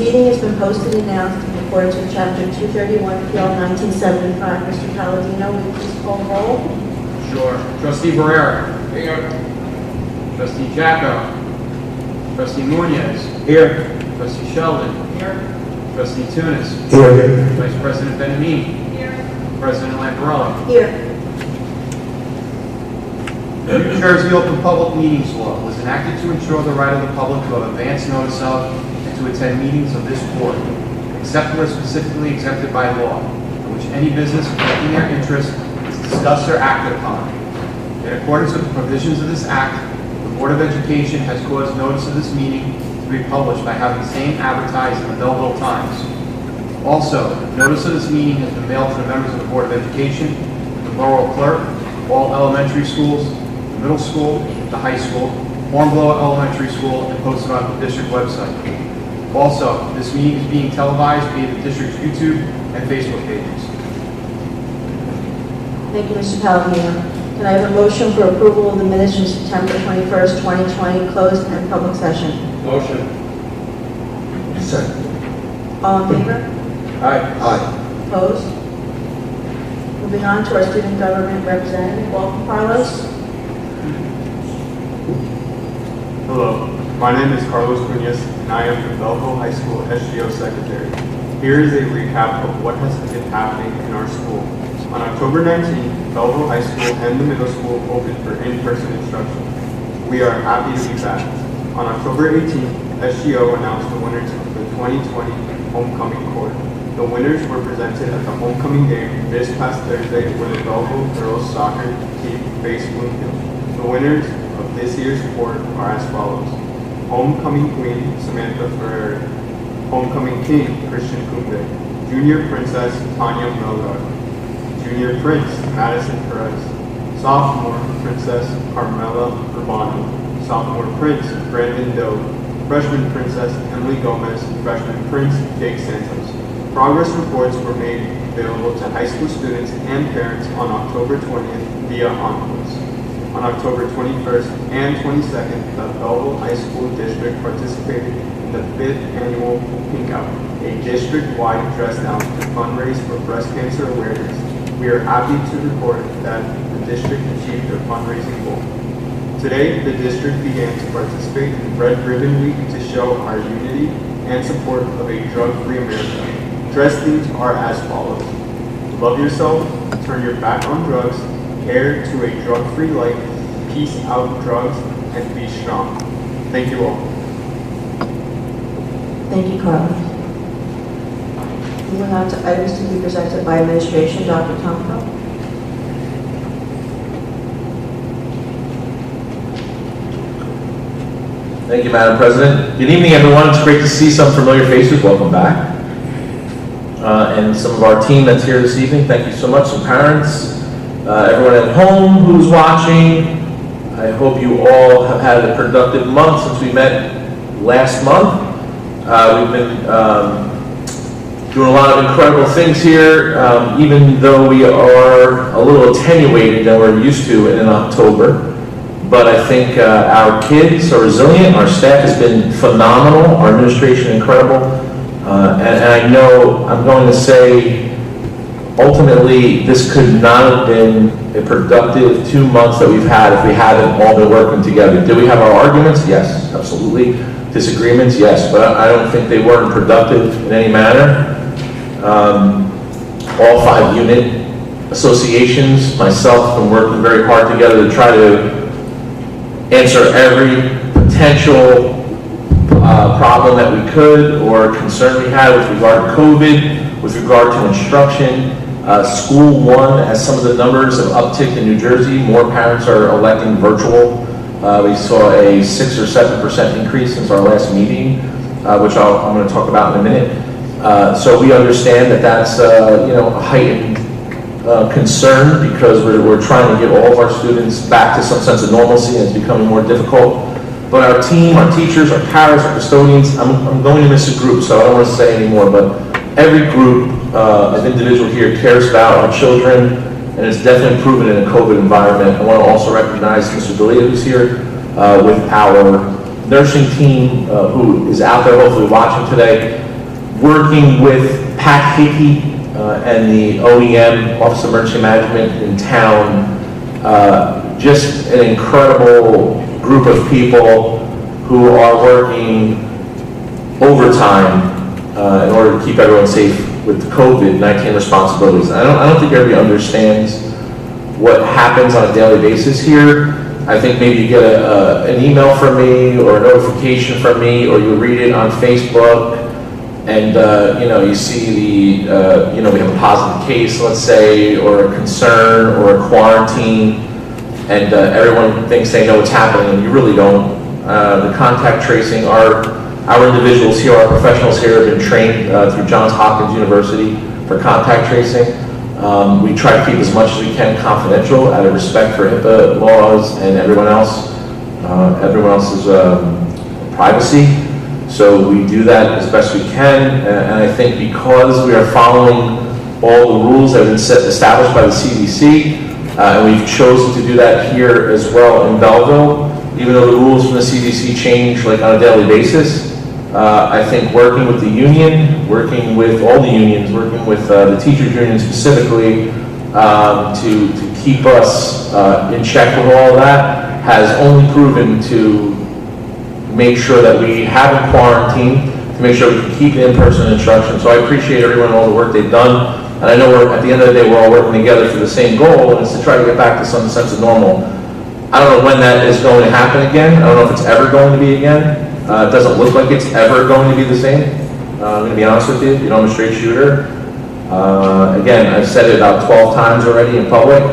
meeting has been posted and announced in accordance with Chapter 231 PL 1975. Mr. Palladino, will you please call roll? Sure. Trustee Barrera. Here. Trustee Jacko. Trustee Munoz. Here. Trustee Sheldon. Here. Trustee Tunis. Here. Vice President Benamini. Here. President Lamparello. Here. The New Jersey Open Public Meetings Law was enacted to ensure the right of the public to have advance notice of and to attend meetings of this board, except where specifically exempted by law, in which any business affecting their interest is discussed or acted upon. In accordance with the provisions of this act, the Board of Education has caused notice of this meeting to be published by having the same advertised in the Belleville Times. Also, notice of this meeting has been mailed to the members of the Board of Education, the Borough Clerk, all elementary schools, the middle school, the high school, Hornblower Elementary School, and posted on the district website. Also, this meeting is being televised via the district's YouTube and Facebook pages. Thank you, Mr. Palladino. Can I have a motion for approval of the minutes from September 21st, 2020, closed and public session? Motion. Second. All in favor? Aye. Aye. Opposed? Moving on to our student government representative. Welcome, Carlos. Hello, my name is Carlos Munoz, and I am the Belleville High School SGO Secretary. Here is a recap of what has been happening in our school. On October 19th, Belleville High School and the middle school opened for in-person instruction. We are happy to be back. On October 18th, SGO announced the winners of the 2020 Homecoming Court. The winners were presented at the homecoming game this past Thursday when the Belleville girls soccer team faced Bloomfield. The winners of this year's court are as follows: Homecoming Queen Samantha Ferrer, Homecoming King Christian Kumbe, Junior Princess Tanya Melgar, Junior Prince Madison Perez, Sophomore Princess Carmela Urbano, Sophomore Prince Brandon Doe, Freshman Princess Emily Gomez, Freshman Prince Jake Santos. Progress reports were made available to high school students and parents on October 20th via envelopes. On October 21st and 22nd, the Belleville High School District participated in the 5th annual Pink Out, a district-wide dress down to fundraise for breast cancer awareness. We are happy to report that the district achieved their fundraising goal. Today, the district began to participate in Red Ribbon Week to show our unity and support of a drug-free America. Dress themes are as follows: love yourself, turn your back on drugs, care to a drug-free life, peace out drugs, and be strong. Thank you all. Thank you, Carlos. Moving on to items to be presented by administration. Dr. Tomko. Thank you, Madam President. Good evening, everyone. It's great to see some familiar faces. Welcome back. And some of our team that's here this evening. Thank you so much. Some parents, everyone at home who's watching. I hope you all have had a productive month since we met last month. We've been doing a lot of incredible things here, even though we are a little attenuated than we're used to in October. But I think our kids are resilient, our staff has been phenomenal, our administration incredible, and I know I'm going to say ultimately this could not have been a productive 2 months that we've had if we hadn't all been working together. Did we have our arguments? Yes, absolutely. Disagreements? Yes, but I don't think they weren't productive in any manner. All 5 unit associations, myself, have been working very hard together to try to answer every potential problem that we could or concern we had with regard to COVID, with regard to instruction. School 1, as some of the numbers have upticked in New Jersey, more parents are electing virtual. We saw a 6 or 7% increase since our last meeting, which I'm going to talk about in a minute. So we understand that that's a heightened concern because we're trying to get all of our students back to some sense of normalcy, and it's becoming more difficult. But our team, our teachers, our parents, our custodians, I'm going to miss a group, so I don't want to say anymore, but every group of individual here cares about our children, and it's definitely proven in a COVID environment. I want to also recognize Mr. Delia, who's here, with our nursing team, who is out there hopefully watching today. working with Pat Hickey and the OEM, Office of Emergency Management in town, just an incredible group of people who are working overtime in order to keep everyone safe with the COVID-19 responsibilities. I don't think everybody understands what happens on a daily basis here. I think maybe you get an email from me or a notification from me, or you read it on Facebook, and you see the we have a positive case, let's say, or a concern or a quarantine, and everyone thinks they know what's happening, and you really don't. The contact tracing, our individuals here, our professionals here have been trained through Johns Hopkins University for contact tracing. We try to keep as much as we can confidential out of respect for HIPAA laws and everyone else's privacy. So we do that as best we can, and I think because we are following all the rules that have been established by the CDC, and we've chosen to do that here as well in Belleville, even though the rules from the CDC change like on a daily basis. I think working with the union, working with all the unions, working with the teachers union specifically, to keep us in check with all of that has only proven to make sure that we haven't quarantined, to make sure we can keep the in-person instruction. So I appreciate everyone and all the work they've done. And I know at the end of the day, we're all working together for the same goal, and it's to try to get back to some sense of normal. I don't know when that is going to happen again. I don't know if it's ever going to be again. It doesn't look like it's ever going to be the same. I'm going to be honest with you. You know, I'm a straight shooter. Again, I've said it about 12 times already in public.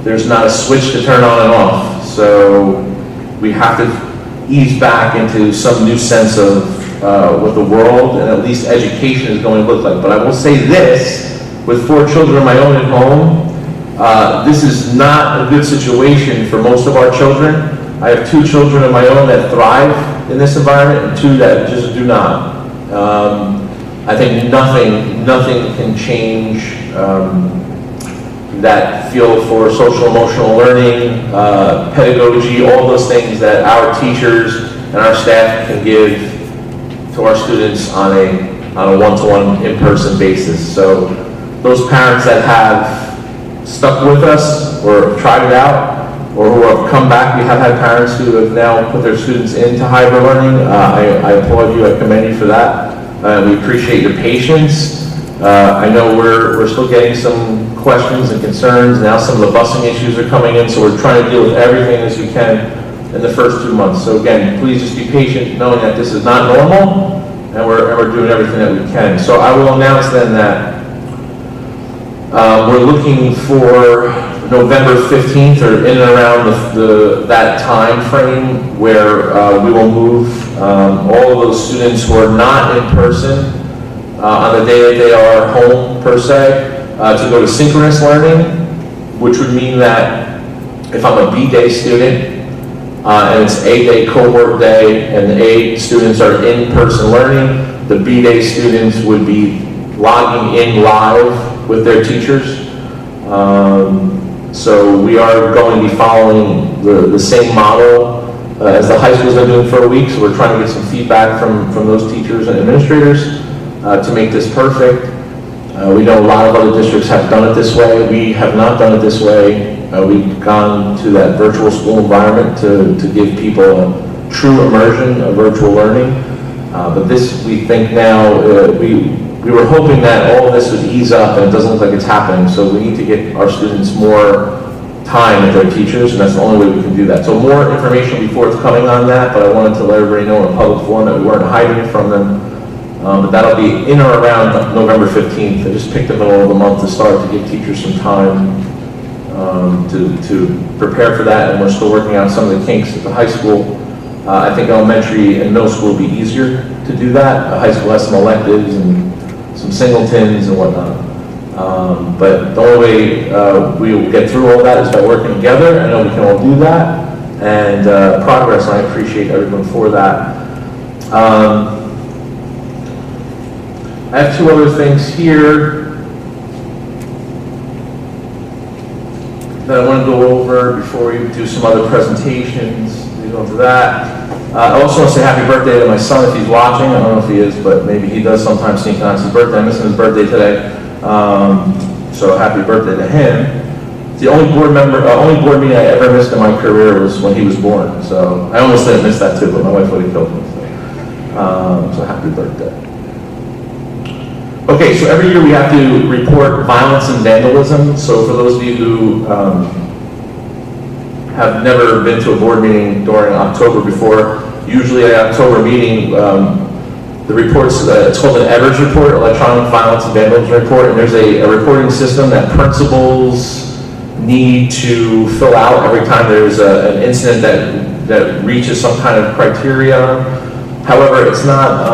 There's not a switch to turn on and off. So we have to ease back into some new sense of what the world and at least education is going to look like. But I will say this, with 4 children of my own at home, this is not a good situation for most of our children. I have 2 children of my own that thrive in this environment and 2 that just do not. I think nothing can change that feel for social emotional learning, pedagogy, all those things that our teachers and our staff can give to our students on a one-to-one in-person basis. So those parents that have stuck with us or tried it out, or who have come back, we have had parents who have now put their students into hybrid learning. I applaud you, I commend you for that. We appreciate your patience. I know we're still getting some questions and concerns. Now some of the busing issues are coming in, so we're trying to deal with everything as we can in the first 2 months. So again, please just be patient, knowing that this is not normal, and we're doing everything that we can. So I will announce then that we're looking for November 15th, or in and around that time frame, where we will move all of those students who are not in person on the day that they are home per se, to go to synchronous learning, which would mean that if I'm a B-day student and it's A-day cohort day and the A students are in-person learning, the B-day students would be logging in live with their teachers. So we are going to be following the same model as the high schools are doing for a week. So we're trying to get some feedback from those teachers and administrators to make this perfect. We know a lot of other districts have done it this way. We have not done it this way. We've gone to that virtual school environment to give people a true immersion of virtual learning. But this, we think now, we were hoping that all of this would ease up, and it doesn't look like it's happening. So we need to get our students more time with their teachers, and that's the only way we can do that. So more information will be forthcoming on that, but I wanted to let everybody know in a public forum that we weren't hiding it from them. But that'll be in or around November 15th. I just picked the middle of the month to start to give teachers some time to prepare for that, and we're still working out some of the kinks at the high school. I think elementary and middle school will be easier to do that. High school has some electives and some singletons and whatnot. But the only way we will get through all that is by working together. I know we can all do that, and progress, and I appreciate everyone for that. I have 2 other things here that I want to go over before we do some other presentations. We go into that. I also want to say happy birthday to my son if he's watching. I don't know if he is, but maybe he does sometimes sneak on his birthday. I'm missing his birthday today. So happy birthday to him. The only board meeting I ever missed in my career was when he was born. So I almost didn't miss that too, but my wife would have killed me. So happy birthday. Okay, so every year we have to report violence and vandalism. So for those of you who have never been to a board meeting during October before, usually at October meeting, the reports, it's called an Evers report, Electronic Violence and Vandalism Report, and there's a reporting system that principals need to fill out every time there's an incident that reaches some kind of criteria. However, it's not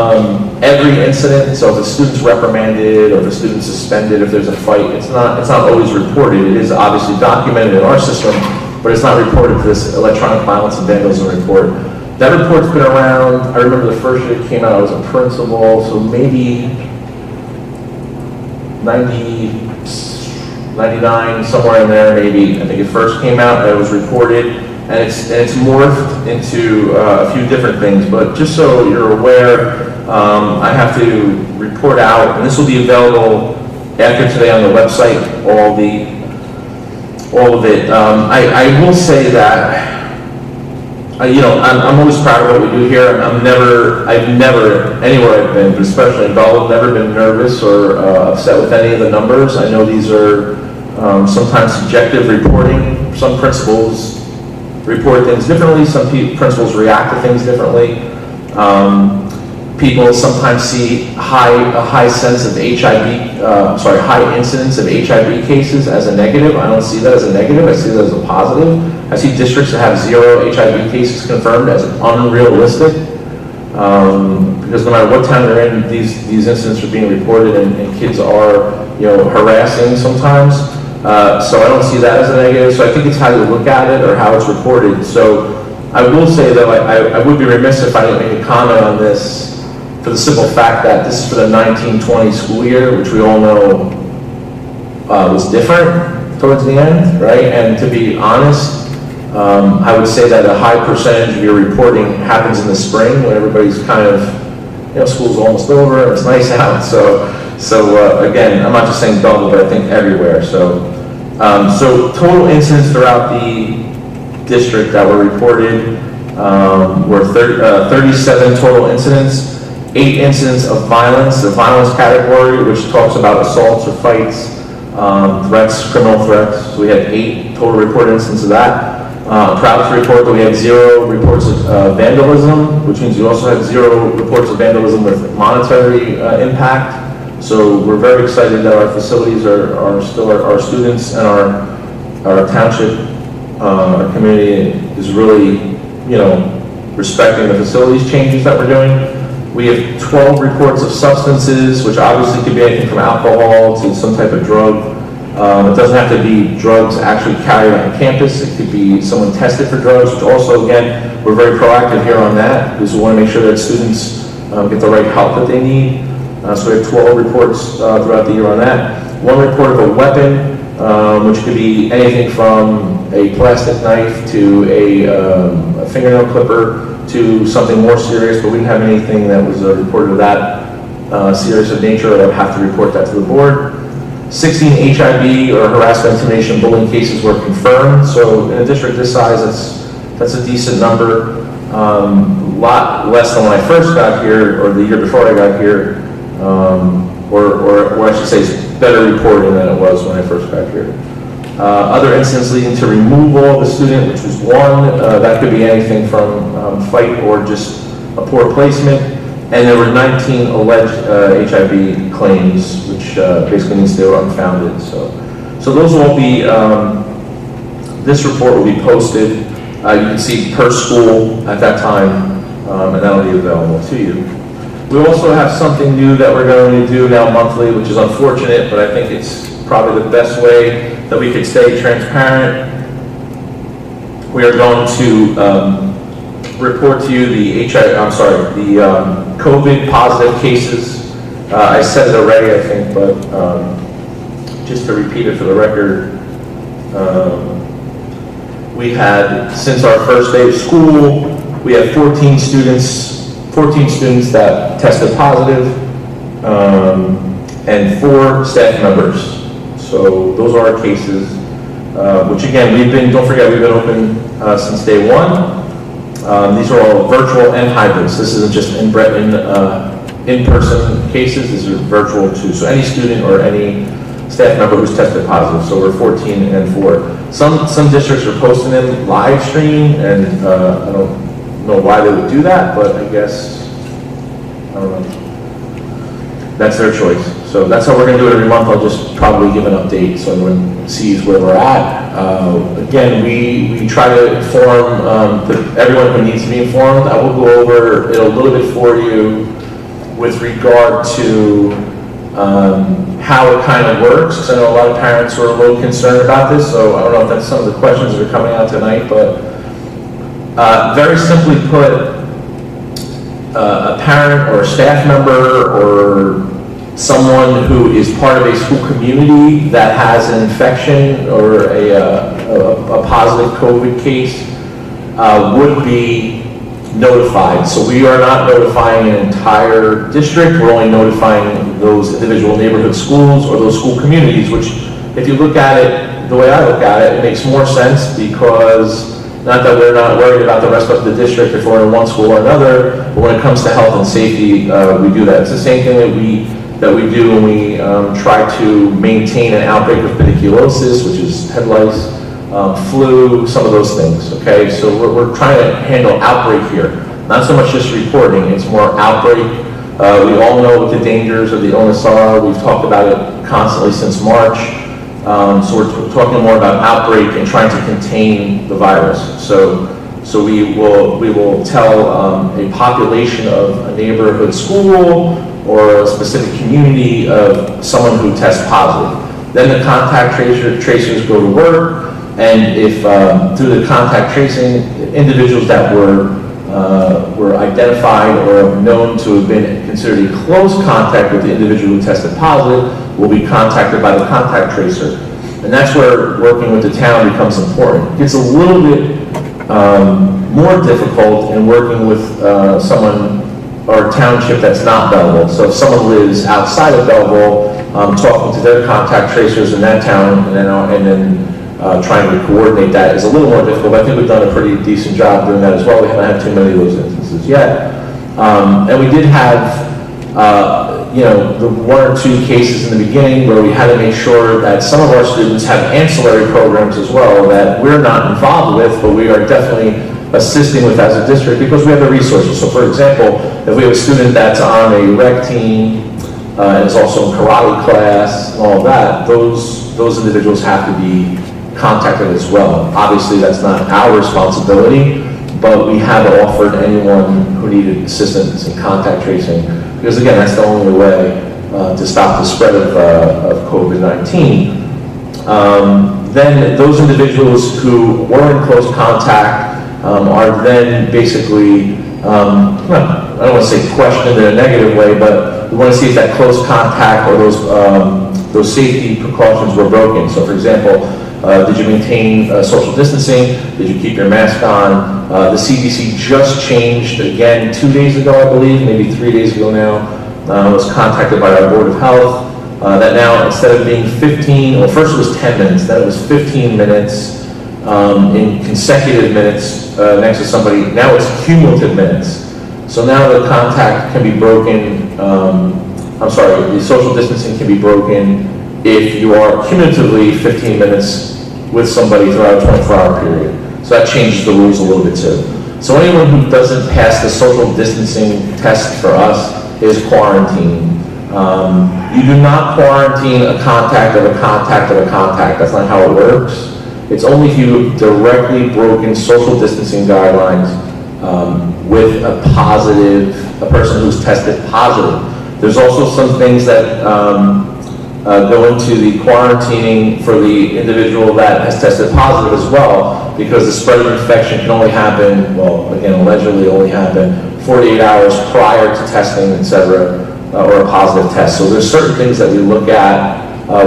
every incident, so if a student's reprimanded or if a student's suspended, if there's a fight, it's not always reported. It is obviously documented in our system, but it's not reported to this Electronic Violence and Vandalism Report. That report's been around, I remember the first year it came out, I was a principal, so maybe 99, somewhere in there, maybe. I think it first came out, it was reported, and it's morphed into a few different things, but just so you're aware, I have to report out, and this will be available after today on the website, all of it. I will say that, I'm always proud of what we do here. I've never, anywhere I've been, but especially in Belleville, never been nervous or upset with any of the numbers. I know these are sometimes subjective reporting. Some principals report things differently. Some principals react to things differently. People sometimes see a high sense of high incidence of HIV cases as a negative. I don't see that as a negative. I see that as a positive. I see districts that have 0 HIV cases confirmed as unrealistic, because no matter what town they're in, these incidents are being reported, and kids are, harassing sometimes. So I don't see that as a negative. So I think it's how you look at it or how it's reported. So I will say though, I would be remiss if I didn't make a comment on this, for the simple fact that this is for the 1920 school year, which we all know was different towards the end, right? And to be honest, I would say that a high percentage of your reporting happens in the spring when everybody's kind of, school's almost over and it's nice out. So again, I'm not just saying Belleville, but I think everywhere. So total incidents throughout the district that were reported were 37 total incidents. 8 incidents of violence, the violence category, which talks about assaults or fights, threats, criminal threats. So we had 8 total reported incidents of that. Proud to report that we had 0 reports of vandalism, which means we also had 0 reports of vandalism with monetary impact. So we're very excited that our facilities are still, our students and our township, our community is really, respecting the facilities changes that we're doing. We have 12 reports of substances, which obviously could be anything from alcohol to some type of drug. It doesn't have to be drugs actually carried on campus. It could be someone tested for drugs, which also, again, we're very proactive here on that, because we want to make sure that students get the right help that they need. So we have 12 reports throughout the year on that. 1 report of a weapon, which could be anything from a plastic knife to a fingernail clipper, to something more serious, but we didn't have anything that was reported of that serious of nature. I would have to report that to the board. 16 HIV or harassment, intimidation, bullying cases were confirmed. So in a district this size, that's a decent number. A lot less than when I first got here, or the year before I got here, or I should say it's better reporting than it was when I first got here. Other incidents leading to removal of a student, which was 1. That could be anything from fight or just a poor placement. And there were 19 alleged HIV claims, which basically means they were unfounded. So those will be, this report will be posted. You can see per school at that time, and that'll be available to you. We also have something new that we're going to do now monthly, which is unfortunate, but I think it's probably the best way that we could stay transparent. We are going to report to you the COVID positive cases. I said it already, I think, but just to repeat it for the record, we had, since our first day of school, We have 14 students that tested positive, and 4 staff members. So those are our cases, which again, don't forget, we've been open since day one. These are all virtual and hybrids. This isn't just in-person cases, these are virtual too. So any student or any staff member who's tested positive. So we're 14 and 4. Some districts are posting them live stream, and I don't know why they would do that, but I guess, I don't know. That's their choice. So that's how we're going to do it every month. I'll just probably give an update so everyone sees where we're at. Again, we try to inform everyone who needs to be informed. I will go over it a little bit for you with regard to how it kind of works, because I know a lot of parents are a little concerned about this, so I don't know if that's some of the questions that are coming out tonight, but very simply put, a parent or a staff member or someone who is part of a school community that has an infection or a positive COVID case would be notified. So we are not notifying an entire district, we're only notifying those individual neighborhood schools or those school communities, which if you look at it the way I look at it, it makes more sense, because not that we're not worried about the rest of the district if we're in one school or another, but when it comes to health and safety, we do that. It's the same thing that we do when we try to maintain an outbreak of pediculosis, which is head lice, flu, some of those things, okay? So we're trying to handle outbreak here. Not so much just reporting, it's more outbreak. We all know what the dangers of the illness are. We've talked about it constantly since March. So we're talking more about outbreak and trying to contain the virus. So we will tell a population of a neighborhood school or a specific community of someone who tests positive. Then the contact tracers go to work, and if through the contact tracing, individuals that were identified or known to have been considered a close contact with the individual who tested positive will be contacted by the contact tracer. And that's where working with the town becomes important. It gets a little bit more difficult in working with someone or a township that's not Belleville. So if someone lives outside of Belleville, talking to their contact tracers in that town and then trying to coordinate that is a little more difficult, but I think we've done a pretty decent job doing that as well. We haven't had too many of those instances yet. And we did have, the 1 or 2 cases in the beginning where we had to make sure that some of our students have ancillary programs as well that we're not involved with, but we are definitely assisting with as a district because we have the resources. So for example, if we have a student that's on a rec team and is also in karate class and all of that, those individuals have to be contacted as well. Obviously that's not our responsibility, but we have offered anyone who needed assistance in contact tracing, because again, that's the only way to stop the spread of COVID-19. Then those individuals who were in close contact are then basically, I don't want to say questioned in a negative way, but we want to see if that close contact or those safety precautions were broken. So for example, did you maintain social distancing? Did you keep your mask on? The CDC just changed again 2 days ago, I believe, maybe 3 days ago now. I was contacted by our Board of Health that now instead of being 15, well first it was 10 minutes, then it was 15 minutes in consecutive minutes next to somebody. Now it's cumulative minutes. So now the contact can be broken, the social distancing can be broken if you are cumulatively 15 minutes with somebody throughout a 24-hour period. So that changes the rules a little bit too. So anyone who doesn't pass the social distancing test for us is quarantined. You do not quarantine a contact of a contact of a contact. That's not how it works. It's only if you've directly broken social distancing guidelines with a person who's tested positive. There's also some things that go into the quarantining for the individual that has tested positive as well, because the spread of infection can only happen, well, again, allegedly only happen 48 hours prior to testing, etc., or a positive test. So there's certain things that we look at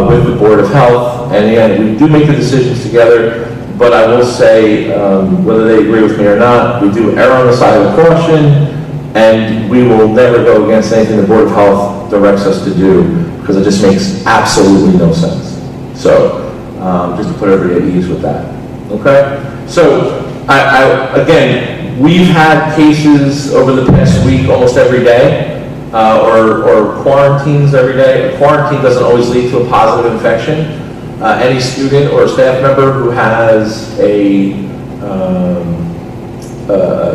with the Board of Health, and again, we do make the decisions together, but I will say, whether they agree with me or not, we do err on the side of caution, and we will never go against anything the Board of Health directs us to do, because it just makes absolutely no sense. So, just to put everybody at ease with that. Okay? So, again, we've had cases over the past week almost every day, or quarantines every day. A quarantine doesn't always lead to a positive infection. Any student or staff member who has a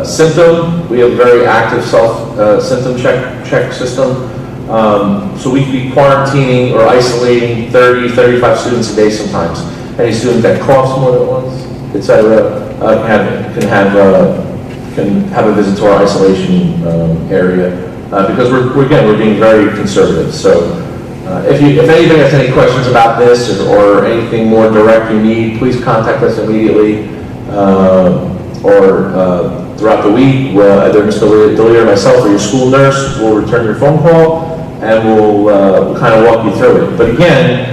symptom, we have a very active symptom check system. So we could be quarantining or isolating 30, 35 students a day sometimes. Any student that coughs more than once, etc., can have a visit to our isolation area because we're being very conservative. So if anybody has any questions about this or anything more direct you need, please contact us immediately or throughout the week. Either Mr. Delia or myself or your school nurse will return your phone call, and we'll kind of walk you through it. But again,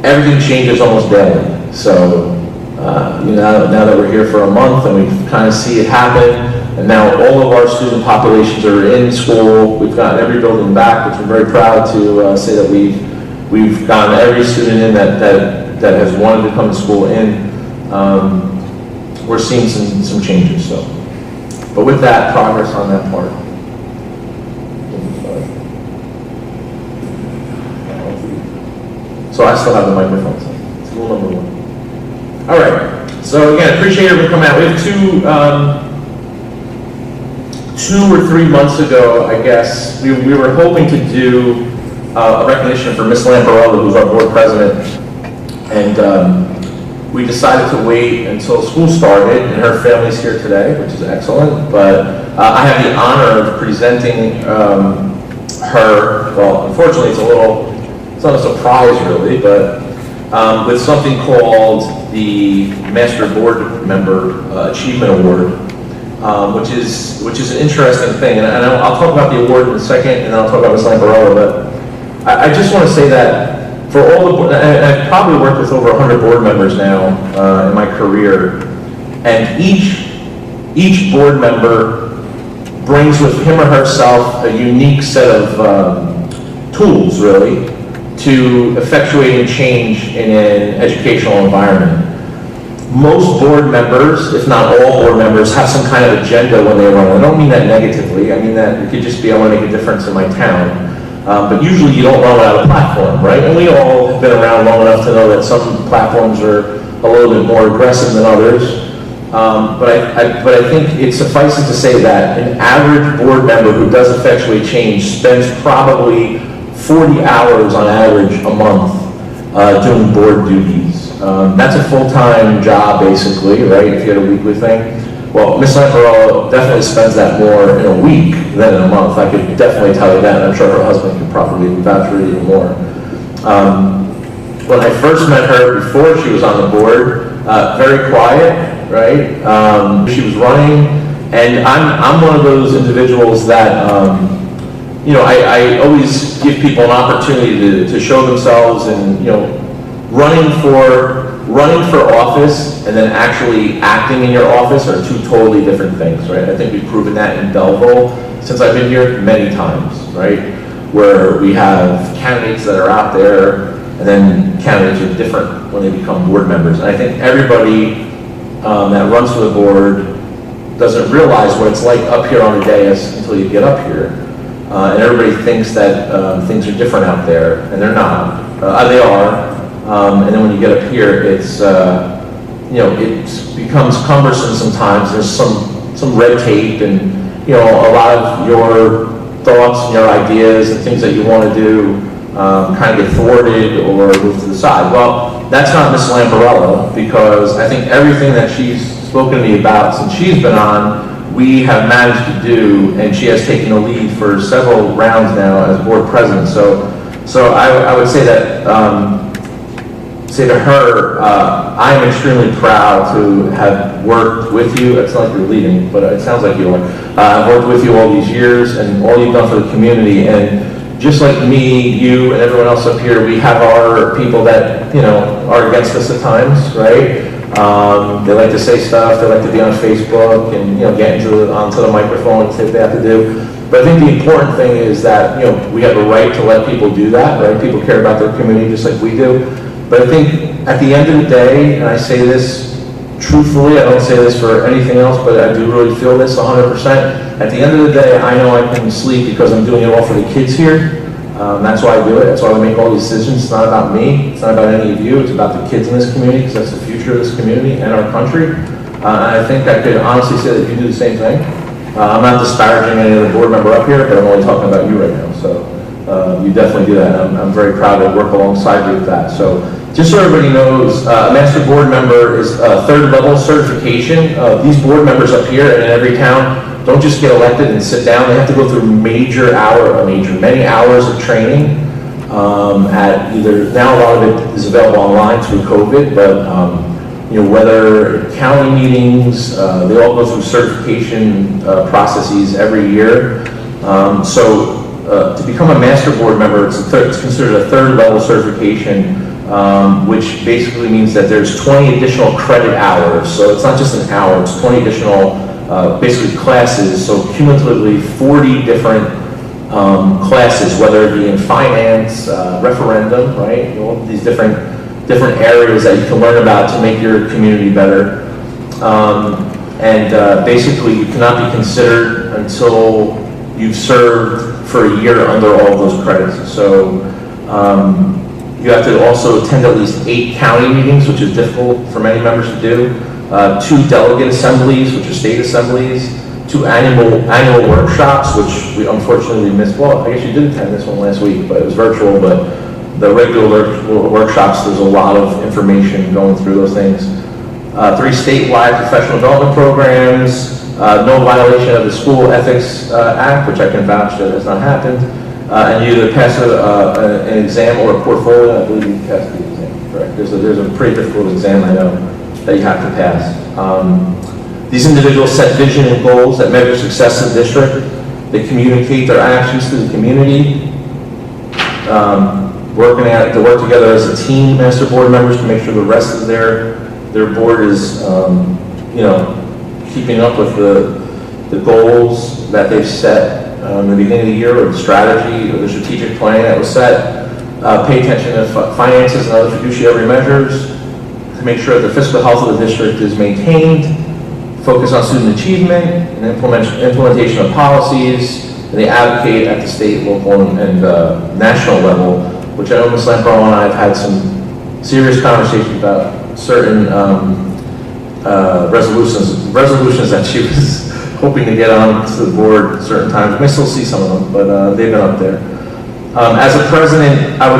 everything changes almost daily. So now that we're here for a month and we kind of see it happen, and now all of our student populations are in school. We've gotten every building back, which I'm very proud to say that we've gotten every student in that has wanted to come to school in. We're seeing some changes. So, but with that, progress on that part. So I still have the microphone, so it's rule number 1. All right, so again, appreciate everyone coming out. We have 2 or 3 months ago, I guess, we were hoping to do a recognition for Miss Lamparella, who's our board president, and we decided to wait until school started, and her family's here today, which is excellent, but I have the honor of presenting her, well, unfortunately it's not a surprise really, but with something called the Master Board Member Achievement Award, which is an interesting thing. And I'll talk about the award in a second, and then I'll talk about Ms. Lamparella, but I just want to say that for all the, and I've probably worked with over 100 board members now in my career, and each board member brings with him or herself a unique set of tools, really, to effectuating change in an educational environment. Most board members, if not all board members, have some kind of agenda when they run. I don't mean that negatively. I mean that it could just be, I want to make a difference in my town. But usually you don't run without a platform, right? And we all have been around long enough to know that some platforms are a little bit more aggressive than others. But I think it suffices to say that an average board member who does effectuate change spends probably 40 hours on average a month doing board duties. That's a full-time job, basically, right, if you had a weekly thing. Well, Ms. Lamparella definitely spends that more in a week than in a month. I could definitely tell you that, and I'm sure her husband could probably vouch for it even more. When I first met her, before she was on the board, very quiet, right? She was running, and I'm one of those individuals that, I always give people an opportunity to show themselves, and, running for office and then actually acting in your office are two totally different things, right? I think we've proven that in Belleville since I've been here many times, right? Where we have candidates that are out there, and then candidates are different when they become board members. And I think everybody that runs for the board doesn't realize what it's like up here on the dais until you get up here. And everybody thinks that things are different out there, and they're not. They are. And then when you get up here, it's it becomes cumbersome sometimes. There's some red tape, and a lot of your thoughts and your ideas and things that you want to do kind of get thwarted or moved to the side. Well, that's not Ms. Lamparella, because I think everything that she's spoken to me about since she's been on, we have managed to do, and she has taken the lead for several rounds now as board president. So I would say that. Say to her, I am extremely proud to have worked with you. It's not like you're leaving, but it sounds like you are. I've worked with you all these years, and all you've done for the community. And just like me, you, and everyone else up here, we have our people that are against us at times, right? They like to say stuff, they like to be on Facebook and, get onto the microphone and say what they have to do. But I think the important thing is that, we have a right to let people do that, right? People care about their community just like we do. But I think at the end of the day, and I say this truthfully, I don't say this for anything else, but I do really feel this 100%. At the end of the day, I know I can sleep because I'm doing it all for the kids here. That's why I do it. That's why we make all these decisions. It's not about me. It's not about any of you. It's about the kids in this community because that's the future of this community and our country. And I think I could honestly say that you do the same thing. I'm not disparaging any other board member up here, but I'm only talking about you right now. So you definitely do that. I'm very proud to work alongside you with that. So just so everybody knows, a master board member is a third level certification. These board members up here and in every town don't just get elected and sit down. They have to go through many hours of training at either, now a lot of it is available online through COVID, but whether county meetings, they all go through certification processes every year. So to become a master board member, it's considered a third level certification, which basically means that there's 20 additional credit hours. So it's not just an hour, it's 20 additional basically classes, so cumulatively 40 different classes, whether it be in finance, referendum, right? All these different areas that you can learn about to make your community better. Basically, you cannot be considered until you've served for a year under all of those credits. So you have to also attend at least 8 county meetings, which is difficult for many members to do. 2 delegate assemblies, which are state assemblies, 2 annual workshops, which we unfortunately missed. Well, I guess you did attend this one last week, but it was virtual. But the regular workshops, there's a lot of information going through those things. 3 statewide professional development programs, no violation of the School Ethics Act, which I can vouch that has not happened. And you either pass an exam or a portfolio. I believe you passed the exam, correct? There's a pretty difficult exam, I know, that you have to pass. These individuals set vision and goals that measure success in the district. They communicate their actions to the community. They work together as a team, master board members, to make sure the rest of their board is, keeping up with the goals that they've set in the beginning of the year, or the strategy, or the strategic plan that was set. Pay attention to finances and other fiduciary measures to make sure that the fiscal health of the district is maintained. Focus on student achievement and implementation of policies. And they advocate at the state, local, and national level, which I know Ms. Lamparello and I have had some serious conversations about certain resolutions that she was hoping to get on to the board at certain times. We may still see some of them, but they've been up there. As a president, I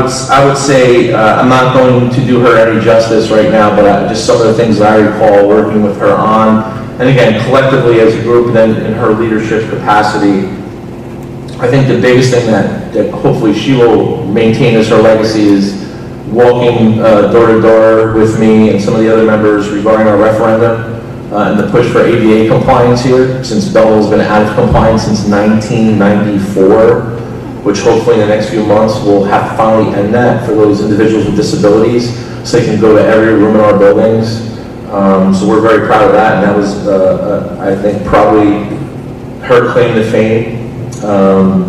would say I'm not going to do her any justice right now, but just some of the things that I recall working with her on, and again, collectively as a group, and then in her leadership capacity, I think the biggest thing that hopefully she will maintain as her legacy is walking door to door with me and some of the other members regarding our referendum and the push for ADA compliance here, since Belleville's been out of compliance since 1994, which hopefully in the next few months we'll have to finally end that for those individuals with disabilities, so they can go to every room in our buildings. So we're very proud of that, and that was, I think, probably her claim to fame,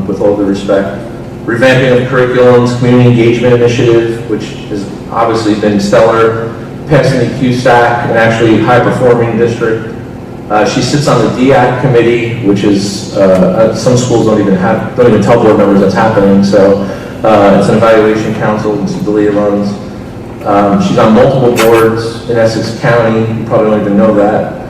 with all due respect. Revamping of curriculums, community engagement initiative, which has obviously been stellar. Passing the QSAC, an actually high-performing district. She sits on the DAC committee, which is, some schools don't even tell board members that's happening, so it's an evaluation council and Delia runs. She's on multiple boards in Essex County, you probably don't even know that.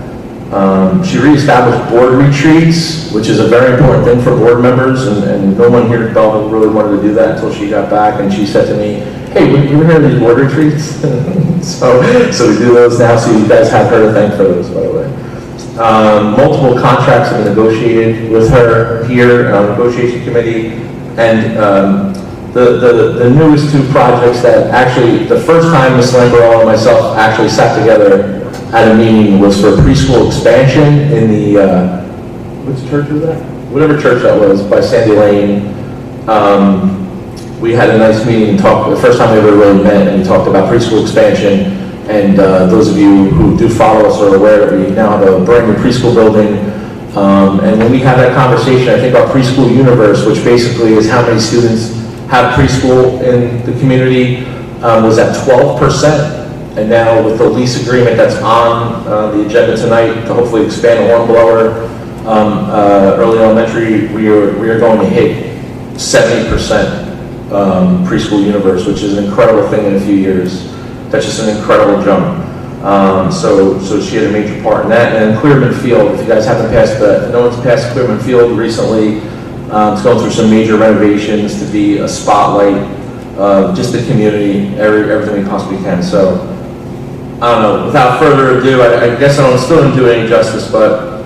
She reestablished board retreats, which is a very important thing for board members, and no one here at Belleville really wanted to do that until she got back, and she said to me, hey, you ever heard of these board retreats? so we do those now, so you guys have her to thank for those, by the way. Multiple contracts have been negotiated with her here on the negotiation committee, and the newest 2 projects that actually, the first time Ms. Lamparello and myself actually sat together at a meeting was for Preschool Expansion in the, which church was that? Whatever church that was, by Sandy Lane. We had a nice meeting and talked, the first time we ever really met, and we talked about Preschool Expansion And those of you who do follow us are aware that we now have a brand new preschool building. And when we had that conversation, I think our preschool universe, which basically is how many students have preschool in the community, was at 12%. And now with the lease agreement that's on the agenda tonight to hopefully expand the hornblower early elementary, we are going to hit 70% preschool universe, which is an incredible thing in a few years. That's just an incredible jump. So she had a major part in that. And then Clearman Field, if you guys haven't passed no one's passed Clearman Field recently, it's going through some major renovations to be a spotlight of just the community, everything we possibly can. So, I don't know, without further ado, I guess I still don't do any justice, but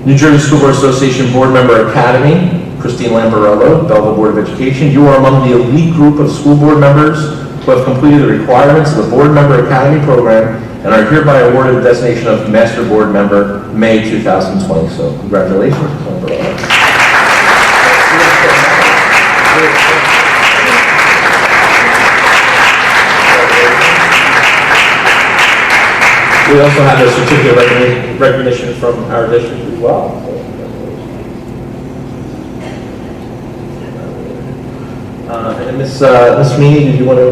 New Jersey School Board Association Board Member Academy, Christine Lamparello, Belleville Board of Education. You are among the elite group of school board members who have completed the requirements of the Board Member Academy program and are hereby awarded the designation of Master Board Member May 2020. So congratulations, Ms. Lamparello. We also have a certificate of recognition from our district as well. And Ms. Meany, did you want to?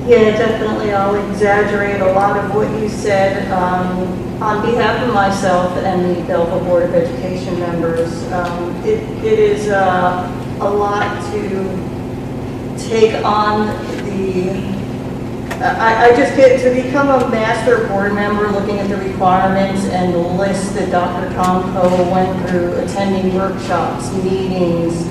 Yeah, definitely. I'll exaggerate a lot of what you said. On behalf of myself and the Belleville Board of Education members, it is a lot to take on I just get to become a master board member, looking at the requirements and the list that Dr. Tomko went through, attending workshops, meetings,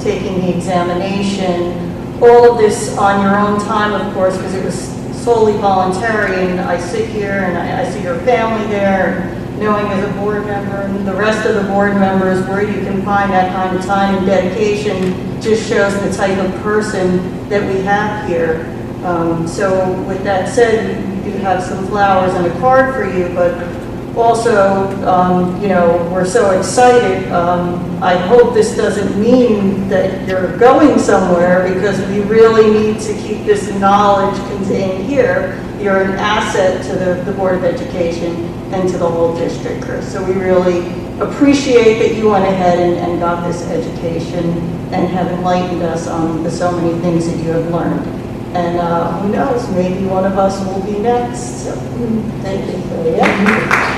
taking the examination, all of this on your own time, of course, because it was solely voluntary, and I sit here and I see your family there, knowing as a board member and the rest of the board members where you can find that kind of time and dedication just shows the type of person that we have here. So with that said, we do have some flowers and a card for you, but also, you know, we're so excited. I hope this doesn't mean that you're going somewhere, because we really need to keep this knowledge contained here. You're an asset to the Board of Education and to the whole district, Chris. So we really appreciate that you went ahead and got this education and have enlightened us on the so many things that you have learned. And who knows, maybe one of us will be next. So thank you for that.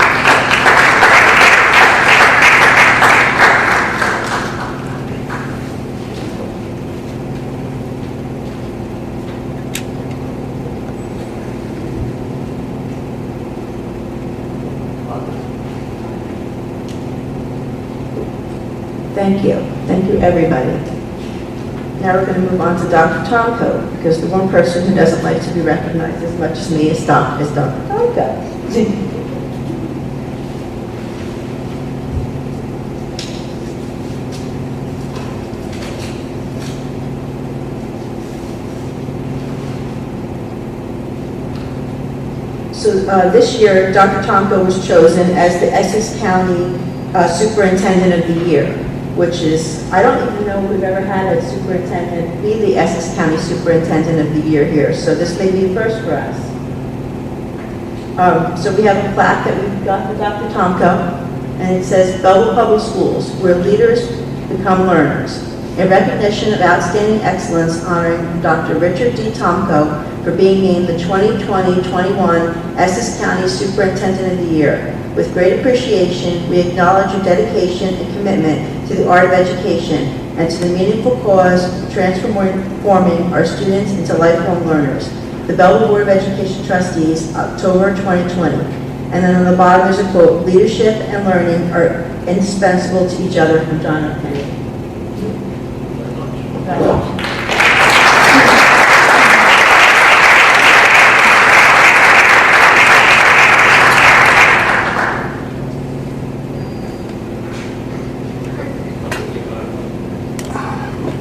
Thank you. Thank you, everybody. Now we're going to move on to Dr. Tomko, because the one person who doesn't like to be recognized as much as me is Dr. Tomko. So this year, Dr. Tomko was chosen as the Essex County Superintendent of the Year, which is, I don't even know if we've ever had a superintendent be the Essex County Superintendent of the Year here, so this may be a first for us. So we have a plaque that we've got for Dr. Tomko, and it says, Belleville Public Schools, where leaders become learners. In recognition of outstanding excellence, honoring Dr. Richard D. Tomko for being named the 2020-21 Essex County Superintendent of the Year. With great appreciation, we acknowledge your dedication and commitment to the art of education and to the meaningful cause of transforming our students into lifelong learners. The Belleville Board of Education Trustees, October 2020. And then on the bottom there's a quote, leadership and learning are indispensable to each other, from John F. Kennedy.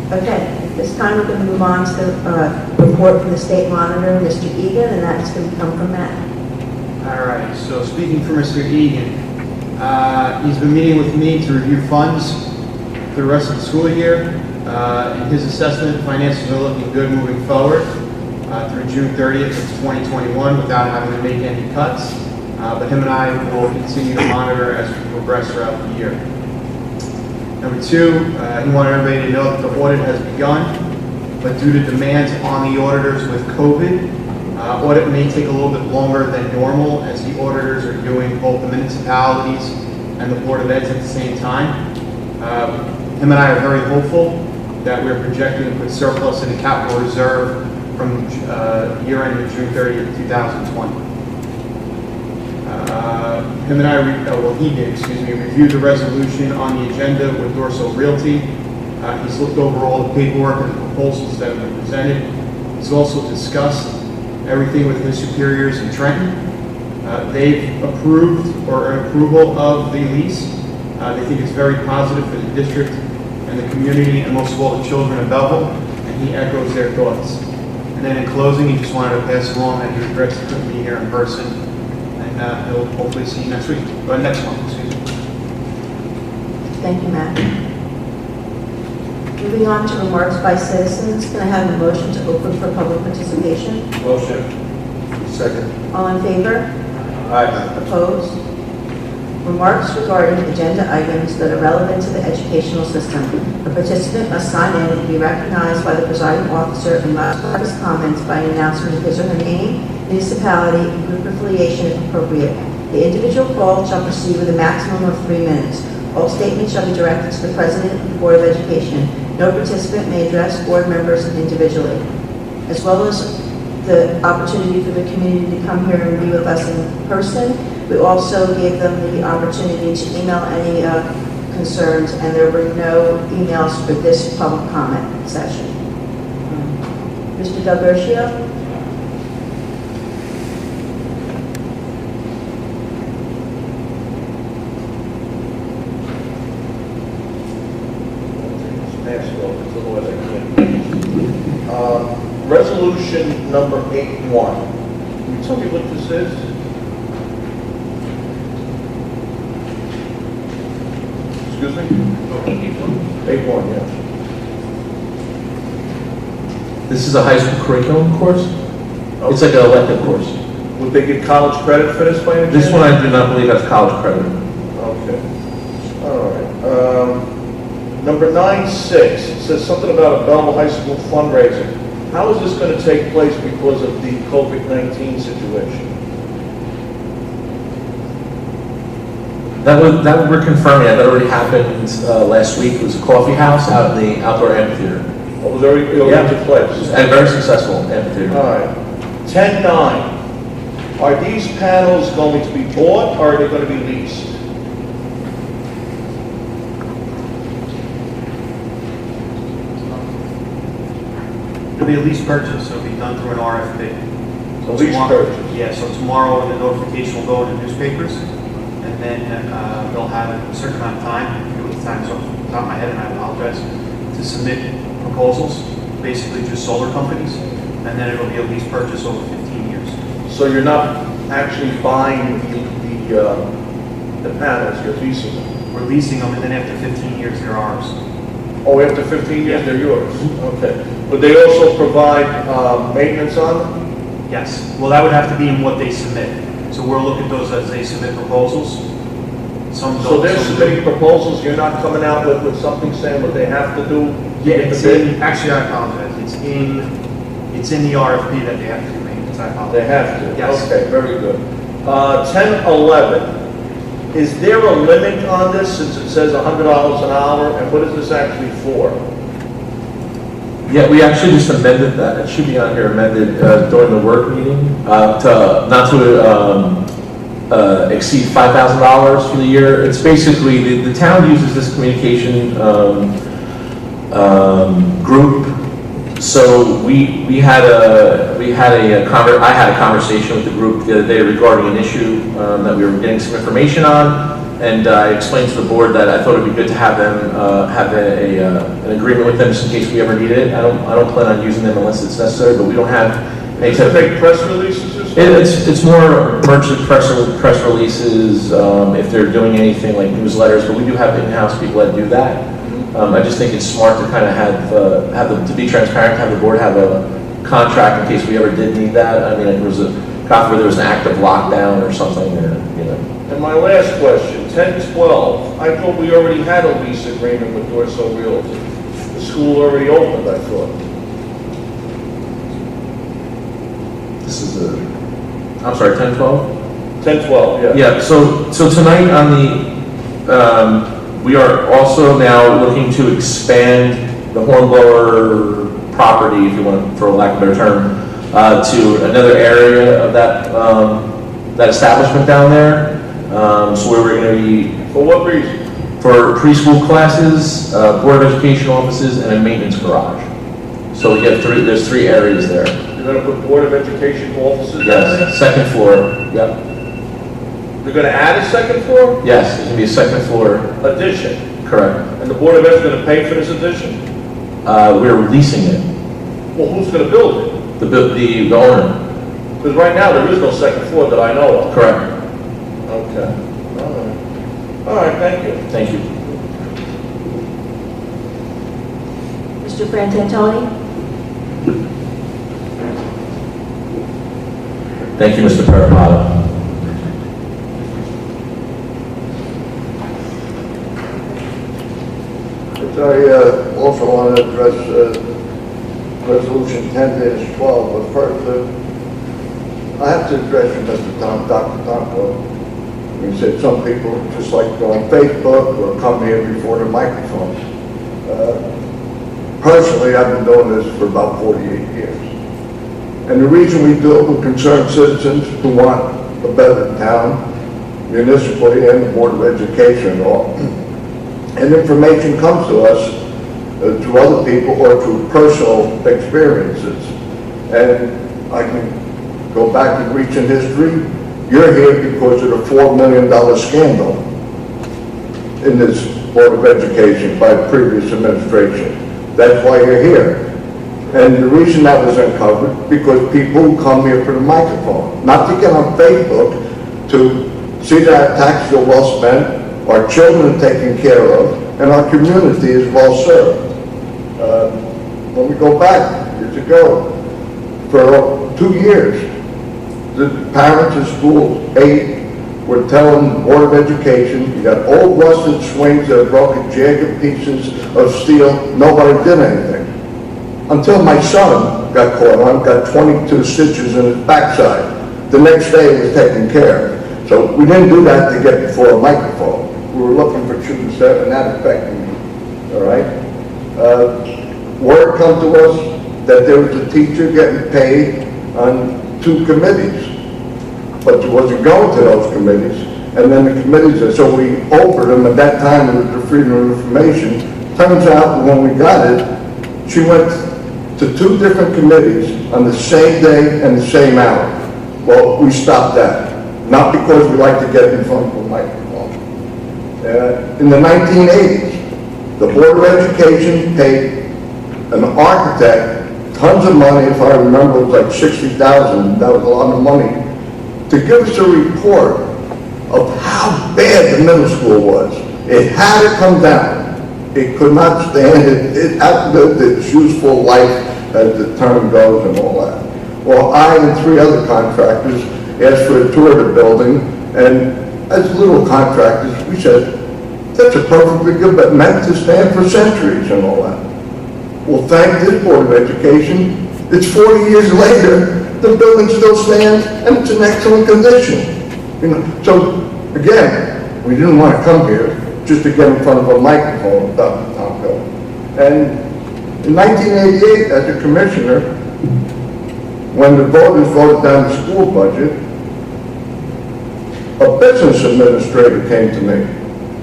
Okay, at this time we're going to move on to the report from the State Monitor, Mr. Egan, and that's going to come from Matt. All right, so speaking for Mr. Egan, he's been meeting with me to review funds for the rest of the school year. In his assessment, finances are looking good moving forward. through June 30th of 2021 without having to make any cuts. But him and I will continue to monitor as we progress throughout the year. Number two, he wanted everybody to know that the audit has begun, but due to demands on the auditors with COVID, audit may take a little bit longer than normal as the auditors are doing both the municipalities and the Board of Eds at the same time. Him and I are very hopeful that we're projecting to put surplus in the capital reserve from year end of June 30th, 2020. Him and I, he did, reviewed the resolution on the agenda with Dorsal Realty. He's looked over all the paperwork and the proposals that have been presented. He's also discussed everything with his superiors in Trenton. They've approved or an approval of the lease. They think it's very positive for the district and the community and most of all the children of Belleville, and he echoes their thoughts. And then in closing, he just wanted to pass along that he regrets he couldn't be here in person, and he'll hopefully see you next week, or next month, excuse me. Thank you, Matt. Moving on to remarks by citizens, can I have a motion to open for public participation? Motion. Second. All in favor? Aye. Opposed? Remarks regarding agenda items that are relevant to the educational system. A participant must sign in and be recognized by the presiding officer and must start his comments by an announcement of his or her name, municipality, and group affiliation if appropriate. The individual called shall proceed with a maximum of 3 minutes. All statements shall be directed to the President of the Board of Education. No participant may address board members individually, as well as the opportunity for the community to come here and be with us in person. We also gave them the opportunity to email any concerns, and there were no emails for this public comment session. Mr. Del Garcia? Resolution number 81. Can you tell me what this is? Excuse me? 81, yeah. This is a high school curriculum course? It's like an elective course. Would they get college credit for this by any chance? This one I do not believe has college credit. Okay. All right. Number 96 says something about a Belleville High School fundraiser. How is this going to take place because of the COVID-19 situation? That we're confirming. That already happened last week. It was a coffee house out in the outdoor amphitheater. What was already took place? And very successful amphitheater. All right. 10-9. Are these panels going to be bought or are they going to be leased? It'll be a lease purchase, so it'll be done through an RFP. A lease purchase? Yeah, so tomorrow the notification will go in the newspapers, and then they'll have a certain amount of time, I forget what the time is off the top of my head, and I apologize, to submit proposals, basically just solar companies, and then it'll be a lease purchase over 15 years. So you're not actually buying the panels, you're leasing them? We're leasing them, and then after 15 years, they're ours. Oh, after 15 years, they're yours? Okay. Would they also provide maintenance on them? Yes. Well, that would have to be in what they submit. So we'll look at those as they submit proposals. Some don't. So they're some submitting do. proposals, you're not coming out with something saying what they have to do? Yeah, it's in, actually, I apologize. It's in the RFP that they have to do maintenance. I apologize. They have to? Yes. Okay, very good. 10-11. Is there a limit on this since it says $100 an hour? And what is this actually for? Yeah, we actually just amended that. It should be on here amended during the work meeting to not to exceed $5,000 for the year. It's basically the town uses this communication group. So I had a conversation with the group the other day regarding an issue that we were getting some information on. And I explained to the board that I thought it would be good to have them have an agreement with them just in case we ever needed it. I don't plan on using them unless it's necessary, but we don't have any type of make press releases or something? It's more emergency press releases if they're doing anything like newsletters, but we do have in-house people that do that. I just think it's smart to kind of have them, to be transparent, have the board have a contract in case we ever did need that. I mean, if there was God forbid there was an active lockdown or something, or, you know. And my last question, 10-12, I thought we already had a lease agreement with Dorsal Realty. The school already opened, I thought. This is I'm sorry, 10-12? 10-12, yeah. Yeah, so tonight on the, we are also now looking to expand the Hornblower property, if you want, for lack of a better term, to another area of that establishment down there. So where we're going to be For what reason? for preschool classes, Board of Education offices, and a maintenance garage. So we have there's three areas there. You're gonna put Board of Education offices down there? Yes, second floor, yep. You're gonna add a second floor? Yes, there's gonna be a second floor, Addition. correct. And the Board of Ed's gonna pay for this addition? We're leasing it, Well, who's gonna build it? the owner, Because right now, there is no second floor that I know of. correct. Okay. All right. All right, thank you. Thank you. Mr. Frantantoni? Thank you, Mr. Parapata. I also want to address Resolution 10-12, but first, I have to address you, Dr. Tomko. You said some people just like go on Facebook or come here before the microphone. Personally, I've been doing this for about 48 years. And the reason we do it with concerned citizens who want a better town, municipally and the Board of Education and all. And information comes to us through other people or through personal experiences. And I can go back in recent history. You're here because of the $4 million scandal in this Board of Education by the previous administration. That's why you're here. And the reason that was uncovered, because people who come here for the microphone, not to get on Facebook, to see that our taxes are well spent, our children are taken care of, and our community is well served. When we go back years ago, for 2 years, the parents of school 8 were telling the Board of Education, you got old rusted swings that are broken, jagged pieces of steel, nobody did anything. Until my son got caught on, got 22 stitches in his backside. The next day it was taken care of. So we didn't do that to get before a microphone. We were looking for truth and stuff, and that affected me, all right? Word come to us that there was a teacher getting paid on 2 committees, but he wasn't going to those committees, and then the committees, so we offered them, at that time it was the Freedom of Information. Turns out when we got it, she went to 2 different committees on the same day and the same hour. Well, we stopped that, not because we like to get in front of a microphone. In the 1980s, the Board of Education paid an architect tons of money, if I remember, it was like $60,000, that was a lot of money, to give us a report of how bad the middle school was. It had to come down. It could not stand it. It outlived its useful life, as the term goes, and all that. Well, I and 3 other contractors asked for a tour of the building, and as little contractors, we said, that's a perfectly good, but meant to stand for centuries and all that. Well, thank this Board of Education, it's 40 years later, the building still stands, and it's in excellent condition. You know, so, again, we didn't want to come here just to get in front of a microphone, Dr. Tomko. And in 1988, as a commissioner, when the voters voted down the school budget, a business administrator came to me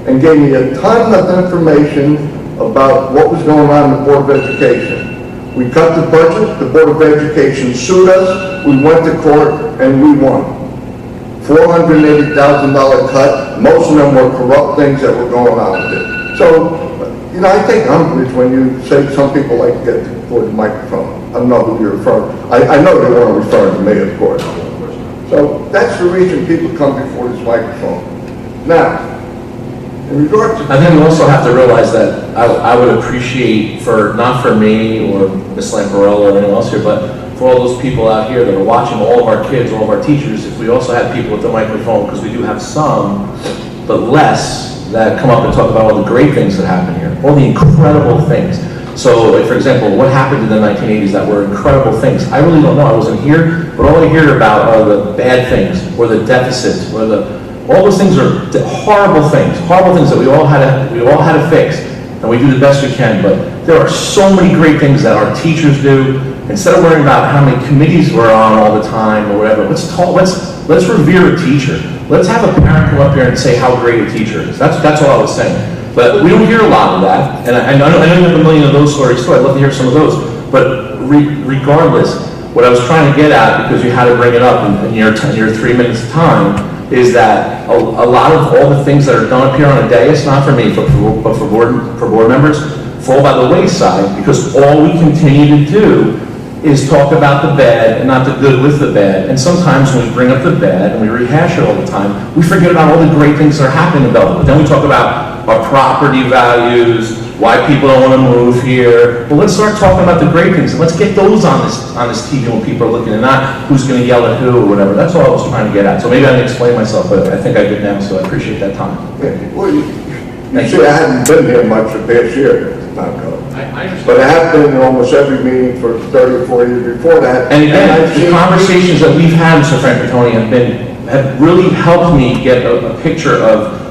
and gave me a ton of information about what was going on in the Board of Education. We cut the budget, the Board of Education sued us, we went to court, and we won. $480,000 cut, most of them were corrupt things that were going on with it. So, you know, I take umbrage when you say some people like to get before the microphone. I don't know who you're referring to. I know they weren't referring to me, of course. So that's the reason people come before this microphone. Now, in regard to... I think we also have to realize that I would appreciate, not for me or Ms. Lamparello or anyone else here, but for all those people out here that are watching all of our kids, all of our teachers, if we also had people with the microphone, because we do have some, but less, that come up and talk about all the great things that happen here, all the incredible things. So, like, for example, what happened in the 1980s that were incredible things? I really don't know. I wasn't here, but all I hear about are the bad things, or the deficits, or all those things are horrible things that we all had to fix, and we do the best we can. But there are so many great things that our teachers do. Instead of worrying about how many committees we're on all the time or whatever, let's revere a teacher. Let's have a parent come up here and say how great a teacher is. That's all I was saying. But we don't hear a lot of that, and I know you have a million of those stories too. I'd love to hear some of those. But regardless, what I was trying to get at, because you had to bring it up in your 3 minutes time, is that a lot of all the things that are done up here on a day, it's not for me, but for board members, fall by the wayside, because all we continue to do is talk about the bad and not the good with the bad. And sometimes when we bring up the bad and we rehash it all the time, we forget about all the great things that are happening in Belleville. But then we talk about our property values, why people don't want to move here. Well, let's start talking about the great things, and let's get those on this TV when people are looking, and not who's going to yell at who or whatever. That's all I was trying to get at. So maybe I didn't explain myself, but I think I did now, so I appreciate that time. Well, you see, I haven't been here much the past year, I understand. but I have been in almost every meeting for 30 or 40 years before that. And again, I've the seen- conversations that we've had, Mr. Francatoni, have really helped me get a picture of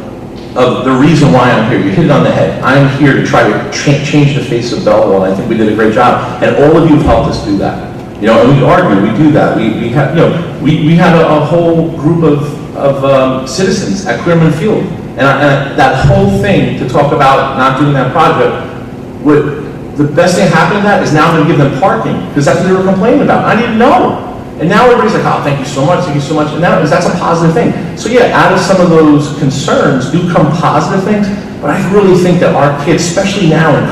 the reason why I'm here. You hit it on the head. I'm here to try to change the face of Belleville, and I think we did a great job. And all of you have helped us do that. You know, and we argue, we do that. We have, you know, we had a whole group of citizens at Clearman Field, and that whole thing to talk about not doing that project. The best thing that happened to that is now I'm going to give them parking, because that's what they were complaining about. I didn't know. And now everybody's like, oh, thank you so much, and that's a positive thing. So yeah, out of some of those concerns do come positive things, but I really think that our kids, especially now in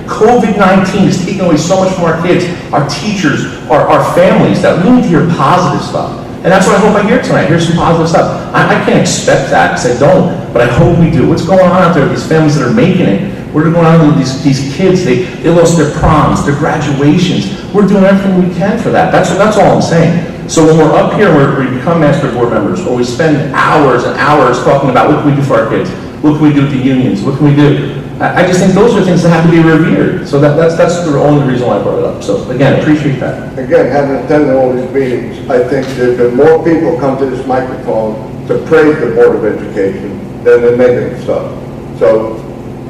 COVID-19 is taking away so much from our kids, our teachers, our families, that we need to hear positive stuff. And that's what I hope I hear tonight, hear some positive stuff. I can't expect that, because I don't, but I hope we do. What's going on out there with these families that are making it? We're going on with these kids, they lost their proms, their graduations. We're doing everything we can for that. That's all I'm saying. So when we're up here and we become master board members, or we spend hours and hours talking about what can we do for our kids, what can we do with the unions, what can we do? I just think those are things that have to be revered. So that's the only reason why I brought it up. So again, appreciate that. Again, having attended all these meetings, I think that more people come to this microphone to praise the Board of Education than the negative stuff. So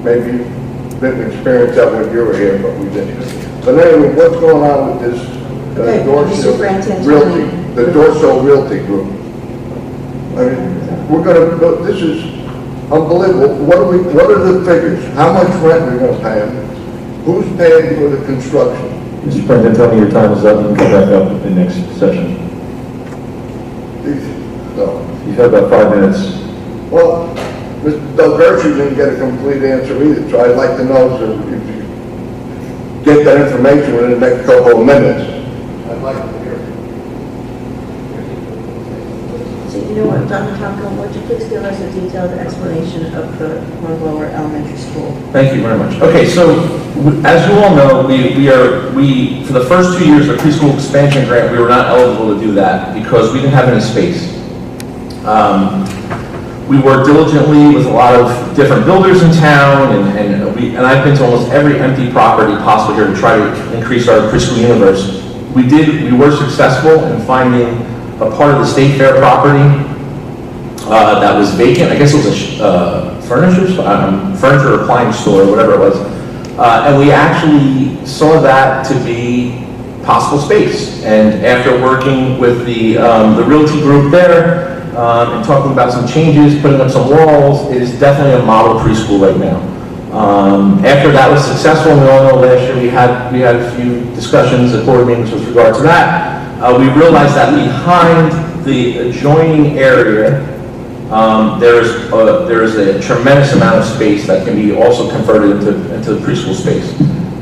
maybe you didn't experience that when you were here, but we did. But anyway, what's going on with this Okay, Dorsal Mr. Frantantoni. Realty, the Dorsal Realty Group? I mean, this is unbelievable. What are the figures? How much rent are we going to pay them? Who's paying for the construction? Mr. Frantantoni, your time is up. You can come back up in the next session. No. You have about 5 minutes. Well, Mr. Doug Gershie didn't get a complete answer either, so I'd like to know if you get that information within the next couple of minutes. I'd like to hear it. So you know what, Dr. Tomko, would you please give us a detailed explanation of the Lower Elementary School? Thank you very much. Okay, so as you all know, we for the first 2 years of preschool expansion grant, we were not eligible to do that because we didn't have any space. We worked diligently with a lot of different builders in town, and I've been to almost every empty property possible here to try to increase our preschool universe. We were successful in finding a part of the State Fair property that was vacant. I guess it was a furniture appliance store, or whatever it was. And we actually saw that to be possible space. And after working with the Realty group there, and talking about some changes, putting up some walls, it is definitely a model preschool right now. After that was successful, and we all know last year we had a few discussions at board meetings with regard to that. We realized that behind the adjoining area, there is a tremendous amount of space that can be also converted into preschool space.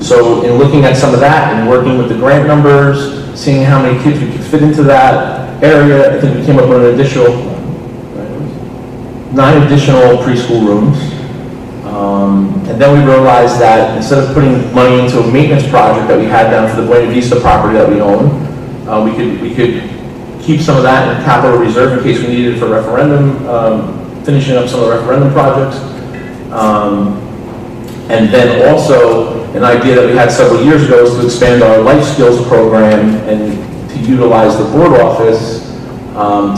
So in looking at some of that and working with the grant numbers, seeing how many kids we could fit into that area, I think we came up with an additional 9 additional preschool rooms. And then we realized that instead of putting money into a maintenance project that we had down for the Buena Vista property that we own, We could keep some of that in capital reserve in case we needed it for referendum, finishing up some of the referendum projects. And then also, an idea that we had several years ago is to expand our life skills program and to utilize the board office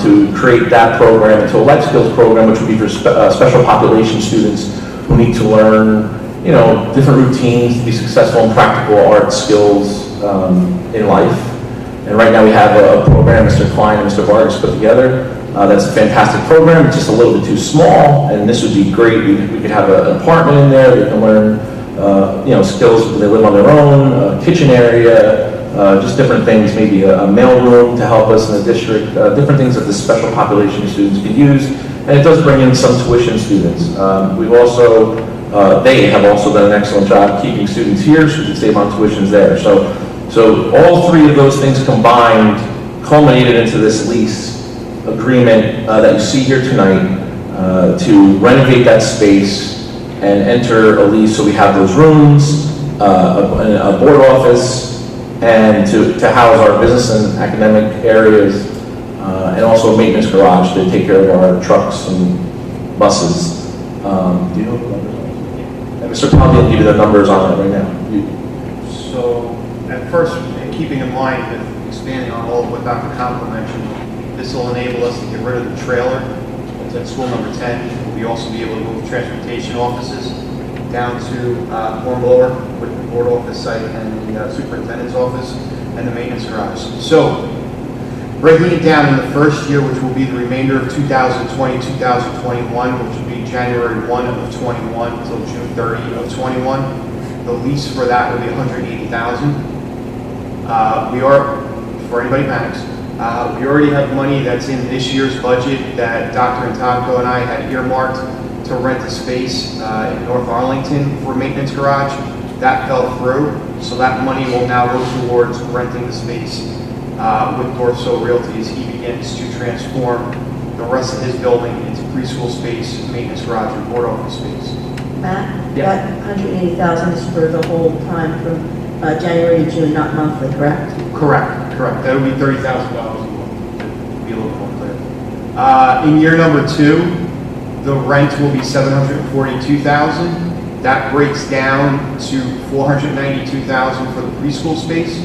to create that program into a life skills program, which would be for special population students who need to learn, you know, different routines to be successful in practical art skills in life. And right now we have a program Mr. Klein and Mr. Vargas put together. That's a fantastic program. It's just a little bit too small, and this would be great. We could have an apartment in there. They can learn, you know, skills when they live on their own, kitchen area, just different things, maybe a mail room to help us in the district, different things that the special population students can use. And it does bring in some tuition students. We've also, they have also done an excellent job keeping students here so we can save on tuitions there. So all three of those things combined culminated into this lease agreement that you see here tonight to renovate that space and enter a lease so we have those rooms, a board office, and to house our business and academic areas, and also a maintenance garage to take care of our trucks and buses. Do you know the numbers on it? Mr. Powell didn't give you the numbers on it right now. So, at first, keeping in mind with expanding on all of what Dr. Conklin mentioned, this will enable us to get rid of the trailer that's at school number 10. We'll also be able to move transportation offices down to Hornblower with the board office site and the superintendent's office and the maintenance garage. So, breaking it down in the first year, which will be the remainder of 2020, 2021, which will be January 1 of 21 until June 30 of 21. The lease for that will be $180,000. We are, for anybody panics, we already have money that's in this year's budget that Dr. Antonko and I had earmarked to rent a space in North Arlington for a maintenance garage. That fell through, so that money will now go towards renting the space with Dorsal Realty as he begins to transform the rest of his building into preschool space, maintenance garage, and board office space. Matt, Yeah. that $180,000 is for the whole time from January to June, not monthly, correct? Correct. That would be $30,000 a month, to be a little more clear. In year number 2, the rent will be $742,000. That breaks down to $492,000 for the preschool space,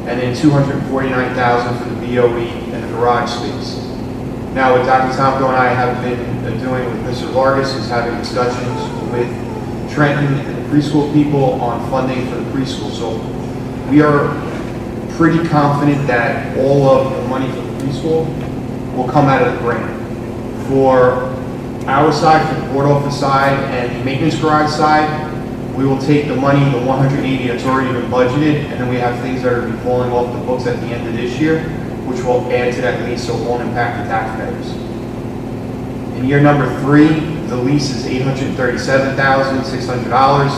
and then $249,000 for the BOE and the garage space. Now, what Dr. Tomko and I have been doing with Mr. Vargas is having discussions with Trenton and the preschool people on funding for the preschool. So we are pretty confident that all of the money for the preschool will come out of the grant. For our side, for the board office side and the maintenance garage side, we will take the money, the $180 that's already been budgeted, and then we have things that are going to be falling off the books at the end of this year, which will add to that lease so it won't impact the taxpayers. In year number 3, the lease is $837,600.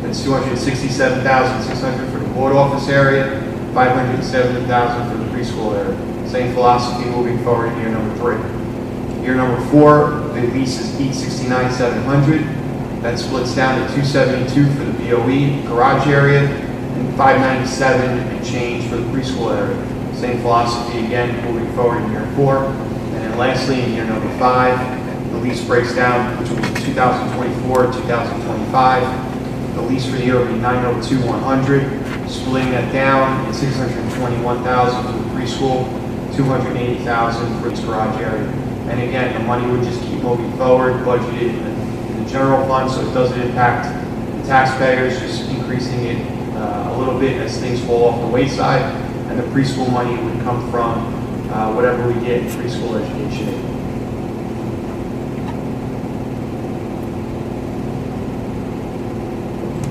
That's $267,600 for the board office area, $570,000 for the preschool area. Same philosophy moving forward in year number 3. Year number 4, the lease is $869,700. That splits down to $272 for the BOE garage area and $597 and change for the preschool area. Same philosophy again moving forward in year 4. And then lastly, in year number 5, the lease breaks down between 2024 and 2025. The lease for the year will be $902,100. Splitting that down, it's $621,000 for the preschool, $280,000 for its garage area. And again, the money would just keep moving forward, budgeted in the general fund, so it doesn't impact the taxpayers, just increasing it a little bit as things fall off the wayside. And the preschool money would come from whatever we get in preschool education aid.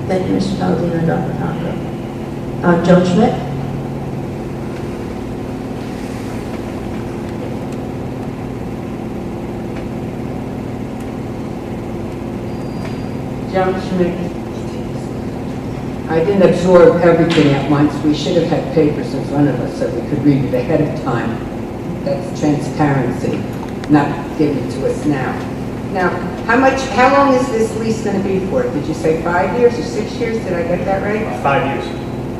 Thank you, Mr. Palladino and Dr. Conklin. Joan Schmidt? Joan Schmidt. I didn't absorb everything at once. We should have had papers in front of us so we could read it ahead of time. That's transparency, not given to us now. Now, how long is this lease going to be for? Did you say 5 years or 6 years? Did I get that right? 5 years.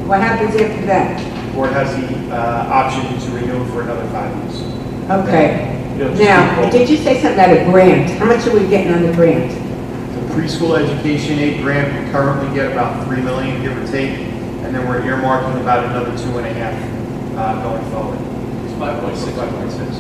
What happens after that? the board has the option to renew for another 5 years. Okay. It'll just Now, be- did you say something about a grant? How much are we getting on the grant? The preschool education aid grant, we currently get about 3 million, give or take, and then we're earmarking about another 2.5 going forward. It's 5.6. 5.6.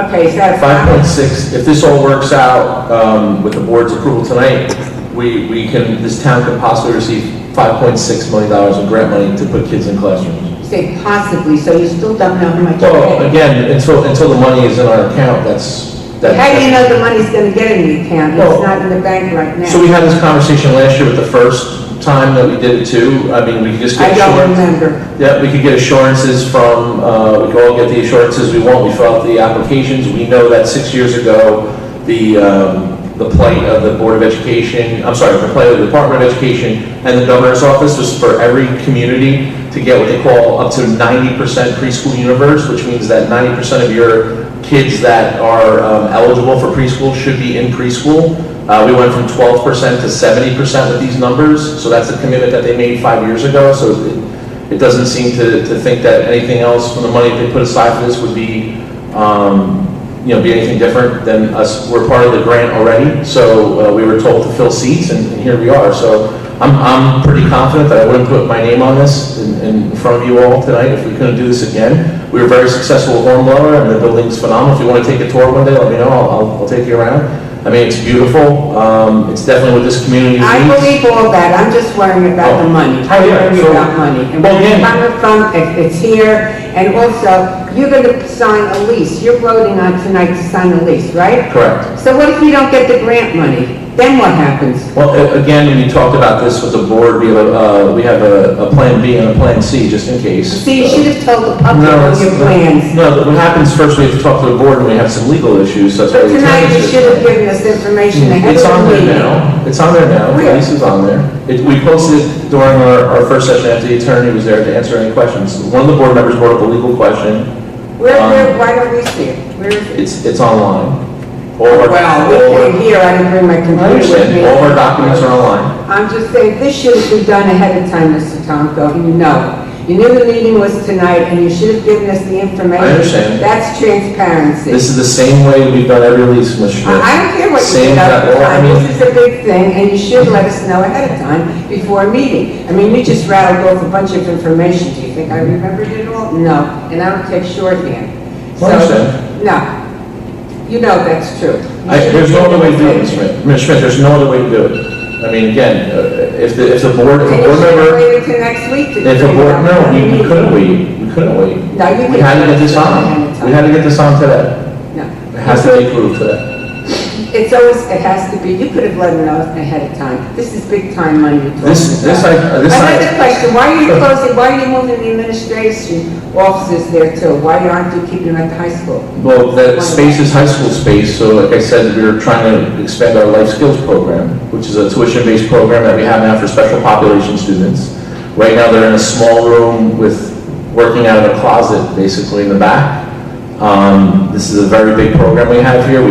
Okay, is that 5.6, if this all works out with the board's approval tonight, we can, this town could possibly receive $5.6 million in grant money to put kids in classrooms. You say possibly, so you still don't know how much. Well, you're again, until the money is in our account, that's. getting. How do you know the money's gonna get in the account? Well, It's not in the bank right now. So we had this conversation last year with the first time that we did it too. I mean, we could just I get don't assurance. remember. Yeah, we could get assurances from, we could all get the assurances we want. We fill out the applications. We know that 6 years ago, the plight of the Board of Education, I'm sorry, the plight of the Department of Education and the Governor's Office was for every community to get what they call up to 90% preschool universe, which means that 90% of your kids that are eligible for preschool should be in preschool. We went from 12% to 70% with these numbers, so that's a commitment that they made 5 years ago. So it doesn't seem to think that anything else from the money they put aside for this would be, be anything different than us. We're part of the grant already, so we were told to fill seats, and here we are. So I'm pretty confident that I wouldn't put my name on this in front of you all tonight if we couldn't do this again. We were very successful with Hornblower, and the building's phenomenal. If you want to take a tour one day, let me know. I'll take you around. I mean, it's beautiful. It's definitely what this community needs. I believe all that, I'm just worrying about the money. I'm yeah, worried so- about money. And Well, where it's again- coming from, if it's here, and also, you're gonna sign a lease. You're voting on tonight to sign a lease, right? Correct. So what if you don't get the grant money? Then what happens? Well, again, when you talked about this with the board, we have a plan B and a plan C, just in case. See, you should have told the public No, of your plans. No, what happens first, we have to talk to the board, and we have some legal issues, so that's why But we tonight, you can't- should have given us information ahead It's of on the there meeting. now. It's on there now. The Where? lease is on there. We posted it during our first session after the attorney was there to answer any questions. One of the board members brought up a legal question. Where, why don't we see it? Where is it? It's online. All of our- Well, we all of came here, I didn't bring my our- I computer with understand. me. All of our documents are online. I'm just saying, this should have been done ahead of time, Mr. Tomko, and you know. You knew the meeting was tonight, and you should have given us the information. I understand. That's transparency. This is the same way we've done every lease, Ms. Schmidt. I don't care what you Same did at that- the well, I time, mean- this is a big thing, and you should let us know ahead of time before a meeting. I mean, you just rattled off a bunch of information, do you think I remembered it all? No, and I don't take shorthand. I understand. No, you know that's true. You should There's have no other way to do given it, us Ms. Schmidt. Ms. Schmidt, there's no other way to do it. I mean, again, if the board, if And a you board should have member, waited till next week to. if a figure board, out no, the we meeting. couldn't wait. We couldn't wait. No, you We had to get this on. can. We had to get this on today. No. It has to be approved today. It's always, it has to be, you could have let them know ahead of time. This is big time money you're talking This about. Another I, question, why are you closing, why are you moving the administration offices there too? Why aren't you keeping them at the high school? well, that space is high school space, so like I said, we're trying to expand our life skills program, which is a tuition-based program that we have now for special population students. Right now, they're in a small room with, working out of a closet, basically, in the back. This is a very big program we have here.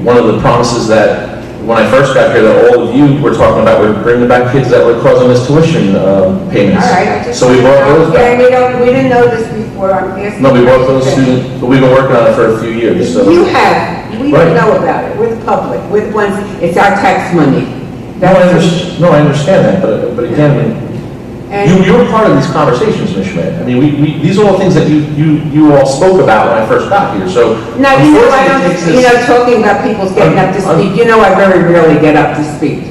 One of the promises that, when I first got here, that all of you were talking about, we're bringing back kids that were causing us tuition payments. All right, I just. So we brought those Yeah, back. we didn't know this before, I'm asking. No, we brought those students, but we've been working on it for a few years, so. You have, we Right. don't know about it, we're the public, we're the ones, it's our tax money. No, I understand that, but again, And- you were part of these conversations, Ms. Schmidt. I mean, these are all things that you all spoke about when I first got here, so. No, you know, I unfortunately, it don't, takes you this- know, talking about people's getting up to speak, you know I very rarely get up to speak.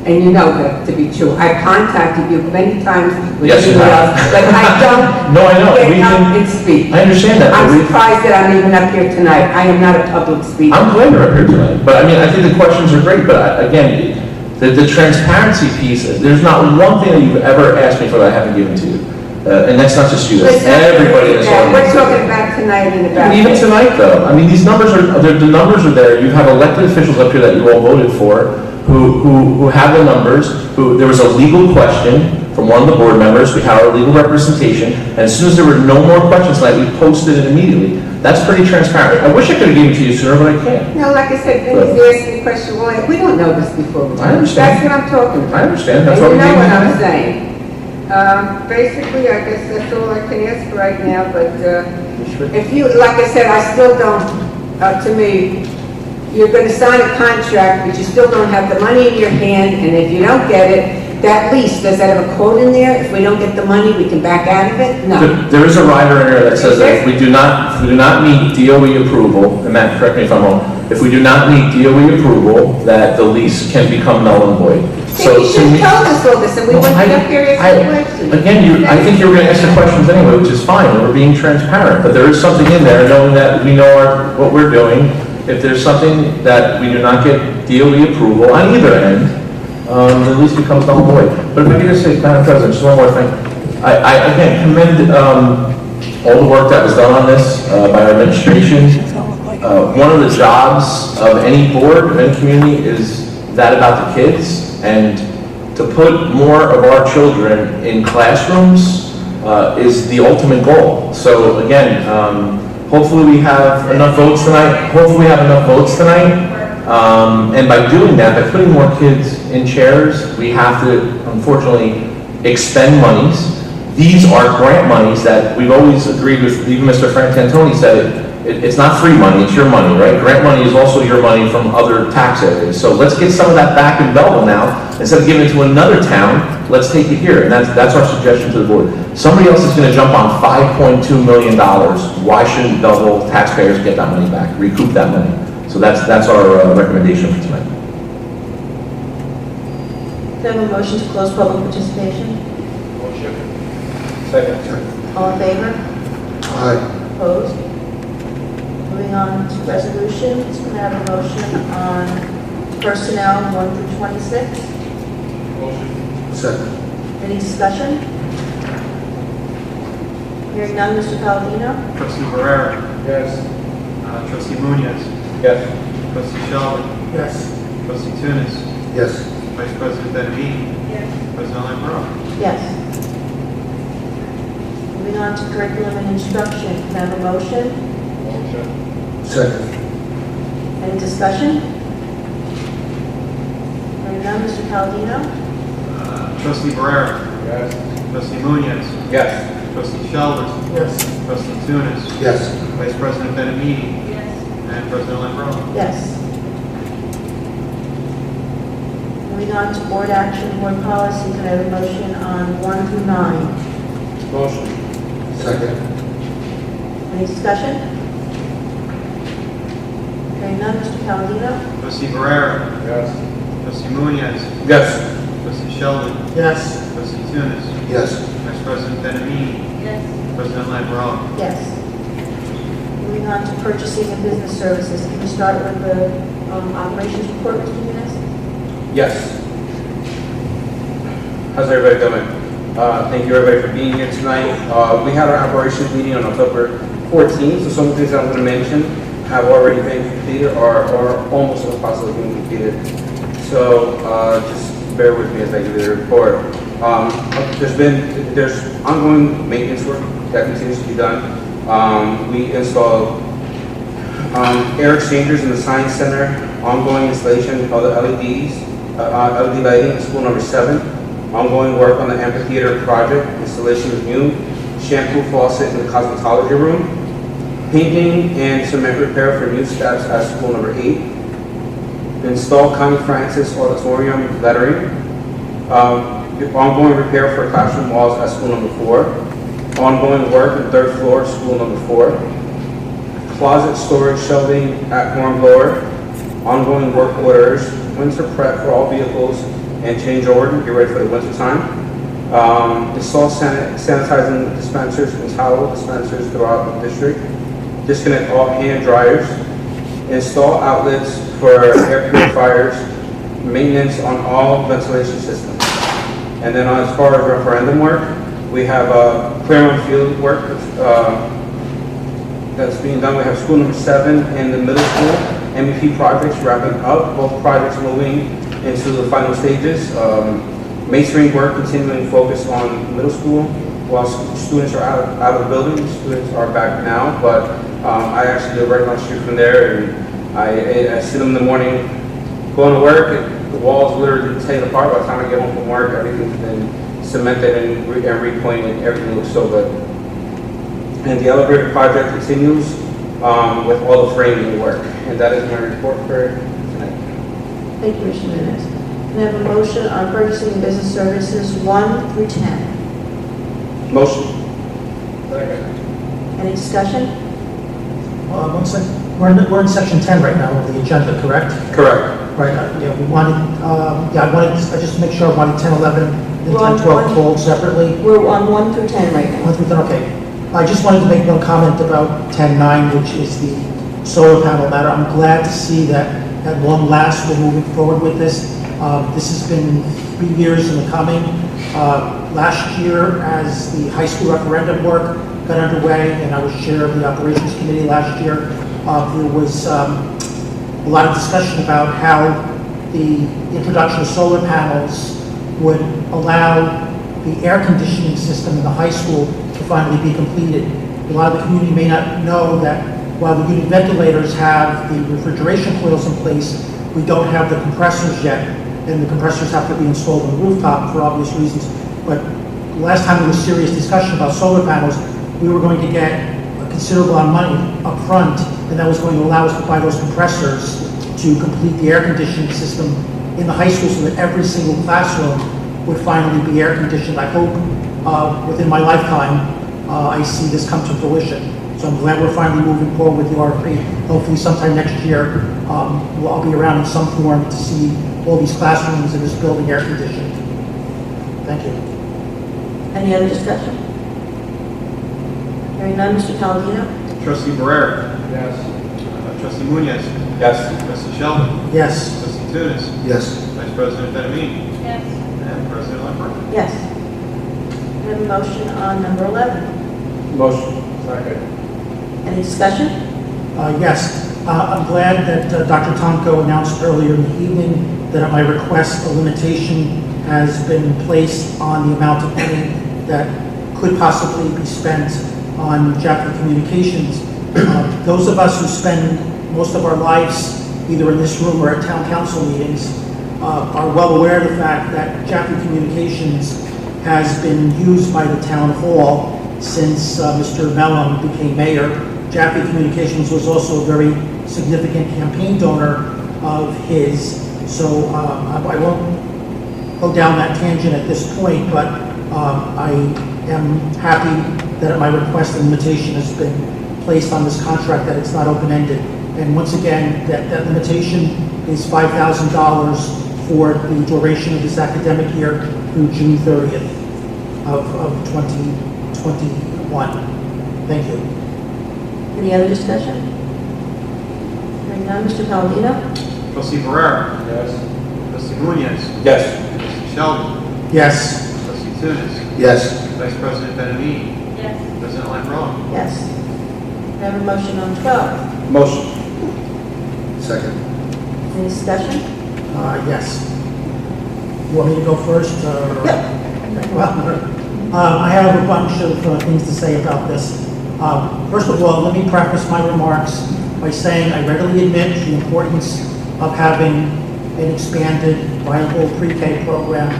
And you know that to be true. I contacted you many times with Yes, you emails, have. but I don't No, I know. We get up can- and speak. I understand that, but I'm we- surprised that I'm even up here tonight. I am not a public speaker. I'm glad you're up here tonight, but I mean, I think the questions are great, but again, the transparency piece, there's not one thing that you've ever asked me for that I haven't given to you. And that's not just you, that's Let's not everybody in this forget that. audience. We're talking about tonight and about. Even tonight, though, I mean, these numbers are, the numbers are there. You have elected officials up here that you all voted for, who have the numbers, there was a legal question from one of the board members, we had our legal representation, and as soon as there were no more questions tonight, we posted it immediately. That's pretty transparent. I wish I could have given it to you sooner, but I can't. No, like I said, then he's asking a question, well, we don't know this before. I understand. That's what I'm talking about. I understand, that's And what you we know gave what you I'm now. saying. Basically, I guess that's all I can ask right now, but if you, like I said, I still don't, to me, you're going to sign a contract, but you still don't have the money in your hand, and if you don't get it, that lease, does that have a quote in there? If we don't get the money, we can back out of it? No. There is a rider in there that says that if we do not meet DOE approval, and Matt, correct me if I'm wrong, if we do not meet DOE approval, that the lease can become null and void. See, you should have told us all this, and we wouldn't be up here asking questions. Again, I think you were going to answer questions anyway, which is fine, and we're being transparent, but there is something in there, knowing that we know what we're doing. If there's something that we do not get DOE approval on either end, the lease becomes null and void. But if I could just say, Madam President, just one more thing. I again commend all the work that was done on this by our administration. One of the jobs of any board, of any community, is that about the kids, and to put more of our children in classrooms is the ultimate goal. So again, hopefully we have enough votes tonight. And by doing that, by putting more kids in chairs, we have to, unfortunately, expend monies. These are grant monies that we've always agreed with. Even Mr. Frank Tantoni said it's not free money, it's your money, right? Grant money is also your money from other tax areas. So let's get some of that back in Belleville now. Instead of giving it to another town, let's take it here. And that's our suggestion to the board. Somebody else is going to jump on $5.2 million. Why shouldn't Belleville taxpayers get that money back, recoup that money? So that's our recommendation for tonight. Do I have a motion to close public participation? Motion. Second. All in favor? Aye. Opposed? Moving on to resolutions, can I have a motion on personnel 1 through 26? Motion. Second. Any discussion? Hearing none, Mr. Palladino? Trustee Barrera. Yes. Trustee Munoz. Yes. Trustee Sheldon. Yes. Trustee Tunis. Yes. Vice President Benamini. Yes. President Lambrou. Yes. Moving on to curriculum and instruction, can I have a motion? Motion. Second. Any discussion? Hearing none, Mr. Palladino? Trustee Barrera. Yes. Trustee Munoz. Yes. Trustee Sheldon. Yes. Trustee Tunis. Yes. Vice President Benamini. And President Lambrou. Yes. Moving on to board action, board policy, can I have a motion on 1 through 9? Motion. Second. Any discussion? Hearing none, Mr. Palladino? Trustee Barrera. Yes. Trustee Munoz. Yes. Trustee Sheldon. Yes. Trustee Tunis. Yes. Vice President Benamini. Yes. President Lambrou. Yes. Moving on to purchasing and business services, can we start with the operations report, Mr. Munoz? Yes. How's everybody doing? Thank you everybody for being here tonight. We had our operations meeting on October 14th, so some of the things I'm going to mention have already been completed or almost possibly being completed. So just bear with me as I give you the report. There's ongoing maintenance work that continues to be done. We installed air exchangers in the Science Center, ongoing installation of the LED lighting in school number 7, ongoing work on the amphitheater project, installation of new shampoo faucet in the cosmetology room, painting and cement repair for new steps at school number 8, install Connie Francis auditorium lettering, ongoing repair for classroom walls at school number 4, ongoing work on 3rd floor, school number 4, closet storage shelving at Hornblower, ongoing work orders, winter prep for all vehicles, and change order, get ready for the winter time. Install sanitizing dispensers and towel dispensers throughout the district. Disconnect all hand dryers. Install outlets for air purifiers. Maintenance on all ventilation systems. And then as far as referendum work, we have Claremont field work that's being done. We have school number 7 and the middle school MEP projects wrapping up. Both projects moving into the final stages. Masonry work continuing focus on middle school while students are out of the building. Students are back now, but I actually live right down the street from there, and I see them in the morning going to work, and the walls literally tear apart. By the time I get home from work, everything's been cemented and repointed. Everything looks so good. And the elevator project continues with all the framing work. And that is my report for tonight. Thank you, Mr. Nunes. Can I have a motion on purchasing and business services 1 through 10? Motion. Any discussion? One second. We're in section 10 right now of the agenda, correct? Correct. Right, yeah, we wanted, I just to make sure I wanted 10, 11, and We're on 10, 12 one. pulled separately. We're on 1 through 10 right now. 1 through 10, okay. I just wanted to make one comment about 10.9, which is the solar panel matter. I'm glad to see that at long last we're moving forward with this. This has been 3 years in the coming. Last year, as the high school referendum work got underway, and I was chair of the operations committee last year, there was a lot of discussion about how the introduction of solar panels would allow the air conditioning system in the high school to finally be completed. A lot of the community may not know that while the unit ventilators have the refrigeration coils in place, we don't have the compressors yet, and the compressors have to be installed on the rooftop for obvious reasons. But last time there was serious discussion about solar panels, we were going to get a considerable amount of money up front, and that was going to allow us to buy those compressors to complete the air conditioning system in the high school so that every single classroom would finally be air conditioned. I hope within my lifetime I see this come to fruition. So I'm glad we're finally moving forward with the RFP. Hopefully sometime next year I'll be around in some form to see all these classrooms in this building air conditioned. Thank you. Any other discussion? Hearing none, Mr. Palladino? Trustee Barrera. Yes. Trustee Munoz. Yes. Trustee Sheldon. Yes. Trustee Tunis. Yes. Vice President Benamini. Yes. And President Lambert. Yes. Can I have a motion on number 11? Motion. Any discussion? Yes. I'm glad that Dr. Tomko announced earlier in the evening that at my request, a limitation has been placed on the amount of money that could possibly be spent on Jaffa Communications. Those of us who spend most of our lives either in this room or at town council meetings are well aware of the fact that Jaffa Communications has been used by the town hall since Mr. Mellon became mayor. Jaffa Communications was also a very significant campaign donor of his. So I won't go down that tangent at this point, but I am happy that at my request, the limitation has been placed on this contract, that it's not open-ended. And once again, that limitation is $5,000 for the duration of this academic year through June 30th of 2021. Thank you. Any other discussion? Hearing none, Mr. Palladino? Trustee Barrera. Yes. Trustee Munoz. Yes. Trustee Sheldon. Yes. Trustee Tunis. Yes. Vice President Benamini. Yes. President Lambert. Yes. Can I have a motion on 12? Motion. Second. Any discussion? Yes. You want me to go first? Yep. Well, I have a bunch of things to say about this. First of all, let me preface my remarks by saying I readily admit the importance of having an expanded, viable pre-K program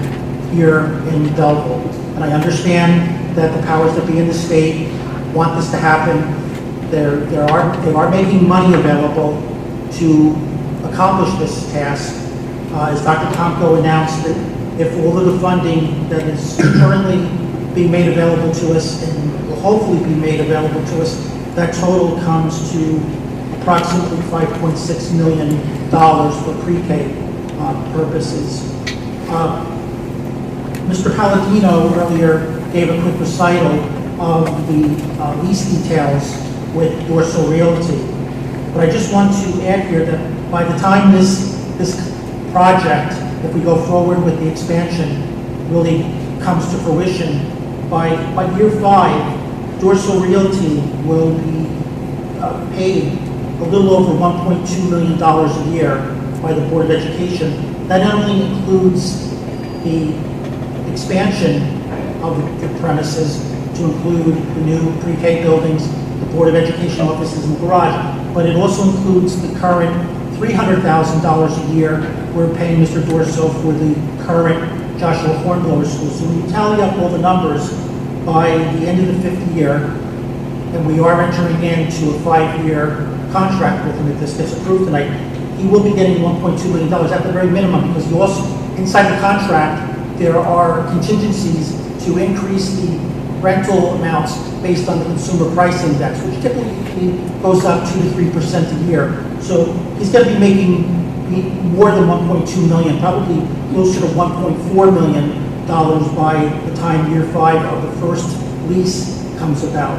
here in Belleville. And I understand that the powers that be in the state want this to happen. They are making money available to accomplish this task. As Dr. Tomko announced, that if all of the funding that is currently being made available to us and will hopefully be made available to us, that total comes to approximately $5.6 million for pre-K purposes. Mr. Palladino earlier gave a quick recital of the lease details with Dorsal Realty. But I just want to add here that by the time this project, if we go forward with the expansion, really comes to fruition, by year 5, Dorsal Realty will be paid a little over $1.2 million a year by the Board of Education. That not only includes the expansion of the premises to include the new pre-K buildings, the Board of Education offices and garage, but it also includes the current $300,000 a year we're paying Mr. Dorsal for the current Joshua Hornblower School. So when you tally up all the numbers by the end of the 5th year, and we are entering into a 5-year contract with him if this gets approved tonight, he will be getting $1.2 million at the very minimum, because he also, inside the contract, there are contingencies to increase the rental amounts based on the consumer price index, which typically goes up 2 to 3% a year. So he's going to be making more than 1.2 million, probably closer to $1.4 million by the time year 5 of the first lease comes about.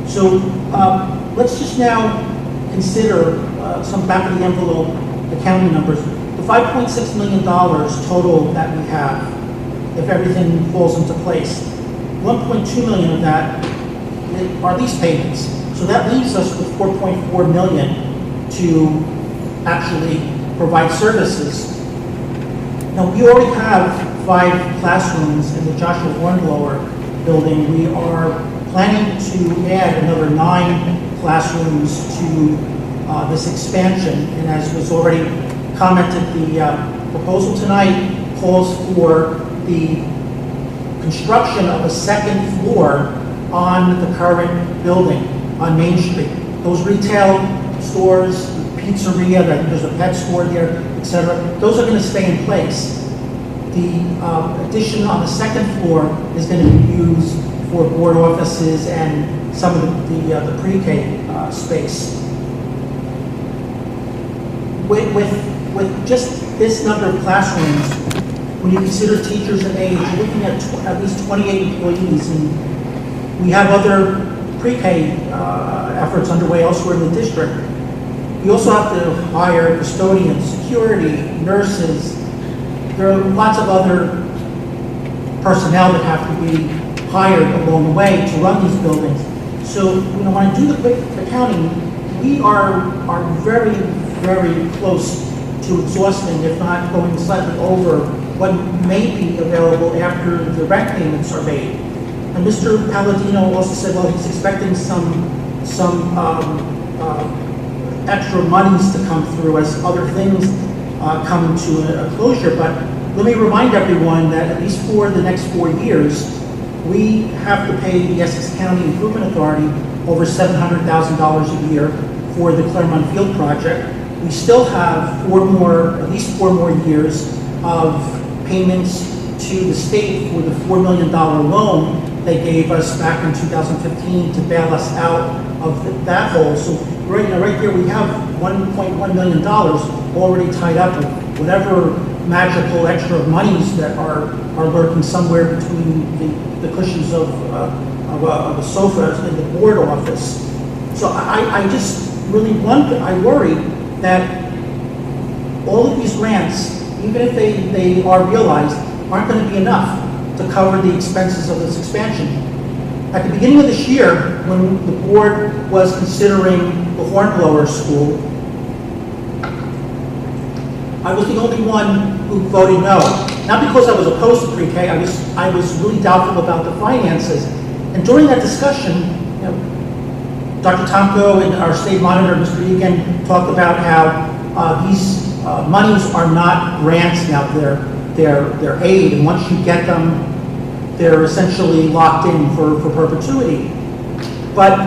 So let's just now consider some back of the envelope accounting numbers. The $5.6 million total that we have, if everything falls into place, 1.2 million of that are lease payments. So that leaves us with 4.4 million to actually provide services. Now, we already have 5 classrooms in the Joshua Hornblower building. We are planning to add another 9 classrooms to this expansion. And as was already commented, the proposal tonight calls for the construction of a 2nd floor on the current building on Main Street. Those retail stores, pizzeria, there's a pet store there, etc., those are going to stay in place. The addition on the 2nd floor is going to be used for board offices and some of the pre-K space. With just this number of classrooms, when you consider teachers and aides, you're looking at least 28 employees, and we have other pre-K efforts underway elsewhere in the district. We also have to hire custodians, security, nurses. There are lots of other personnel that have to be hired along the way to run these buildings. So, when I do the quick accounting, we are very, very close to exhausting, if not going slightly over what may be available after the rent payments are made. And Mr. Palladino also said, well, he's expecting some extra monies to come through as other things come to a closure. But let me remind everyone that at least for the next 4 years, we have to pay the Essex County Improvement Authority over $700,000 a year for the Claremont Field project. We still have at least four more years of payments to the state for the $4 million loan they gave us back in 2015 to bail us out of that hole. So right there we have $1.1 million already tied up with whatever magical extra monies that are lurking somewhere between the cushions of a sofa in the board office. So I just really I worry that all of these grants, even if they are realized, aren't going to be enough to cover the expenses of this expansion. At the beginning of this year, when the board was considering the Hornblower School, I was the only one who voted no. Not because I was opposed to pre-K, I was really doubtful about the finances. And during that discussion, Dr. Tomko and our state monitor, Mr. Egan, talked about how these monies are not grants now, they're aid, and once you get them, they're essentially locked in for perpetuity. But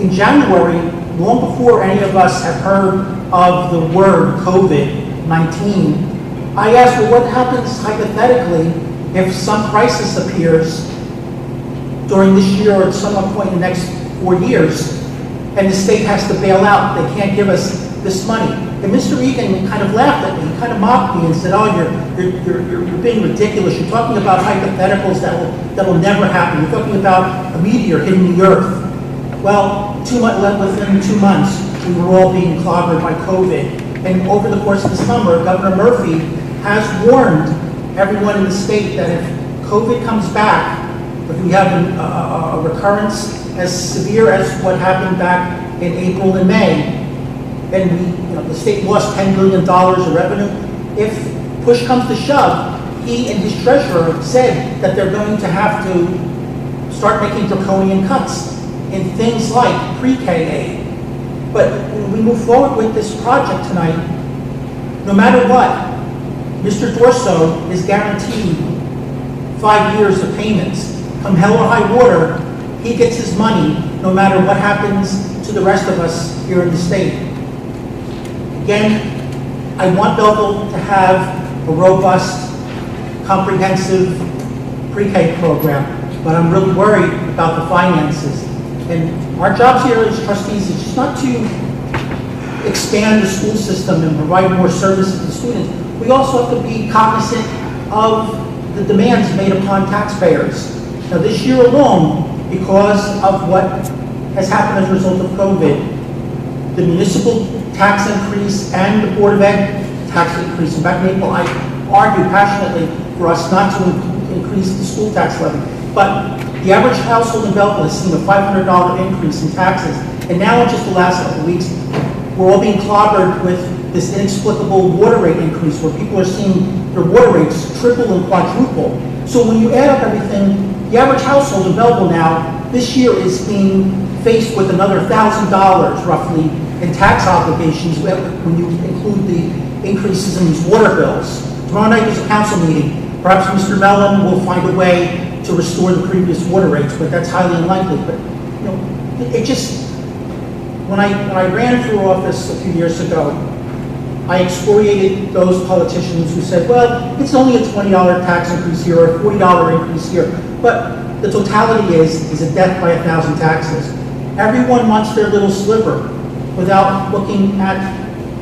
in January, long before any of us had heard of the word COVID-19, I asked, well, what happens hypothetically if some crisis appears during this year or at some point in the next 4 years, and the state has to bail out, they can't give us this money? And Mr. Egan kind of laughed at me, he kind of mocked me and said, oh, you're being ridiculous. You're talking about hypotheticals that will never happen. You're talking about a meteor hitting the earth. Well, within 2 months, we were all being clobbered by COVID. And over the course of the summer, Governor Murphy has warned everyone in the state that if COVID comes back, if we have a recurrence as severe as what happened back in April and May, and the state lost $10 billion of revenue. If push comes to shove, he and his treasurer said that they're going to have to start making draconian cuts in things like pre-K aid. But when we move forward with this project tonight, no matter what, Mr. Dorsal is guaranteed 5 years of payments. Come hell or high water, he gets his money no matter what happens to the rest of us here in the state. Again, I want Belleville to have a robust, comprehensive pre-K program, but I'm really worried about the finances. And our jobs here as trustees is just not to expand the school system and provide more services to students. We also have to be cognizant of the demands made upon taxpayers. Now, this year alone, because of what has happened as a result of COVID, the municipal tax increase and the Board of Ed tax increase. In fact, Maple, I argue passionately for us not to increase the school tax levy. But the average household in Belleville has seen a $500 increase in taxes. And now in just the last couple of weeks, we're all being clobbered with this inexplicable water rate increase where people are seeing their water rates triple and quadruple. So when you add up everything, the average household in Belleville now, this year is being faced with another $1,000 roughly in tax obligations when you include the increases in these water bills. Tomorrow night is a council meeting. Perhaps Mr. Mellon will find a way to restore the previous water rates, but that's highly unlikely. But you know, it just, when I ran for office a few years ago, I excoriated those politicians who said, well, it's only a $20 tax increase here or a $40 increase here. But the totality is a death by 1,000 taxes. Everyone wants their little sliver without looking at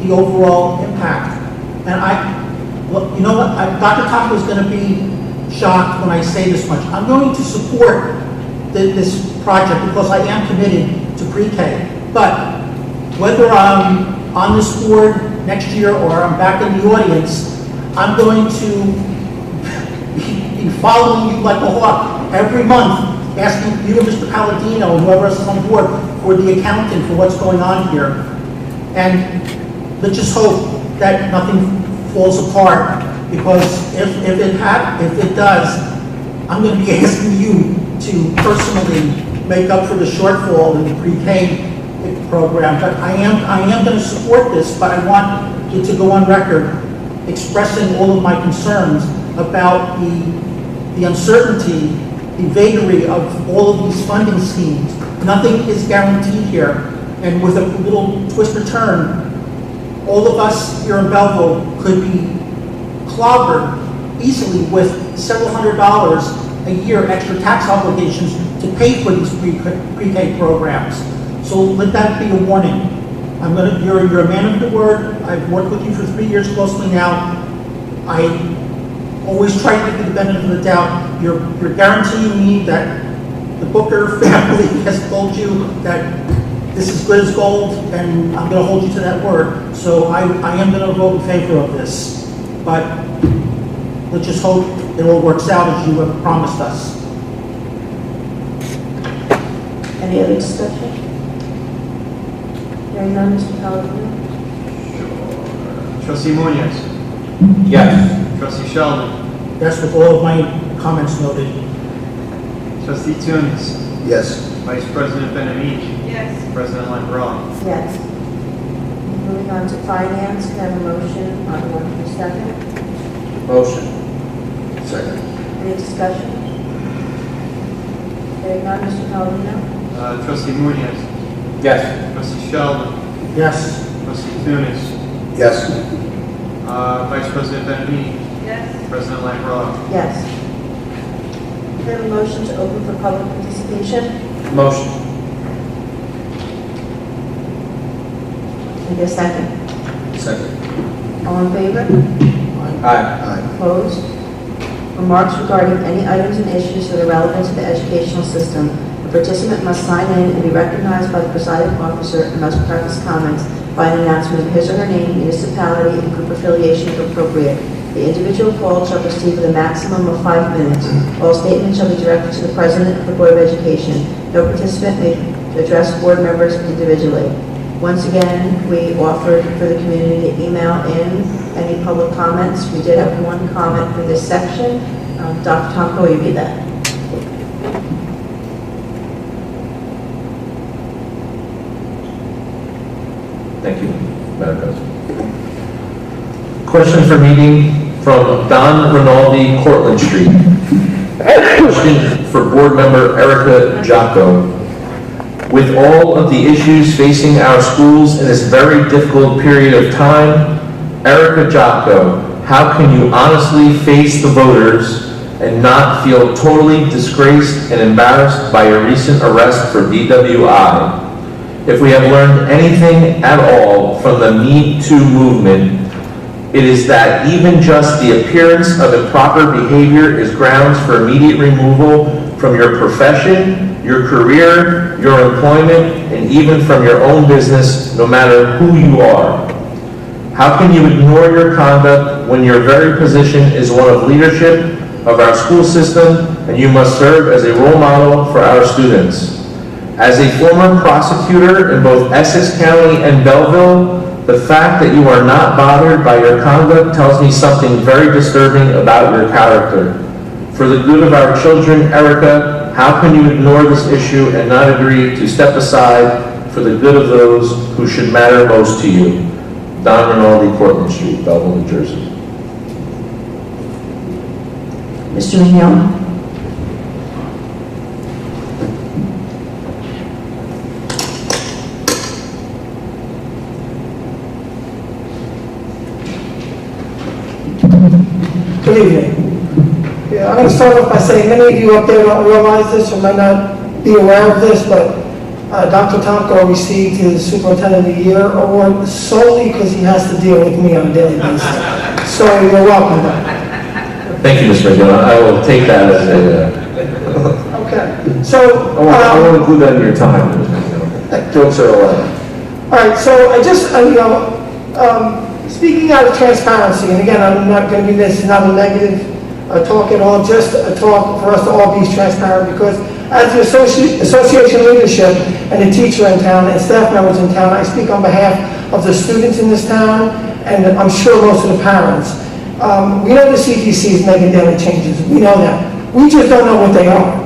the overall impact. And you know what, Dr. Tomko is going to be shocked when I say this much. I'm going to support this project because I am committed to pre-K. But whether I'm on this board next year or I'm back in the audience, I'm going to be following you like a hawk every month, asking you and Mr. Palladino and whoever else is on board for the accounting for what's going on here. And let's just hope that nothing falls apart, because if it does, I'm going to be asking you to personally make up for the shortfall in the pre-K program. But I am going to support this, but I want it to go on record expressing all of my concerns about the uncertainty, the vagary of all of these funding schemes. Nothing is guaranteed here, and with a little twist or turn, all of us here in Belleville could be clobbered easily with several $100s a year extra tax obligations to pay for these pre-K programs. So let that be a warning. You're a man of your word. I've worked with you for 3 years closely now. I always try to give you the benefit of the doubt. You're guaranteeing me that the Booker family has told you that this is good as gold, and I'm going to hold you to that word. So I am going to vote in favor of this. But let's just hope it all works out as you have promised us. Any other discussion? Hearing none, Mr. Palladino? Trustee Munoz. Yes. Trustee Sheldon. That's with all of my comments noted. Trustee Tunis. Yes. Vice President Benamiki. Yes. President Lambrou. Yes. Moving on to finance, can I have a motion on 1/2? Motion. Second. Any discussion? Hearing none, Mr. Palladino? Trustee Munoz. Yes. Trustee Sheldon. Yes. Trustee Tunis. Yes. Vice President Benamiki. Yes. President Lambrou. Yes. Can I have a motion to open for public participation? Motion. Can I get a second? Second. All in favor? Aye. Aye. Opposed? Remarks regarding any items and issues that are relevant to the educational system. A participant must sign in and be recognized by the presiding officer and must preface comments by an announcement of his or her name, municipality, and group affiliation if appropriate. The individual called shall proceed with a maximum of 5 minutes. All statements shall be directed to the President of the Board of Education. No participant may address board members individually. Once again, we offered for the community to email in any public comments. We did have one comment for this section. Dr. Tomko, will you read that? Thank you, Madam President. Question for meeting from Don Rinaldi, Cortlandt Street. Question for Board Member Erica Jocko. With all of the issues facing our schools in this very difficult period of time, Erica Jocko, how can you honestly face the voters and not feel totally disgraced and embarrassed by your recent arrest for DWI? If we have learned anything at all from the Me Too movement, it is that even just the appearance of improper behavior is grounds for immediate removal from your profession, your career, your employment, and even from your own business, no matter who you are. How can you ignore your conduct when your very position is one of leadership of our school system and you must serve as a role model for our students? As a former prosecutor in both Essex County and Belleville, the fact that you are not bothered by your conduct tells me something very disturbing about your character. For the good of our children, Erica, how can you ignore this issue and not agree to step aside for the good of those who should matter most to you? Don Rinaldi, Cortlandt Street, Belleville, New Jersey. Mr. Mignone? Good evening. Yeah, I'm going to start off by saying many of you up there don't realize this or might not be aware of this, but Dr. Tomko received his Superintendent of the Year award solely because he has to deal with me on a daily basis. So you're welcome. Thank you, Mr. McGill. I will take that as a... Okay. So... I want to include that in your time. Jokes are allowed. All right, so I just, speaking out of transparency, and again, I'm not going to be, this is not a negative talk at all, just a talk for us to all be transparent, because as the association leadership and the teacher in town and staff members in town, I speak on behalf of the students in this town, and I'm sure most of the parents. We know the CTC is making daily changes. We know that. We just don't know what they are.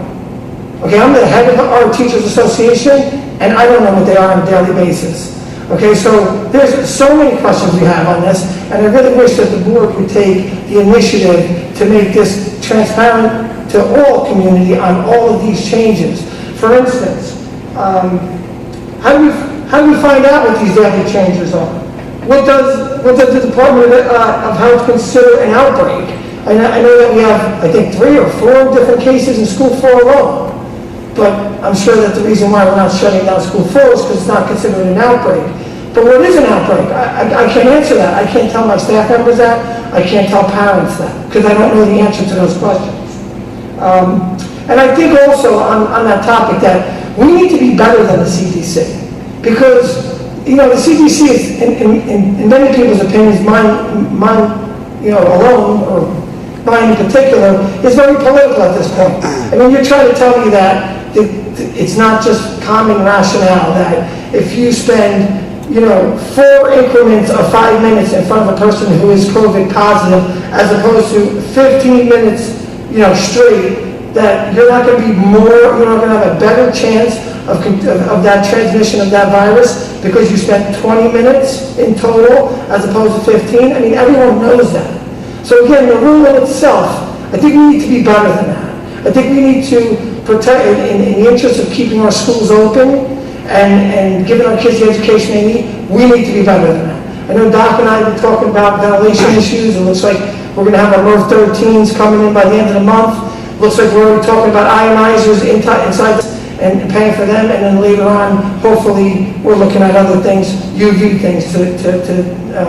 Okay, I'm the head of our Teachers Association, and I don't know what they are on a daily basis. Okay, so there's so many questions we have on this, and I really wish that the board would take the initiative to make this transparent to all community on all of these changes. For instance, how do we find out what these daily changes are? What does the Department of Health consider an outbreak? I know that we have, I think, 3 or 4 different cases in school 4 alone. But I'm sure that the reason why we're not shutting down school 4 is because it's not considered an outbreak. But what is an outbreak? I can't answer that. I can't tell my staff members that. I can't tell parents that, because I don't know the answer to those questions. And I think also on that topic that we need to be better than the CDC. Because, you know, the CDC is, in many people's opinions, mine alone, or mine in particular, is very political at this point. I mean, you're trying to tell me that it's not just common rationale that if you spend, 4 increments of 5 minutes in front of a person who is COVID positive, as opposed to 15 minutes, straight, that you're not going to be you're not going to have a better chance of that transmission of that virus because you spent 20 minutes in total as opposed to 15. I mean, everyone knows that. So again, the rule in itself, I think we need to be better than that. I think we need to protect, in the interest of keeping our schools open and giving our kids the education they need, we need to be better than that. I know Doc and I have been talking about ventilation issues. It looks like we're going to have our MERV 13s coming in by the end of the month. Looks like we're already talking about ionizers inside and paying for them, and then later on, hopefully, we're looking at other things, UV things to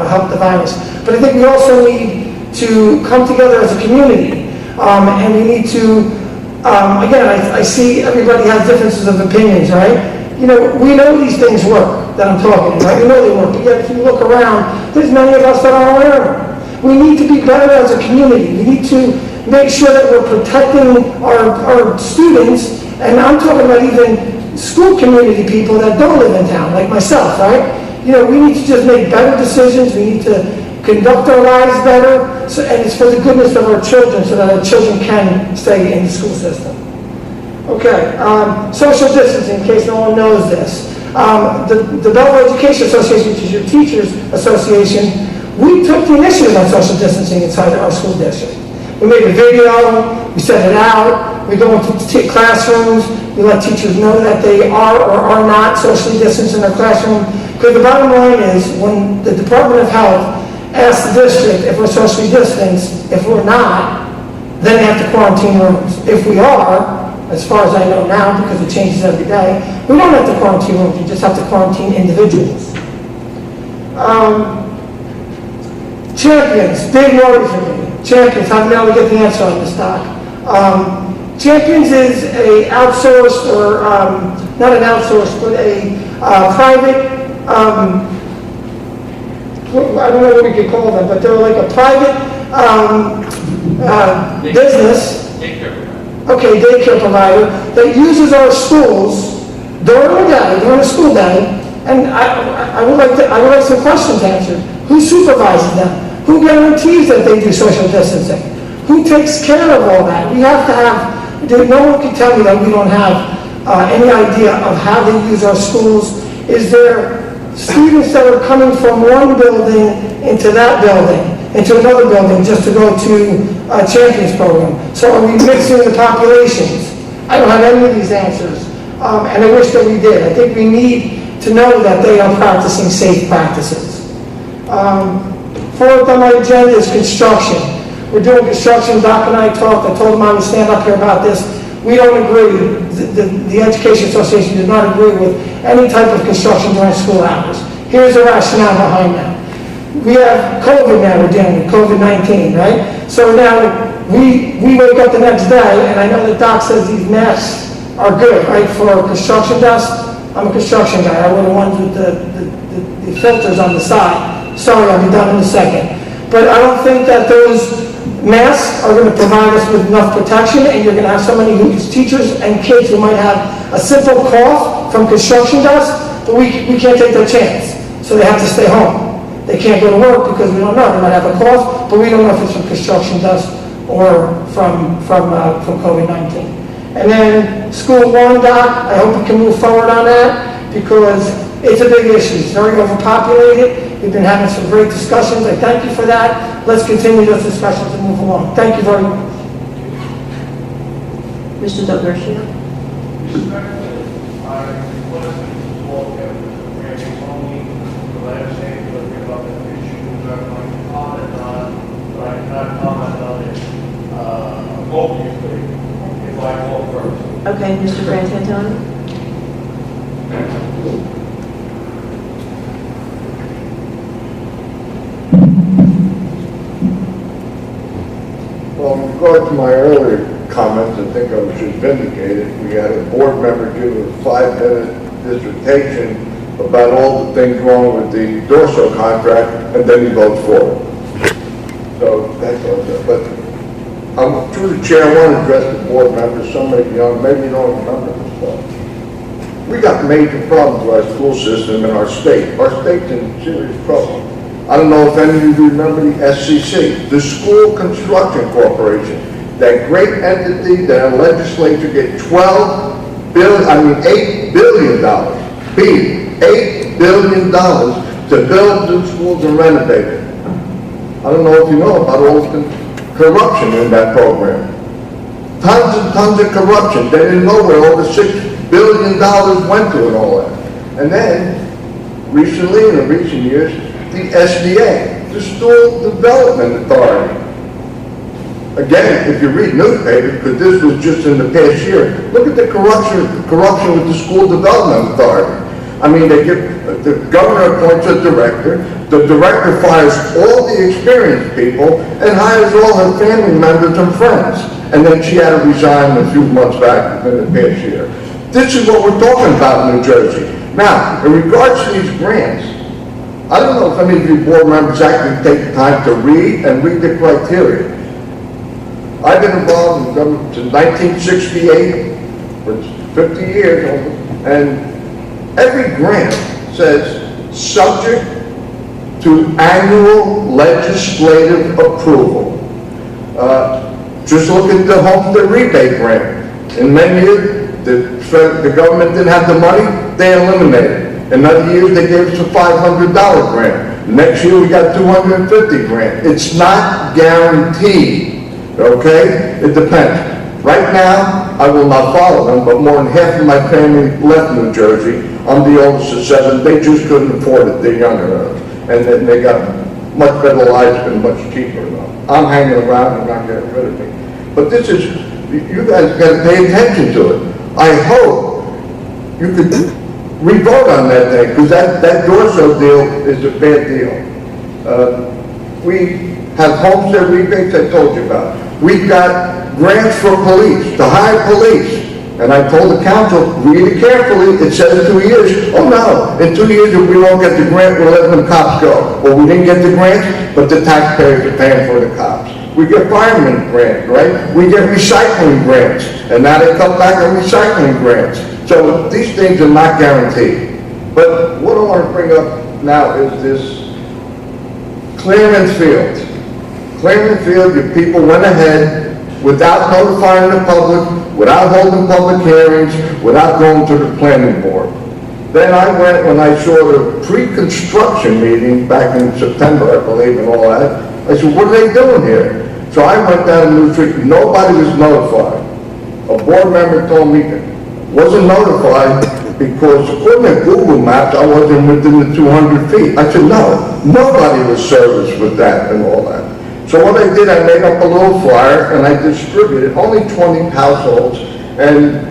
help the virus. But I think we also need to come together as a community, and we need to, again, I see everybody has differences of opinions, right? We know these things work that I'm talking about. We know they work, but yet if you look around, there's many of us that aren't aware of them. We need to be better as a community. We need to make sure that we're protecting our students, and I'm talking about even school community people that don't live in town, like myself, right? We need to just make better decisions. We need to conduct our lives better, and it's for the goodness of our children, so that our children can stay in the school system. Okay, social distancing, in case no one knows this. The Belleville Education Association, which is your teachers' association, we took the initiative on social distancing inside our school district. We made a video, We send it out, we go into classrooms, we let teachers know that they are or are not socially distanced in their classroom. Because the bottom line is, when the Department of Health asks the district if we're socially distanced, if we're not, then they have to quarantine rooms. If we are, as far as I know now, because it changes every day, we don't have to quarantine rooms, we just have to quarantine individuals. Champions, big worry for me. Champions, how now we get the answer on this, Doc. Champions is a outsourced, or not an outsourced, but a private, I don't know what we could call them, but they're like a private business. Okay, daycare provider that uses our schools during the school day, and I would like some questions answered. Who supervises them? Who guarantees that they do social distancing? Who takes care of all that? We have to have, no one can tell me that we don't have any idea of how they use our schools. Is there students that are coming from one building into that building, into another building, just to go to a Champions program? So are we mixing the populations? I don't have any of these answers, and I wish that we did. I think we need to know that they are practicing safe practices. Fourth on my agenda is construction. We're doing construction. Doc and I talked. I told him I would stand up here about this. We don't agree. The Education Association does not agree with any type of construction during school hours. Here's the rationale behind that. We have COVID now, we're dealing with COVID-19, right? So now we wake up the next day, and I know that Doc says these masks are good, right, for construction dust. I'm a construction guy. I wear the ones with the filters on the side. Sorry, I'll be done in a second. But I don't think that those masks are going to provide us with enough protection, and you're going to have so many teachers and kids who might have a simple cough from construction dust, but we can't take that chance. So they have to stay home. They can't go to work because we don't know. They might have a cough, but we don't know if it's from construction dust or from COVID-19. And then School 1, Doc, I hope we can move forward on that because it's a big issue. It's very overpopulated. We've been having some great discussions. I thank you for that. Let's continue those discussions and move along. Thank you very much. Mr. Del Garcia? Okay, Mr. Frantantoni? Well, in regard to my earlier comments, I think I was just vindicated. We had a board member give a 5-minute dissertation about all the things wrong with the Dorsal contract, and then he votes for it. So that's all good. But through the chair, I want to address the board members. Some may be young, maybe you don't remember this stuff. We got major problems with our school system in our state. Our state's in serious trouble. I don't know if any of you remember the SCC, the School Construction Corporation, that great entity that our legislature get $8 billion, $8 billion to build new schools and renovate it. I don't know if you know about all the corruption in that program. Tons and tons of corruption. They didn't know where all the $6 billion went to and all that. And then, recently, in the recent years, the SDA, the School Development Authority. Again, if you read newspapers, because this was just in the past year, look at the corruption with the School Development Authority. I mean, the governor appoints a director, the director fires all the experienced people and hires all her family members and friends. And then she had to resign a few months back in the past year. This is what we're talking about in New Jersey. Now, in regards to these grants, I don't know if any of you board members actually take the time to read the criteria. I've been involved in government since 1968, for 50 years, and every grant says subject to annual legislative approval. Just look at the home rebate grant. In many years, the government didn't have the money, they eliminated it. In other years, they gave us a $500 grant. Next year, we got $250 grant. It's not guaranteed. Okay? It depends. Right now, I will not follow them, but more than half of my family left New Jersey. I'm the oldest of 7. They just couldn't afford it. They're younger. And then they got much better lives and much cheaper now. I'm hanging around and not getting rid of me. But this is, you guys got to pay attention to it. I hope you could re-vote on that thing, because that Dorsal deal is a bad deal. We have homestead rebates I told you about. We've got grants for police, to hire police. And I told the council, read it carefully, it says 2 years. Oh no, in 2 years if we won't get the grant, we're letting the cops go. Well, we didn't get the grants, but the taxpayers are paying for the cops. We get fireman grants, right? We get recycling grants, and now they cut back on recycling grants. So these things are not guaranteed. But what I want to bring up now is this clearance field. Clearance field, your people went ahead without notifying the public, without holding public hearings, without going to the planning board. Then I went, when I saw the pre-construction meeting back in September, I believe, and all that, I said, what are they doing here? So I went down to New Street, nobody was notified. A board member told me, wasn't notified because according to Google Maps, I wasn't within the 200 feet. I said, no, nobody was serviced with that and all that. So what I did, I made up a little flyer and I distributed only 20 households, and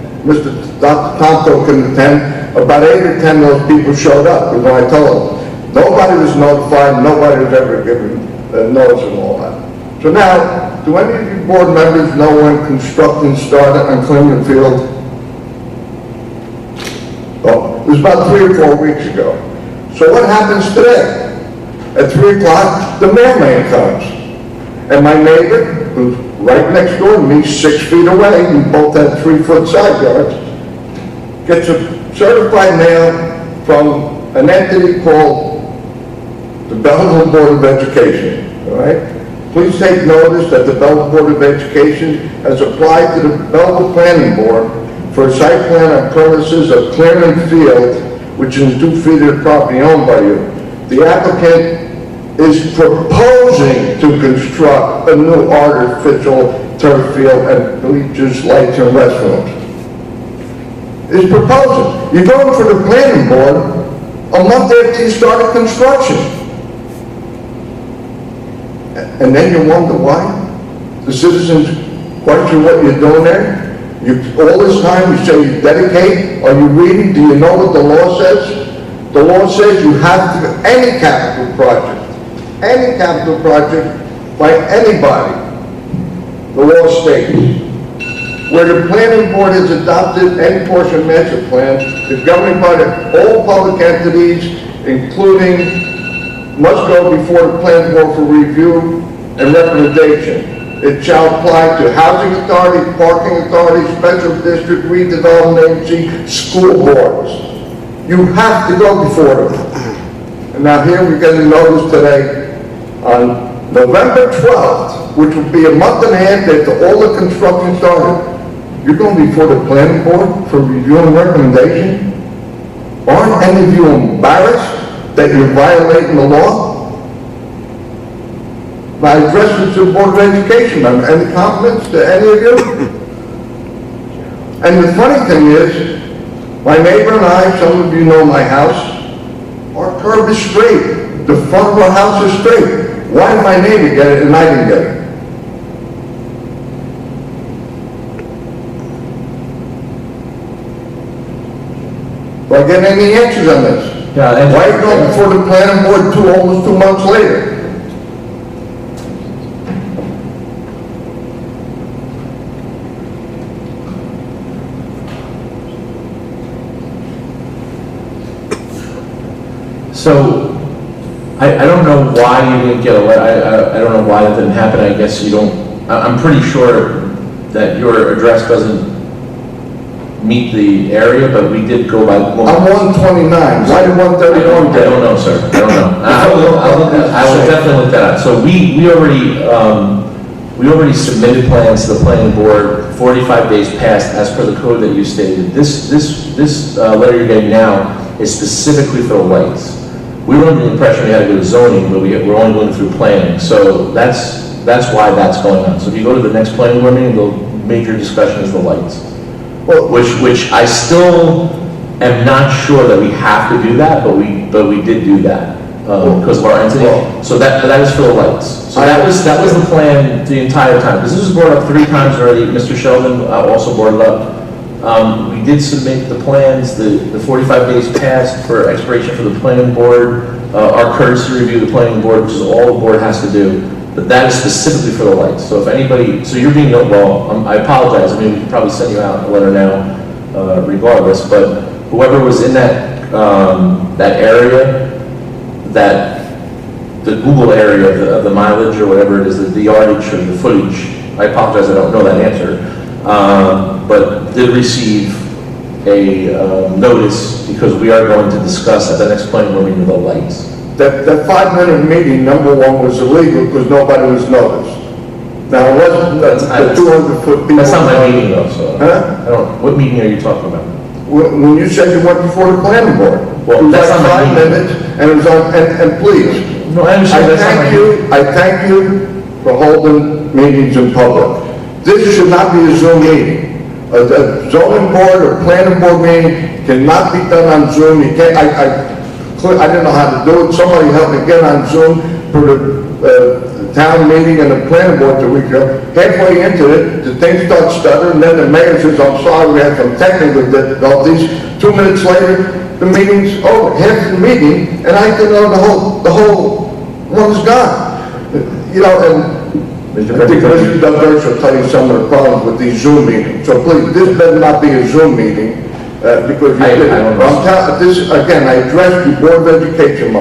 Dr. Tonto can attend. About 8 or 10 of those people showed up, because when I told them, nobody was notified, nobody was ever given notice and all that. So now, do any of you board members know when construction started on Cleveland Field? Oh, it was about 3 or 4 weeks ago. So what happens today? At 3 o'clock, the mailman comes. And my neighbor, who's right next door to me, 6 feet away, we both had 3-foot side yards, gets a certified mail from an entity called the Belleville Board of Education, all right? Please take notice that the Belleville Board of Education has applied to the Belleville Planning Board for a site plan on premises of Clearman Field, which is 2 feet of the property owned by you. The applicant is proposing to construct a new artificial turf field and bleachers, lights, and restrooms. Is proposing. You're going for the planning board a month after you started construction. And then you wonder why? The citizens question what you're doing there? All this time you say you dedicate, are you reading, do you know what the law says? The law says you have to, any capital project by anybody, the law states, where the planning board has adopted any portion of master plan, the governing body, all public entities, including, must go before the planning board for review and recommendation. It shall apply to housing authority, parking authority, special district, redevelopment agency, school boards. You have to go before them. And now here we're getting notice today, on November 12th, which will be a month and a half after all the construction started, you're going before the planning board for review and recommendation? Aren't any of you embarrassed that you're violating the law? My address is to the Board of Education. Any compliments to any of you? And the funny thing is, my neighbor and I, some of you know my house, our curb is straight. The front of our house is straight. Why did my neighbor get it and I didn't get it? Do I get any answers on this? Yeah, and why are you going before the planning board almost 2 months later? So, I don't know why you didn't get a letter, I don't know why that didn't happen, I guess you don't, I'm pretty sure that your address doesn't meet the area, but we did go by. I'm 129, why did 131 I don't know, sir, I don't know. I will definitely look that up. So we already submitted plans to the planning board 45 days past, as per the code that you stated. This letter you're getting now is specifically for the lights. We were under the impression we had to go to zoning, but we're only going through planning. So that's that's why that's going on. So if you go to the next planning board meeting, the major discussion is the lights. Well, Which I still am not sure that we have to do that, but we did do that, because of our entity. So that is for the lights. So that was the plan the entire time, because this was brought up 3 times already. Mr. Sheldon also brought it up. We did submit the plans, the 45 days passed for expiration for the planning board, our courtesy review of the planning board, which is all the board has to do, but that is specifically for the lights. So if anybody, so you're being, I apologize, I mean, we can probably send you out a letter now, regardless, but whoever was in that, that area, the Google area of the mileage or whatever it is, the yardage or the footage, I apologize, I don't know that answer, but did receive a notice, because we are going to discuss at the next planning board meeting the lights. That 5-minute meeting, number one, was illegal because nobody was noticed. Now, it wasn't the 200-foot people. That's not my meeting though, so. Huh? I don't, what meeting are you talking about? When you said you went before the planning board. Well, it was that's like not my 5 meeting. minutes, and it was on, and please, No, I understand, that's not my meeting. I thank you for holding meetings in public. This should not be a Zoom meeting. A zoning board or planning board meeting cannot be done on Zoom. You can't, I didn't know how to do it. Somebody helped me get on Zoom for the town meeting and the planning board the week ago. Halfway into it, the thing starts stuttering, and then the mayor says, I'm sorry, we had some technical difficulties. 2 minutes later, the meeting's over, half the meeting, and I didn't know the whole one was gone. You know, and I think Mr. Dorsal will tell you some of the problems with these Zoom meetings. So please, this better not be a Zoom meeting, because again, I addressed you Board of Education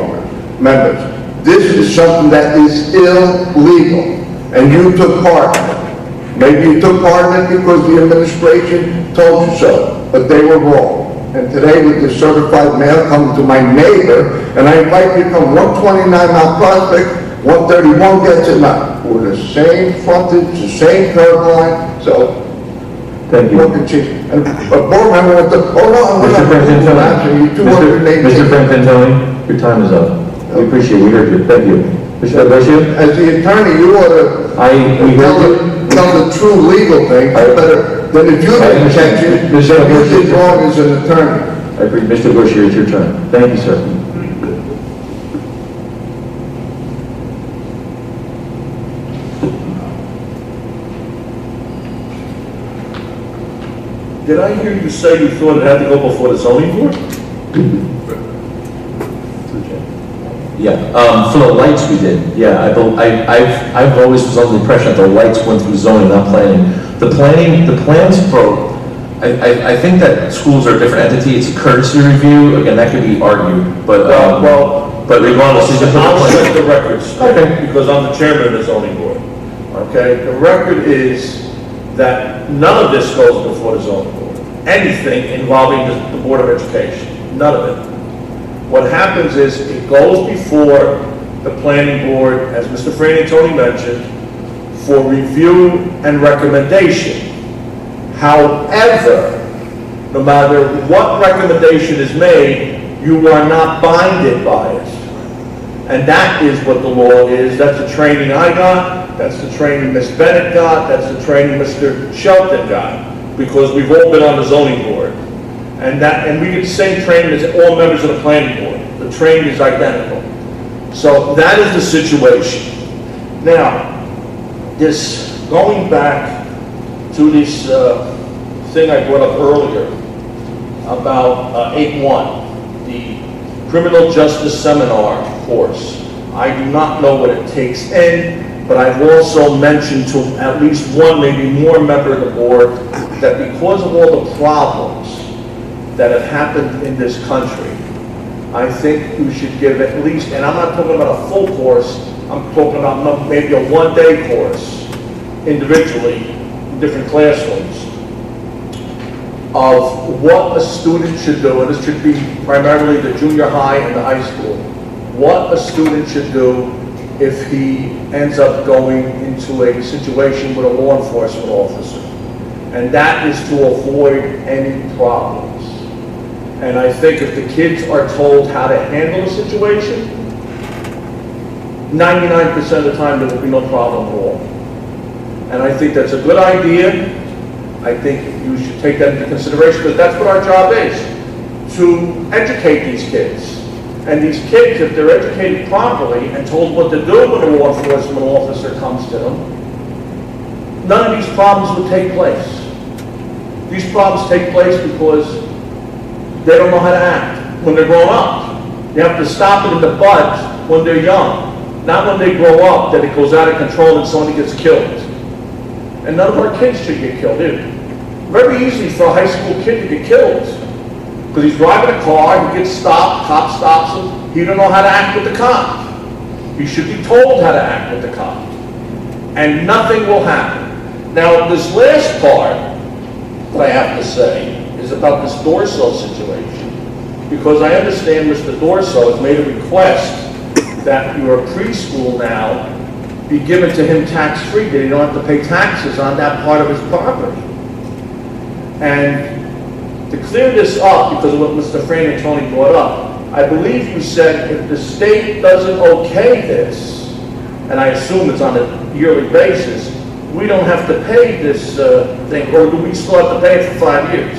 members. This is something that is illegal, and you took part in it. Maybe you took part in it because the administration told you so, but they were wrong. And today, with the certified mail coming to my neighbor, and I invite you to come 129 Mount Prospect, 131 gets it now. We're the same frontage, the same curb line, so. Thank you. Look at you. And a board member went to, oh no, I'm Mr. not. Mr. Frantantoni, your time is up. We appreciate it, we heard you, thank you. Mr. Dorsal? As the attorney, you ought to tell the true legal thing, better than if you didn't catch it, you did wrong as an attorney. I agree, Mr. Bushier, it's your turn. Thank you, sir. Did I hear you say you thought it had to go before the zoning board? Yeah, for the lights we did, yeah, I've always was under the impression that the lights went through zoning, not planning. The plans for, I think that schools are a different entity, it's a courtesy review, again, that could be argued, but, but regardless, you can put the I'll plan. set the record straight, because I'm the chairman of the zoning board. Okay, the record is that none of this goes before the zoning board. Anything involving the Board of Education, none of it. What happens is it goes before the planning board, as Mr. Frantantoni mentioned, for review and recommendation. However, no matter what recommendation is made, you are not binded by it. And that is what the law is. That's the training I got, that's the training Ms. Bennett got, that's the training Mr. Shelton got, because we've all been on the zoning board. And we get the same training as all members of the planning board. The training is identical. So that is the situation. Now, this, going back to this thing I brought up earlier about 8-1, the criminal justice seminar course. I do not know what it takes in, but I've also mentioned to at least one, maybe more member of the board, that because of all the problems that have happened in this country, I think we should give at least, and I'm not talking about a full course, I'm talking about maybe a one-day course, individually, in different classrooms, of what a student should do, and this should be primarily the junior high and the high school, what a student should do if he ends up going into a situation with a law enforcement officer. And that is to avoid any problems. And I think if the kids are told how to handle a situation, 99% of the time there will be no problem at all. And I think that's a good idea. I think you should take that into consideration, because that's what our job is, to educate these kids. And these kids, if they're educated properly and told what to do when a law enforcement officer comes to them, none of these problems would take place. These problems take place because they don't know how to act when they're grown up. You have to stop it in the bud when they're young, not when they grow up, that it goes out of control and somebody gets killed. And none of our kids should get killed either. Very easy for a high school kid to get killed, because he's driving a car, he gets stopped, cop stops him, he don't know how to act with the cop. He should be told how to act with the cop. And nothing will happen. Now, this last part, that I have to say, is about this Dorsal situation. Because I understand Mr. Dorsal has made a request that your preschool now be given to him tax-free, that he don't have to pay taxes on that part of his property. And to clear this up, because of what Mr. Frantantoni brought up, I believe you said if the state doesn't okay this, and I assume it's on a yearly basis, we don't have to pay this thing, or do we still have to pay it for 5 years?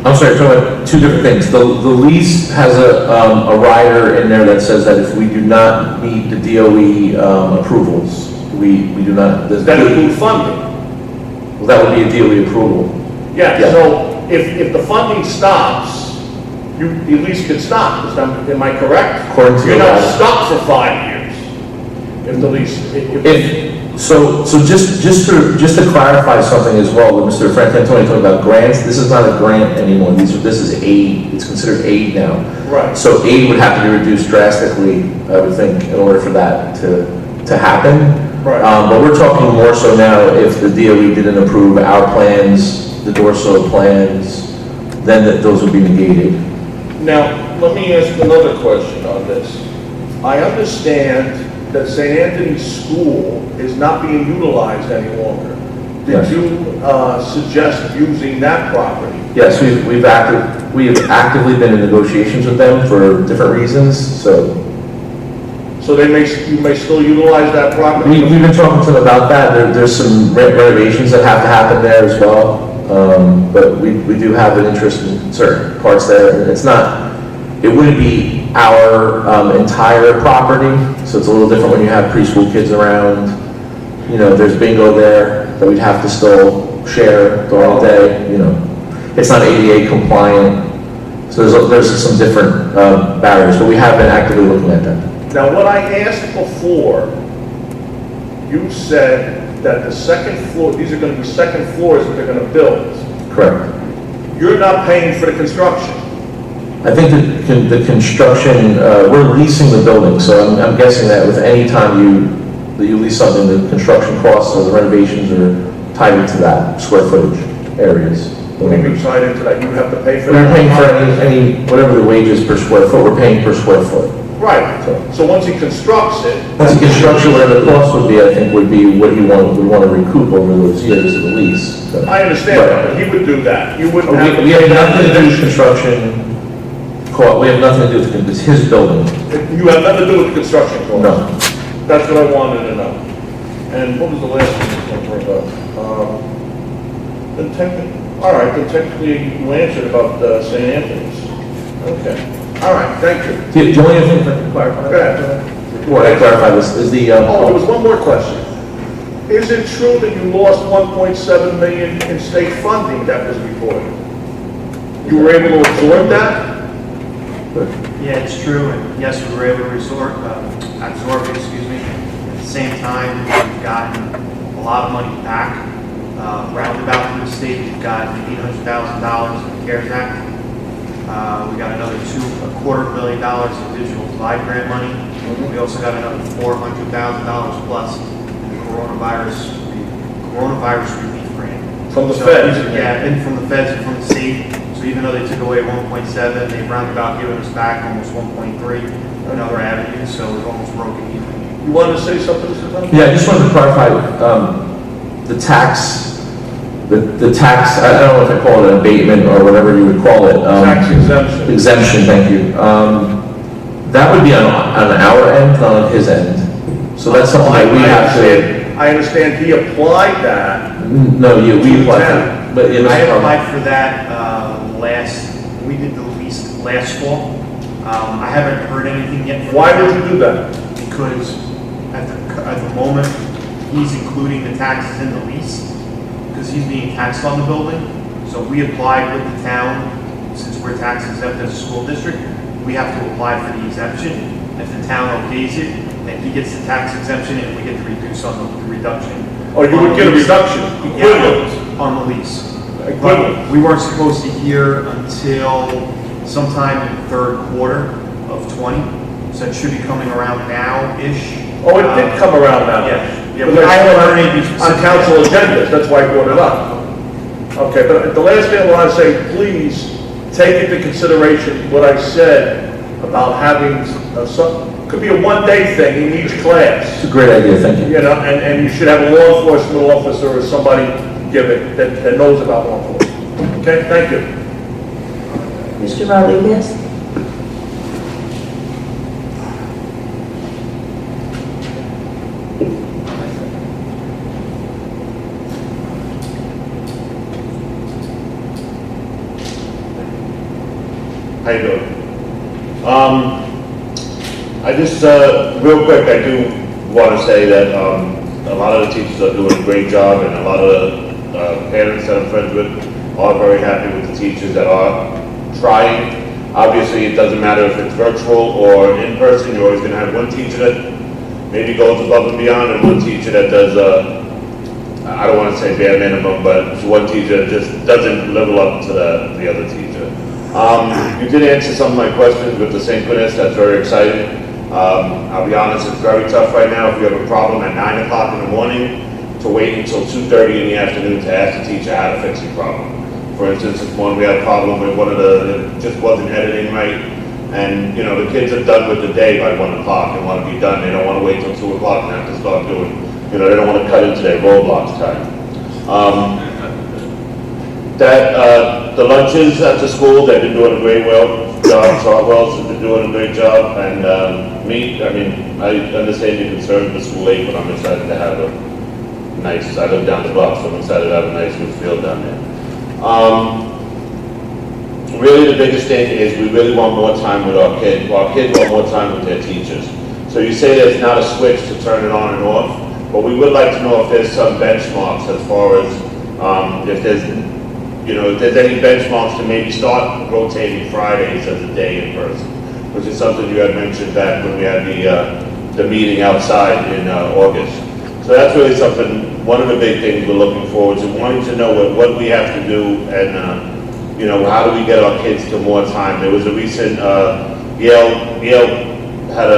I'm sorry, talking about two different things. The lease has a rider in there that says that if we do not meet the DOE approvals, we do not. That include funding. Well, that would be a DOE approval. Yeah, so if the funding stops, the lease could stop. Am I correct? According to You're the not rider. stuck for 5 years if the lease. So just to clarify something as well, with Mr. Frantantoni talking about grants, this is not a grant anymore. This is aid. It's considered aid now. Right. So aid would have to be reduced drastically, I would think, in order for that to happen. Right. But we're talking more so now if the DOE didn't approve our plans, the Dorsal plans, then those would be negated. Now, let me ask another question on this. I understand that St. Anthony's School is not being utilized any longer. Did Yes. you suggest using that property? Yes, we have actively been in negotiations with them for different reasons, so. So you may still utilize that property? We've been talking to them about that. There's some renovations that have to happen there as well. But we do have an interest in certain parts there. It wouldn't be our entire property, so it's a little different when you have preschool kids around. You know, there's bingo there that we'd have to still share during the day, you know. It's not ADA compliant, so there's some different barriers, but we have been actively looking at that. Now, what I asked before, you said that the second floor, these are going to be second floors that they're going to build. Correct. You're not paying for the construction. I think the construction, we're leasing the building, so I'm guessing that with any time you lease something, the construction costs or the renovations are tied into that square footage areas. What do you mean tied into that? You have to pay for We're that? paying for any, whatever the wages per square foot, we're paying per square foot. Right. So once he constructs it, Once the construction, whatever the cost would be, I think would be what he would want to recoup over those years of the lease. So- I understand that, but he would do that. You wouldn't have to We pay have nothing to do with that. construction cost, we have nothing to do with it, it's his building. You have nothing to do with the construction cost. No. That's what I wanted to know. And what was the last thing I was going to bring up? All right, then technically you answered about St. Anthony's. Okay. All right, thank you. The only other thing, if I can clarify. Go ahead. Well, I clarify this, is the, Oh, there was one more question. Is it true that you lost 1.7 million in state funding that was reported? You were able to absorb that? Yeah, it's true, and yes, we were able to absorb it, At the same time, we've gotten a lot of money back, roundabout from the state. We've gotten $800,000 in the CARES Act. We got another $250,000 in digital divide grant money. We also got another $400,000 plus in the coronavirus relief grant. From the So, feds? Yeah, and from the feds and from the state. So even though they took away 1.7, they've roundabout given us back almost 1.3 in other avenues, so we've almost broken even. You wanted to say something, Mr. Dunn? yeah, I just wanted to clarify, the tax, I don't know if I call it an abatement or whatever you would call it. Tax exemption. Exemption, thank you. That would be on our end, not on his end. So that's something that we have to, I understand he applied that. no, we To applied town. for, but it was. I applied for that we did the lease last fall. I haven't heard anything yet. from Why the would town you do that? Because at the moment, he's including the taxes in the lease, because he's being taxed on the building. So we applied with the town, since we're tax exempt as a school district, we have to apply for the exemption. If the town okays it, then he gets the tax exemption and we get to reduce on the reduction. Or you would get a reduction, Yeah, equivalent. on the lease. Equivalent. But we weren't supposed to hear until sometime in the third quarter of 20, so it should be coming around now-ish. Oh, it did come around now. Yeah. Because I I haven't saw heard it anything on specific. council agendas, that's why I brought it up. Okay, but the last thing I want to say, please take into consideration what I said about having could be a one-day thing in each class. It's a great idea, thank you. You know, and you should have a law enforcement officer or somebody give it that knows about law enforcement. Okay, thank you. Mr. Rodriguez? How you doing? I just, real quick, I do want to say that a lot of the teachers are doing a great job, and a lot of the parents that I'm friends with are very happy with the teachers that are trying. Obviously, it doesn't matter if it's virtual or in person, you're always going to have one teacher that maybe goes above and beyond, and one teacher that does, I don't want to say bare minimum, but it's one teacher that just doesn't level up to the other teacher. You did answer some of my questions with the synchronous, that's very exciting. I'll be honest, it's very tough right now if you have a problem at 9 o'clock in the morning to wait until 2:30 in the afternoon to ask the teacher how to fix your problem. For instance, if we had a problem with it just wasn't editing right, and you know, the kids are done with the day by 1 o'clock and want to be done, they don't want to wait till 2 o'clock and have to start doing, you know, they don't want to cut into their Roblox time. The lunches at the school, they've been doing a great job. Chartwell's has been doing a great job, and I understand your concern with school aid, but I'm excited to have a nice, I live down the block, so I'm excited to have a nice new field down there. Really the biggest thing is we really want more time with our kids. Our kids want more time with their teachers. So you say there's not a switch to turn it on and off, but we would like to know if there's some benchmarks as far as if there's any benchmarks to maybe start rotating Fridays as a day in person, which is something you had mentioned back when we had the meeting outside in August. So that's really something, one of the big things we're looking forward to, wanting to know what we have to do and, how do we get our kids to more time. There was a recent, Yale had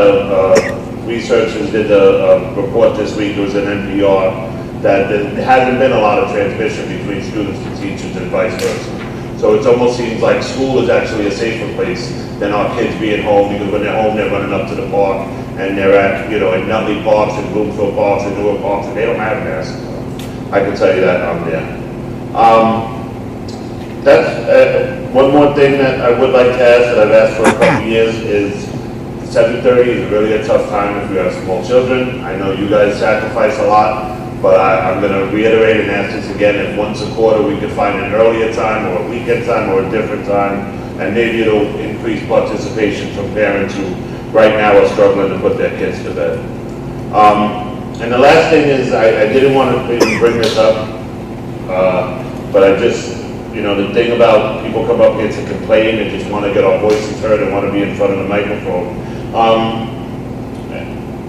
researchers did a report this week, it was an NPR, that there hasn't been a lot of transmission between students to teachers and vice versa. So it almost seems like school is actually a safer place than our kids being home, because when they're home, they're running up to the park, and they're at, in Nutley Parks and Bloomfield Parks and Newark Parks, and they don't have masks. I can tell you that I'm there. That's one more thing that I would like to ask, that I've asked for a couple of years, is 7:30 is really a tough time if you have small children. I know you guys sacrifice a lot, but I'm going to reiterate and ask this again, if once a quarter we could find an earlier time or a weekend time or a different time, and maybe it'll increase participation from parents who right now are struggling to put their kids to bed. And the last thing is, I didn't want to maybe bring this up, but I just, the thing about people come up here to complain and just want to get our voices heard and want to be in front of the microphone.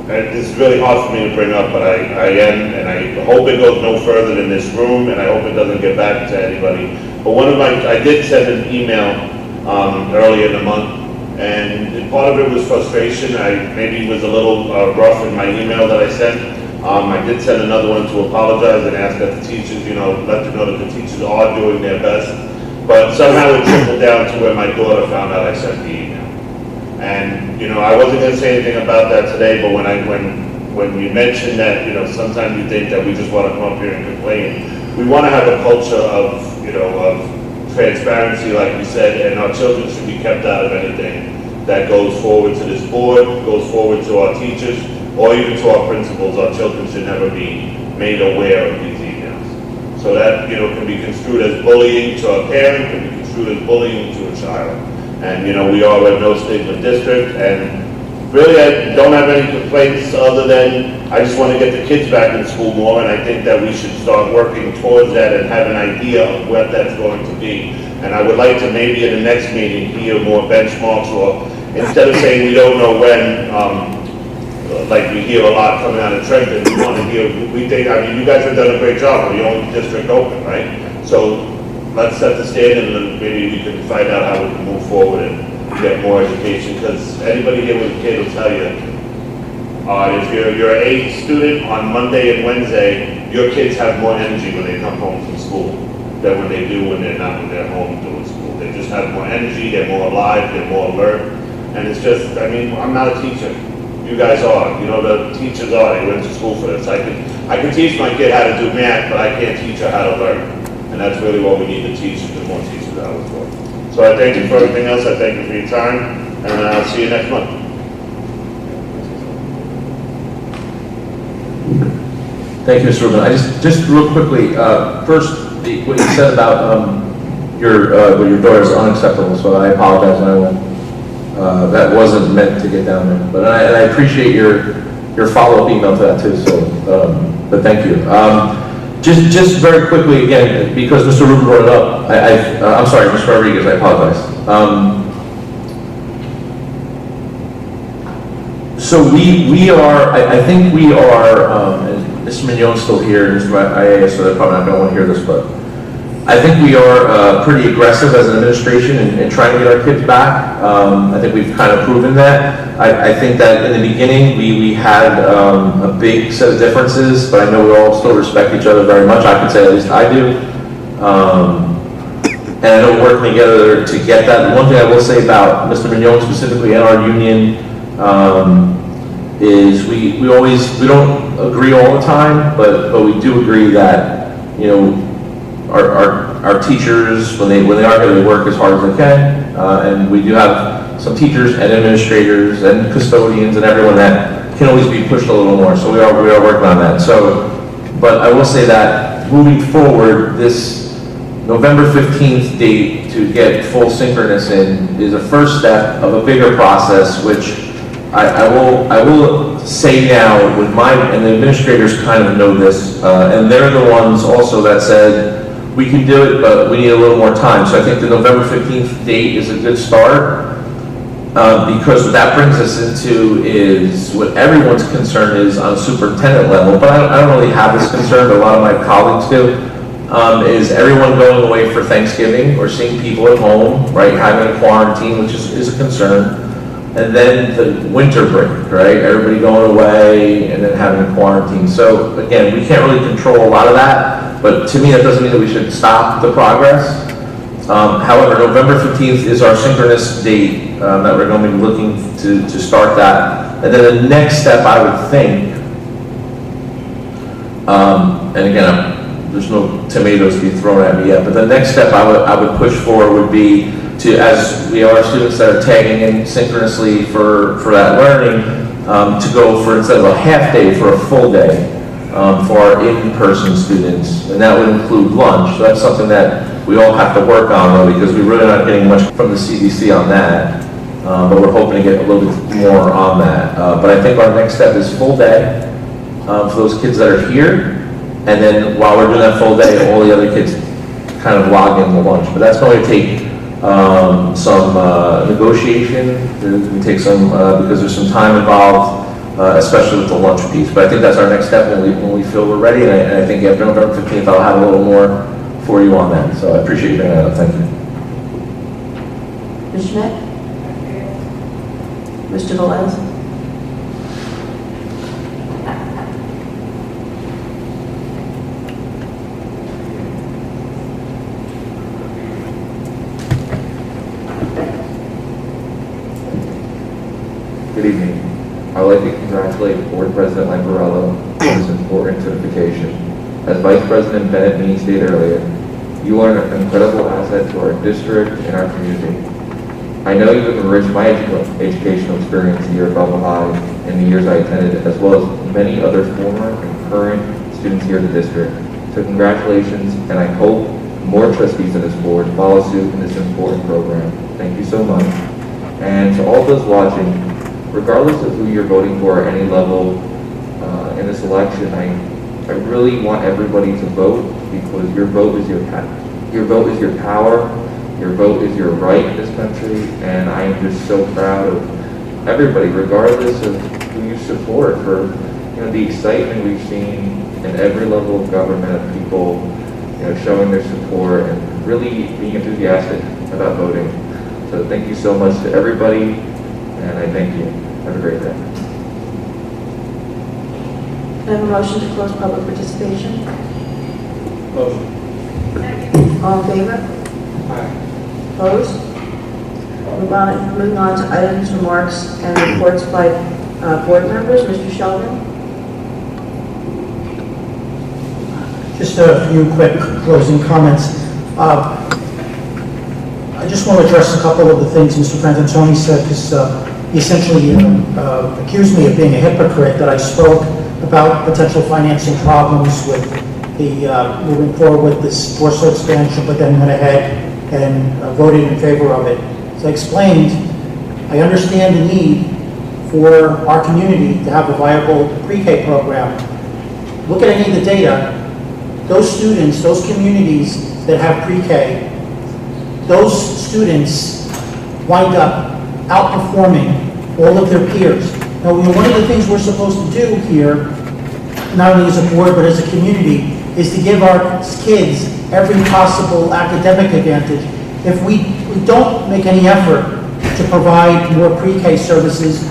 This is really hard for me to bring up, but I am, and I hope it goes no further than this room, and I hope it doesn't get back to anybody. But I did send an email earlier in the month, and part of it was frustration. I maybe was a little rough in my email that I sent. I did send another one to apologize and ask that the teachers, let them know that the teachers are doing their best. But somehow it trickled down to where my daughter found out I sent the email. And, I wasn't going to say anything about that today, but when you mentioned that, sometimes you think that we just want to come up here and complain. We want to have a culture of transparency, like we said, and our children should be kept out of anything that goes forward to this board, goes forward to our teachers, or even to our principals. Our children should never be made aware of these emails. So that, can be construed as bullying to a parent, can be construed as bullying to a child. And, we are a no stigma district, and really I don't have any complaints other than I just want to get the kids back in school more, and I think that we should start working towards that and have an idea of what that's going to be. And I would like to maybe in the next meeting hear more benchmarks, or instead of saying we don't know when, like we hear a lot coming out of Trenton, we want to hear, we think, you guys have done a great job, we're the only district open, right? So let's set the standard, and then maybe we can find out how we can move forward and get more education, because anybody here with a kid will tell you, if you're an A student on Monday and Wednesday, your kids have more energy when they come home from school than when they do when they're home doing school. They just have more energy, they're more alive, they're more alert, and it's just, I'm not a teacher. You guys are, the teachers are, they went to school for this. I can teach my kid how to do math, but I can't teach her how to learn. And that's really what we need to teach, the more teachers out for. So I thank you for everything else, I thank you for your time, and I'll see you next month. Thank you, Mr. Rubin. I just real quickly, first, what you said about your daughter is unacceptable, so I apologize, and I won't, that wasn't meant to get down there. But I appreciate your follow-up email to that too, so, but thank you. Just very quickly, again, because Mr. Rubin brought it up, I'm sorry, Mr. Rodriguez, I apologize. So we are, I think we are, and Mr. Mignon's still here, Mr. IAS, so they're probably not going to want to hear this, but I think we are pretty aggressive as an administration in trying to get our kids back. I think we've kind of proven that. I think that in the beginning we had a big set of differences, but I know we all still respect each other very much. I can say at least I do. And I know working together to get that. One thing I will say about Mr. Mignon specifically and our union is we don't agree all the time, but we do agree that, our teachers, when they are here, they work as hard as they can, and we do have some teachers and administrators and custodians and everyone that can always be pushed a little more, so we are working on that. So, but I will say that moving forward, this November 15th date to get full synchronous in is a first step of a bigger process, which I will say now with and the administrators kind of know this, and they're the ones also that said, we can do it, but we need a little more time. So I think the November 15th date is a good start, because what that brings us into is what everyone's concern is on a superintendent level, but I don't really have this concern, but a lot of my colleagues do, is everyone going away for Thanksgiving or seeing people at home, right, having a quarantine, which is a concern. And then the winter break, right? Everybody going away and then having a quarantine. So again, we can't really control a lot of that, but to me that doesn't mean that we should stop the progress. However, November 15th is our synchronous date that we're going to be looking to start that. And then the next step I would think, and again, there's no tomatoes to be thrown at me yet, but the next step I would push for would be to, as we are students that are tagging in synchronously for that learning, to go for, instead of a half day, for a full day for our in-person students, and that would include lunch. So that's something that we all have to work on, though, because we're really not getting much from the CDC on that, but we're hoping to get a little bit more on that. But I think our next step is full day for those kids that are here, and then while we're doing that full day, all the other kids kind of log in the lunch. But that's going to take some negotiation. We take some because there's some time involved, especially with the lunch piece. But I think that's our next step when we feel we're ready. And I think after November 15th, I'll have a little more for you on that. So I appreciate you bringing that up. Thank you. Ms. Schmidt? Mr. Velez? Good evening. I would like to congratulate Board President Lamparello on this important certification. As Vice President Bennett Meany stated earlier, you are an incredible asset to our district and our community. I know you have enriched my educational experience here at Belleville High in the years I attended, as well as many other former and current students here at the district. So congratulations, and I hope more trustees of this board follow suit in this important program. Thank you so much. And to all those watching, regardless of who you're voting for at any level in this election, I really want everybody to vote, because your vote is your vote is your power, your vote is your right in this country, and I am just so proud of everybody, regardless of who you support, for the excitement we've seen in every level of government of people showing their support and really being enthusiastic about voting. So thank you so much to everybody, and I thank you. Have a great day. Can I have a motion to close public participation? Motion. All in favor? Aye. Opposed? Moving on to items, remarks, and reports by board members. Mr. Sheldon? Just a few quick closing comments. I just want to address a couple of the things Mr. Frantantoni said, because he essentially accused me of being a hypocrite, that I spoke about potential financing problems with the moving forward with this Dorsal expansion, but then went ahead and voted in favor of it. As I explained, I understand the need for our community to have a viable pre-K program. Look at any of the data. Those students, those communities that have pre-K, those students wind up outperforming all of their peers. Now, one of the things we're supposed to do here, not only as a board but as a community, is to give our kids every possible academic advantage. If we don't make any effort to provide more pre-K services,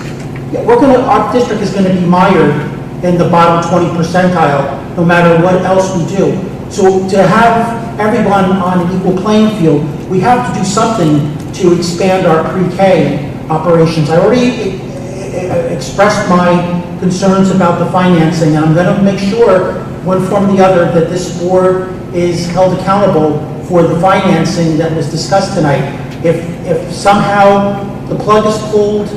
our district is going to be mired in the bottom 20 percentile, no matter what else we do. So to have everyone on an equal playing field, we have to do something to expand our pre-K operations. I already expressed my concerns about the financing, and I'm going to make sure, one form or the other, that this board is held accountable for the financing that was discussed tonight. If somehow the plug is pulled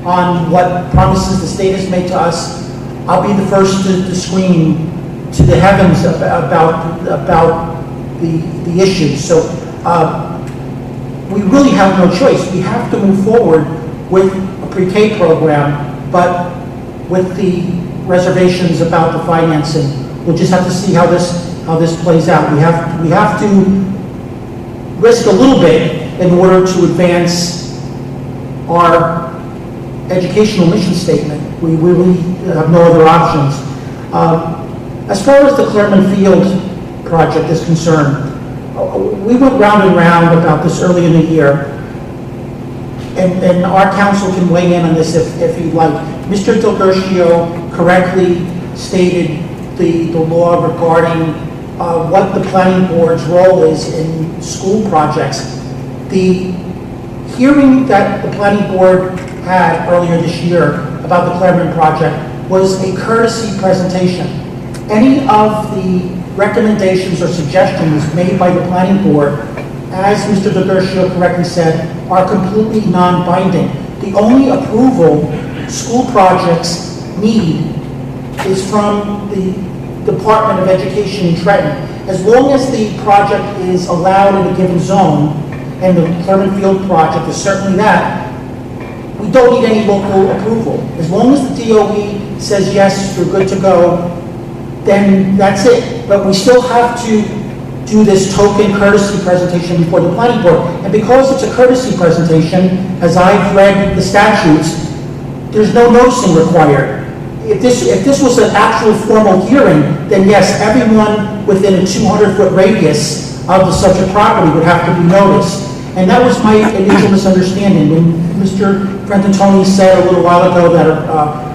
on what promises the state has made to us, I'll be the first to scream to the heavens about the issues. So we really have no choice. We have to move forward with a pre-K program, but with the reservations about the financing. We'll just have to see how this plays out. We have to risk a little bit in order to advance our educational mission statement. We really have no other options. As far as the Claremont Field project is concerned, we went round and round about this early in the year, and our council can weigh in on this if you'd like. Mr. Delgercio correctly stated the law regarding what the planning board's role is in school projects. The hearing that the planning board had earlier this year about the Claremont project was a courtesy presentation. Any of the recommendations or suggestions made by the planning board, as Mr. Delgercio correctly said, are completely non-binding. The only approval school projects need is from the Department of Education in Trenton. As long as the project is allowed in a given zone, and the Claremont Field project is certainly that, we don't need any local approval. As long as the DOE says, yes, you're good to go, then that's it. But we still have to do this token courtesy presentation before the planning board. And because it's a courtesy presentation, as I've read the statutes, there's no noticing required. If this was an actual formal hearing, then yes, everyone within a 200-foot radius of the subject property would have to be noticed. And that was my initial misunderstanding. When Mr. Frantantoni said a little while ago that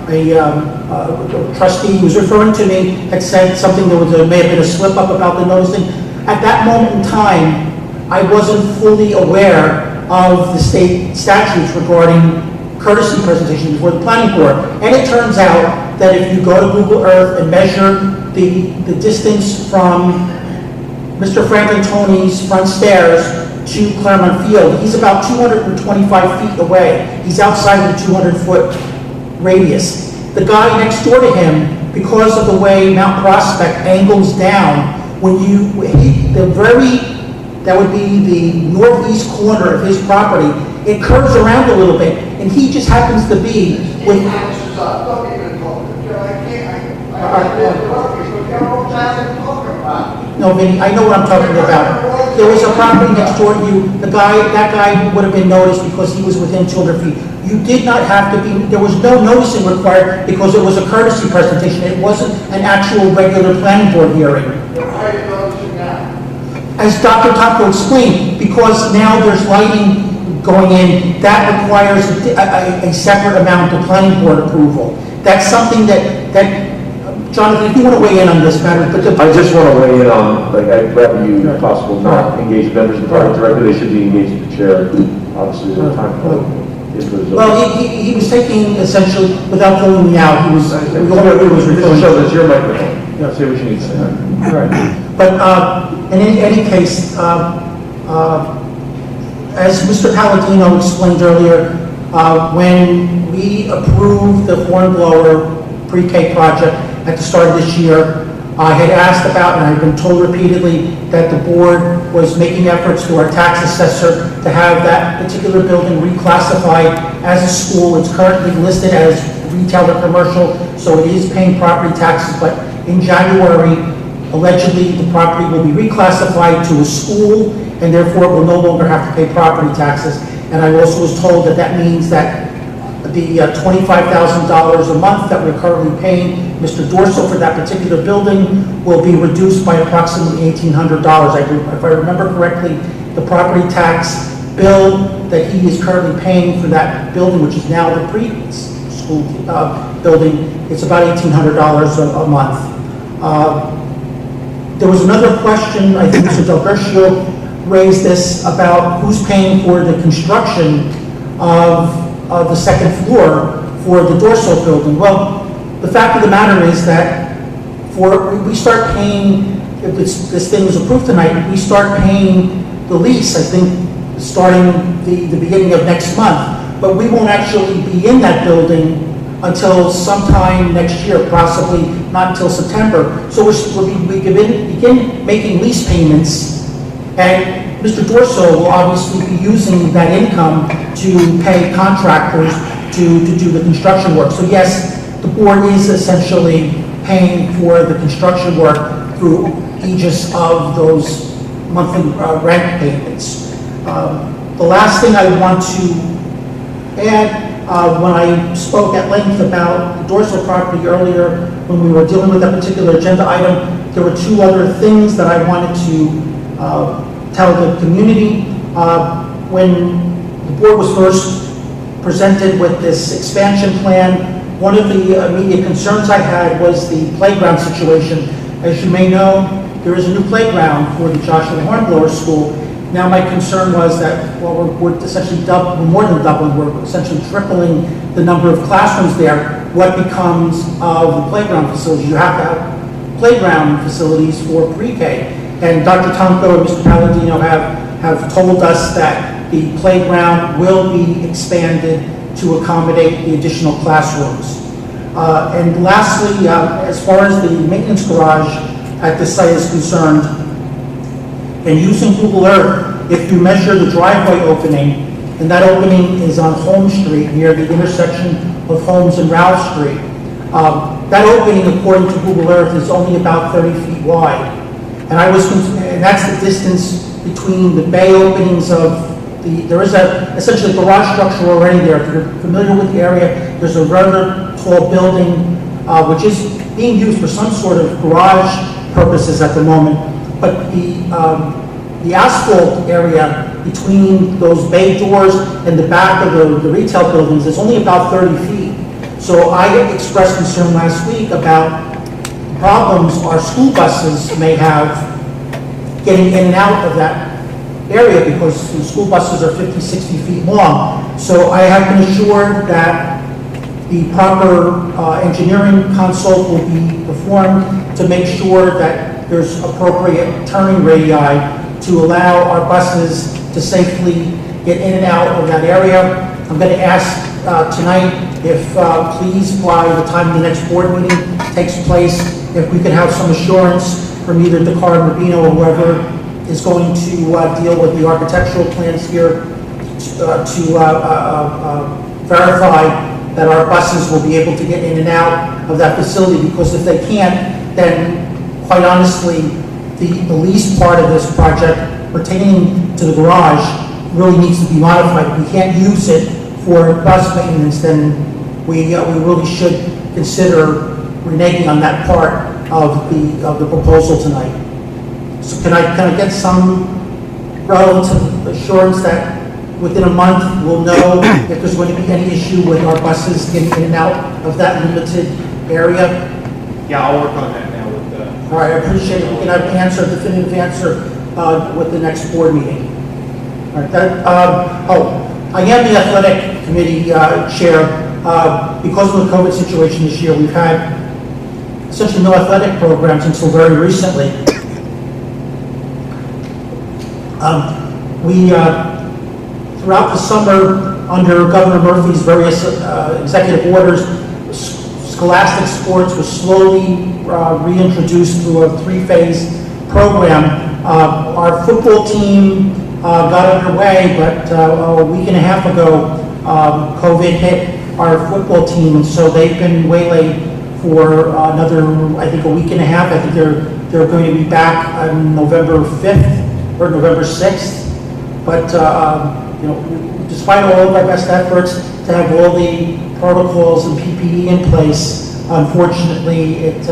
a trustee who was referring to me had said something that may have been a slip-up about the noticing, at that moment in time, I wasn't fully aware of the state statutes regarding courtesy presentation before the planning board. And it turns out that if you go to Google Earth and measure the distance from Mr. Frantantoni's front stairs to Claremont Field. He's about 225 feet away. He's outside of the 200-foot radius. The guy next door to him, because of the way Mount Prospect angles down, when you hit that would be the northeast corner of his property, it curves around a little bit, and he just happens to be with... No, Vinny, I know what I'm talking about. There was a property next door to you, that guy would have been noticed because he was within 200 feet. You did not have to be, there was no noticing required because it was a courtesy presentation. It wasn't an actual regular planning board hearing. As Dr. Tomko explained, because now there's lighting going in, that requires a separate amount of planning board approval. That's something that Jonathan, if you want to weigh in on this matter, but I just want to weigh in on, like, I'd rather you, if possible, not engage members of the board directly. They should be engaged with the chair. Obviously, there's a time. Well, he was taking, essentially, without pulling me out, he was referring Show this your microphone. Yeah, see what you need to say. Right. But in any case, as Mr. Palladino explained earlier, when we approved the Hornblower pre-K project at the start of this year, I had asked about, and I've been told repeatedly, that the board was making efforts through our tax assessor to have that particular building reclassified as a school. It's currently listed as retail or commercial, so it is paying property taxes, but in January, allegedly, the property will be reclassified to a school, and therefore it will no longer have to pay property taxes. And I also was told that that means that the $25,000 a month that we're currently paying Mr. Dorsal for that particular building will be reduced by approximately $1,800. If I remember correctly, the property tax bill that he is currently paying for that building, which is now the preschool building, it's about $1,800 a month. There was another question, I think Mr. Del Gershio raised this, about who's paying for the construction of the second floor for the Dorsal building. Well, the fact of the matter is that we start paying, if this thing was approved tonight, we start paying the lease, I think, starting the beginning of next month. But we won't actually be in that building until sometime next year, possibly not until September. So we begin making lease payments, and Mr. Dorsal will obviously be using that income to pay contractors to do the construction work. So yes, the board is essentially paying for the construction work through aegis of those monthly rent payments. The last thing I want to add, when I spoke at length about the Dorsal property earlier, when we were dealing with that particular agenda item, there were two other things that I wanted to tell the community. When the board was first presented with this expansion plan, one of the immediate concerns I had was the playground situation. As you may know, there is a new playground for the Joshua Hornblower School. Now my concern was that, well, we're essentially we're more than doubling, we're essentially tripling the number of classrooms there. What becomes of the playground facilities? You have to have playground facilities for pre-K. And Dr. Tomko and Mr. Palladino have told us that the playground will be expanded to accommodate the additional classrooms. And lastly, as far as the maintenance garage at this site is concerned, and using Google Earth, if you measure the driveway opening, and that opening is on Holmes Street near the intersection of Holmes and Ralph Street, that opening, according to Google Earth, is only about 30 feet wide. And that's the distance between the bay openings of there is essentially a garage structure already there. If you're familiar with the area, there's a rather tall building, which is being used for some sort of garage purposes at the moment. But the asphalt area between those bay doors and the back of the retail buildings is only about 30 feet. So I expressed concern last week about problems our school buses may have getting in and out of that area because the school buses are 50, 60 feet long. So I have been assured that the proper engineering consult will be performed to make sure that there's appropriate turning radii to allow our buses to safely get in and out of that area. I'm going to ask tonight if, please, by the time the next board meeting takes place, if we could have some assurance from either Dakar and Rubino or whoever is going to deal with the architectural plans here to verify that our buses will be able to get in and out of that facility, because if they can't, then quite honestly, the lease part of this project pertaining to the garage really needs to be modified. If we can't use it for bus maintenance, then we really should consider reneging on that part of the proposal tonight. So can I get some relative assurance that within a month we'll know if there's going to be any issue with our buses getting in and out of that limited area? Yeah, I'll work on that now with the... All right, I appreciate it. We can have an answer, a definitive answer with the next board meeting. All right, I am the athletic committee chair. Because of the COVID situation this year, we've had essentially no athletic programs until very recently. Throughout the summer, under Governor Murphy's various executive orders, scholastic sports was slowly reintroduced through a 3-phase program. Our football team got underway, but a week and a half ago, COVID hit our football team, and so they've been waylaid for another, I think, a week and a half. I think they're going to be back on November 5th or November 6th. But despite all of our best efforts to have all the protocols and PPE in place, unfortunately, it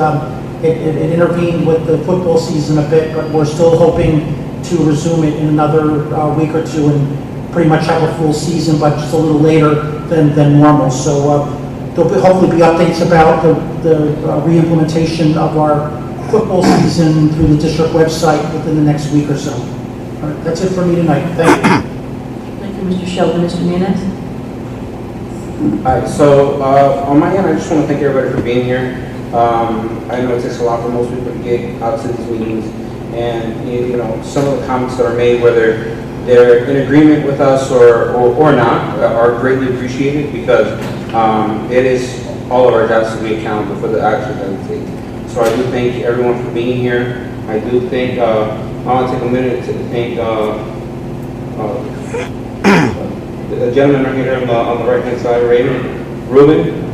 intervened with the football season a bit. But we're still hoping to resume it in another week or two and pretty much have a full season, but just a little later than normal. So there'll hopefully be updates about the re-implementation of our football season through the district website within the next week or so. All right, that's it for me tonight. Thank you. Thank you, Mr. Sheldon. Mr. Muniz? All right, so on my end, I just want to thank everybody for being here. I know it takes a lot for most people to get out to these meetings, and some of the comments that are made, whether they're in agreement with us or not, are greatly appreciated, because it is all of our jobs to be accountable for the actions that we take. So I do thank everyone for being here. I do think I want to take a minute to thank the gentleman right here on the right-hand side, Ruben.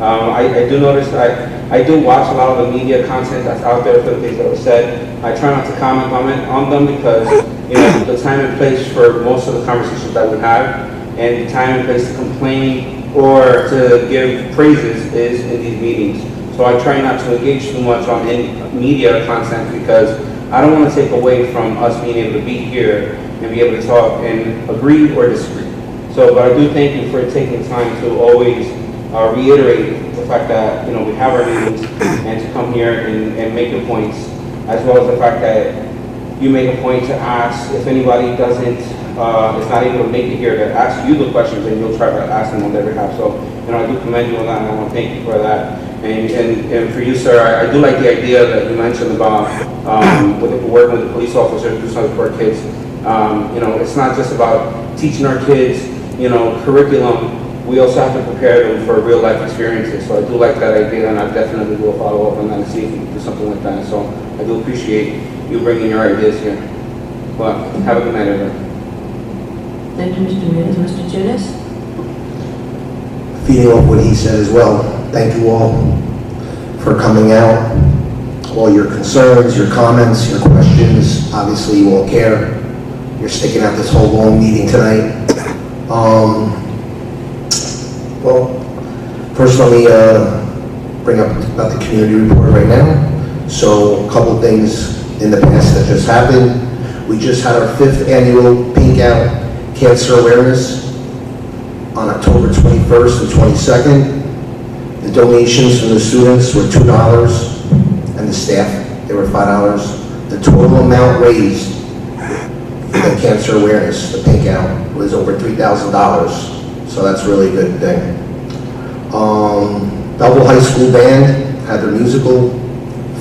I do notice I do watch a lot of the media content that's out there for the things that were said. I try not to comment on them, because the time and place for most of the conversations that we have, and the time and place to complain or to give praises is in these meetings. So I try not to engage too much on any media content, because I don't want to take away from us being able to be here and be able to talk and agree or disagree. So, but I do thank you for taking time to always reiterate the fact that we have our meetings, and to come here and make your points, as well as the fact that you make a point to ask if anybody is not able to make it here, to ask you the questions, and you'll try to ask them on their behalf. So, I do commend you on that, and I want to thank you for that. And for you, sir, I do like the idea that you mentioned about working with the police officers, do something for our kids. It's not just about teaching our kids, curriculum. We also have to prepare them for real life experiences. So I do like that idea, and I definitely will follow up on that and see if we can do something like that. So I do appreciate you bringing your ideas here. Well, have a good night, everyone. Thank you, Mr. Muniz. Mr. Junis? Feeding off what he said as well, thank you all for coming out. All your concerns, your comments, your questions, obviously you all care. You're sticking out this whole long meeting tonight. Well, first let me bring up about the community report right now. So a couple things in the past that just happened. We just had our 5th annual Pink Out Cancer Awareness on October 21st and 22nd. The donations from the students were $2, and the staff, they were $5. The total amount raised for the cancer awareness, the Pink Out, was over $3,000. So that's really a good thing. Belleville High School Band had their musical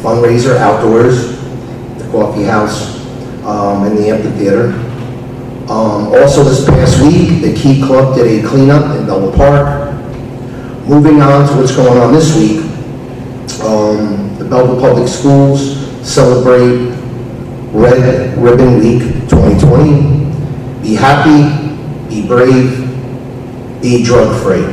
fundraiser outdoors, the coffee house, and the amphitheater. Also this past week, the Key Club did a cleanup in Belleville Park. Moving on to what's going on this week, the Belleville Public Schools celebrate Red Ribbon Week 2020. Be happy, be brave, be drug-free.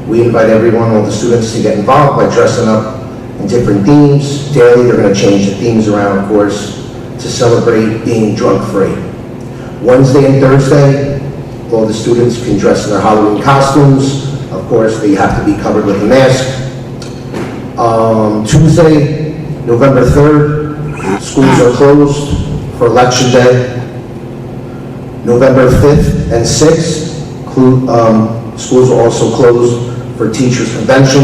We invite everyone, all the students, to get involved by dressing up in different themes. Daily, they're going to change the themes around, of course, to celebrate being drug-free. Wednesday and Thursday, all the students can dress in their Halloween costumes. Of course, they have to be covered with a mask. Tuesday, November 3rd, schools are closed for Election Day. November 5th and 6th, schools are also closed for Teachers Convention.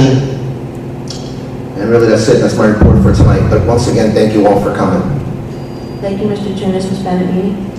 And really, that's it. That's my report for tonight. But once again, thank you all for coming. Thank you, Mr. Tunis. Ms. Benavides?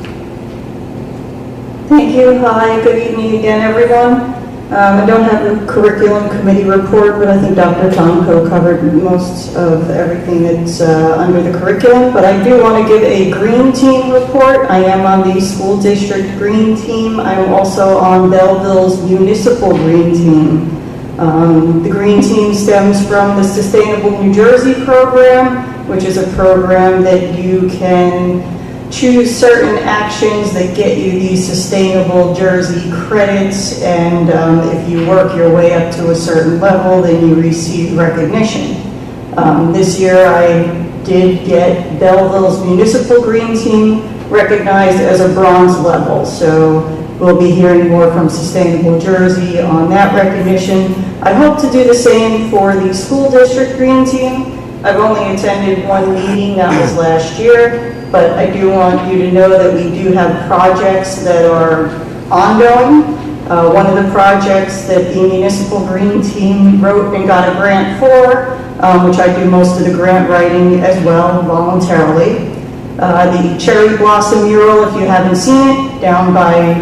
Thank you. Hi, good evening again, everyone. I don't have a curriculum committee report, but I think Dr. Tomko covered most of everything that's under the curriculum. But I do want to give a green team report. I am on the school district green team. I'm also on Belleville's municipal green team. The green team stems from the Sustainable New Jersey program, which is a program that you can choose certain actions that get you these sustainable Jersey credits, and if you work your way up to a certain level, then you receive recognition. This year I did get Belleville's municipal green team recognized as a bronze level, so we'll be hearing more from Sustainable Jersey on that recognition. I hope to do the same for the school district green team. I've only attended one meeting, that was last year, but I do want you to know that we do have projects that are ongoing. One of the projects that the municipal green team wrote and got a grant for, which I do most of the grant writing as well, voluntarily. The Cherry Blossom mural, if you haven't seen it, down by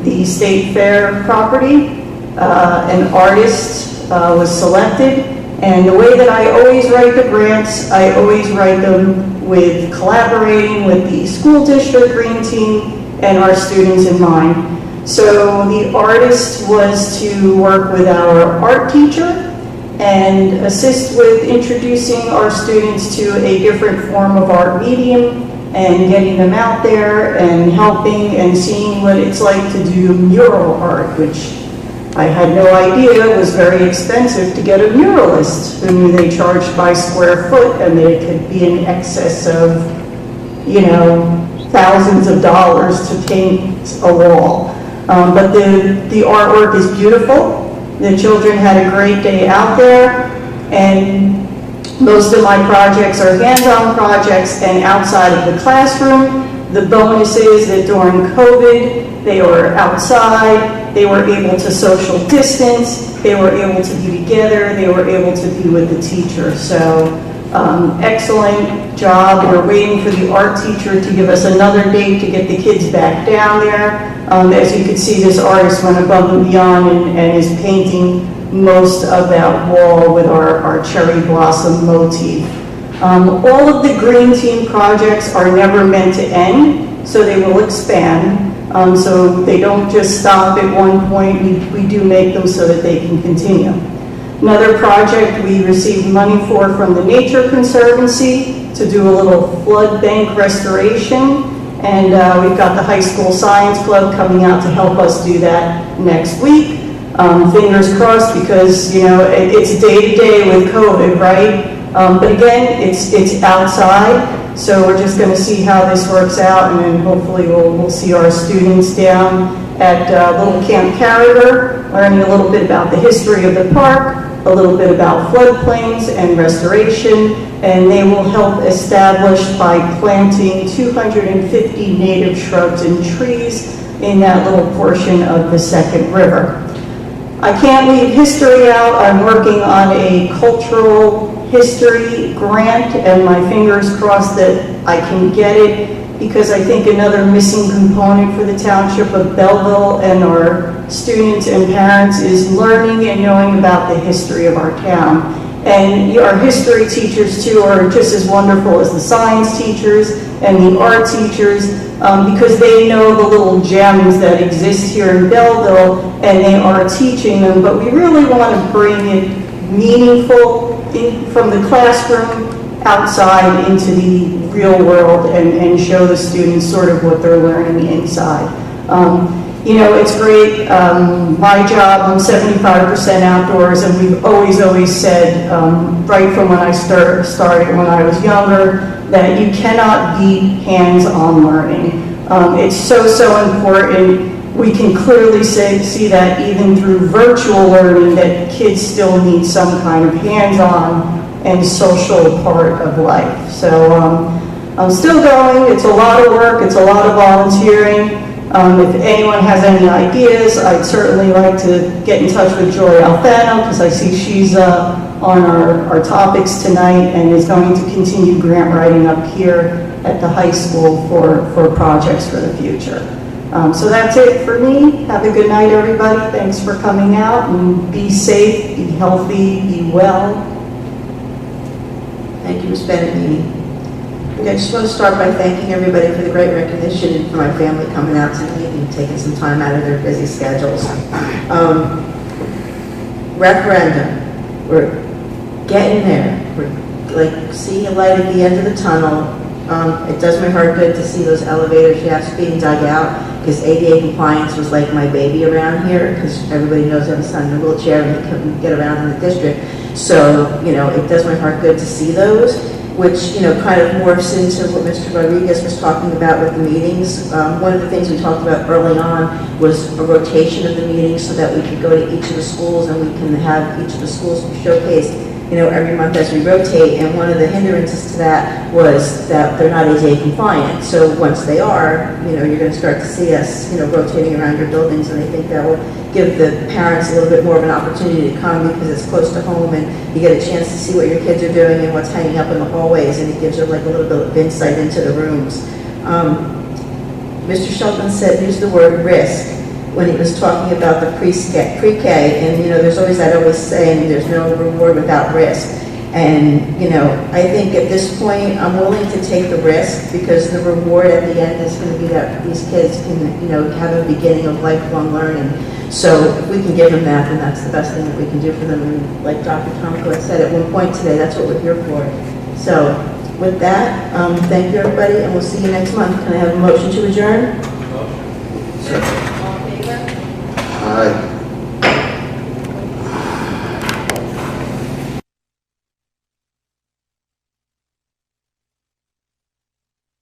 the State Fair property. An artist was selected. And the way that I always write the grants, I always write them with collaborating with the school district green team and our students in mind. So the artist was to work with our art teacher and assist with introducing our students to a different form of art medium and getting them out there and helping and seeing what it's like to do mural art, which I had no idea it was very expensive to get a muralist. Who knew they charged by square foot and they could be in excess of, you know, thousands of dollars to paint a wall. But the artwork is beautiful. The children had a great day out there, and most of my projects are hands-on projects and outside of the classroom. The bonus is that during COVID, they were outside, they were able to social distance, they were able to be together, they were able to be with the teacher. So excellent job. We're waiting for the art teacher to give us another date to get the kids back down there. As you can see, this artist went above and beyond and is painting most of that wall with our cherry blossom motif. All of the green team projects are never meant to end, so they will expand. So they don't just stop at one point. We do make them so that they can continue. Another project we received money for from the Nature Conservancy to do a little flood bank restoration. And we've got the high school science club coming out to help us do that next week. Fingers crossed, because, you know, it's day to day with COVID, right? But again, it's outside. So we're just going to see how this works out, and then hopefully we'll see our students down at Little Camp Carriger, learning a little bit about the history of the park, a little bit about floodplains and restoration, and they will help establish by planting 250 native shrubs and trees in that little portion of the Second River. I can't leave history out. I'm working on a cultural history grant, and my fingers crossed that I can get it, because I think another missing component for the Township of Belleville and our students and parents is learning and knowing about the history of our town. And our history teachers too are just as wonderful as the science teachers, and the art teachers, because they know the little gems that exist here in Belleville, and they are teaching them, but we really want to bring it meaningful from the classroom outside into the real world and show the students sort of what they're learning inside. You know, it's great. My job, I'm 75% outdoors, and we've always said, right from when I started when I was younger, that you cannot beat hands-on learning. It's so important. We can clearly see that even through virtual learning, that kids still need some kind of hands-on and social part of life. So I'm still going. It's a lot of work. It's a lot of volunteering. If anyone has any ideas, I'd certainly like to get in touch with Joy Alfano, because I see she's on our topics tonight and is going to continue grant writing up here at the high school for projects for the future. So that's it for me. Have a good night, everybody. Thanks for coming out, and be safe, be healthy, be well. Thank you, Ms. Bennett. I just want to start by thanking everybody for the great recognition and for my family coming out tonight and taking some time out of their busy schedules. Referendum, we're getting there. We're like seeing a light at the end of the tunnel. It does my heart good to see those elevator shafts being dug out, because ADA compliance was like my baby around here, because everybody knows I have a son in a wheelchair and he couldn't get around in the district. So, you know, it does my heart good to see those, which, you know, kind of morphs into what Mr. Rodriguez was talking about with the meetings. One of the things we talked about early on was a rotation of the meetings so that we could go to each of the schools and we can have each of the schools showcased, you know, every month as we rotate. And one of the hindrances to that was that they're not ADA compliant. So once they are, you know, you're going to start to see us, you know, rotating around your buildings, and I think that will give the parents a little bit more of an opportunity to come, because it's close to home and you get a chance to see what your kids are doing and what's hanging up in the hallways, and it gives them like a little bit of insight into the rooms. Mr. Shelton used the word risk when he was talking about the pre-K, and you know, there's always that always saying, there's no reward without risk. And you know, I think at this point, I'm willing to take the risk, because the reward at the end is going to be that these kids can, you know, have a beginning of lifelong learning. So if we can give them that, then that's the best thing that we can do for them. And like Dr. Tomko had said at one point today, that's what we're here for. So with that, thank you everybody, and we'll see you next month. Can I have a motion to adjourn? Aye.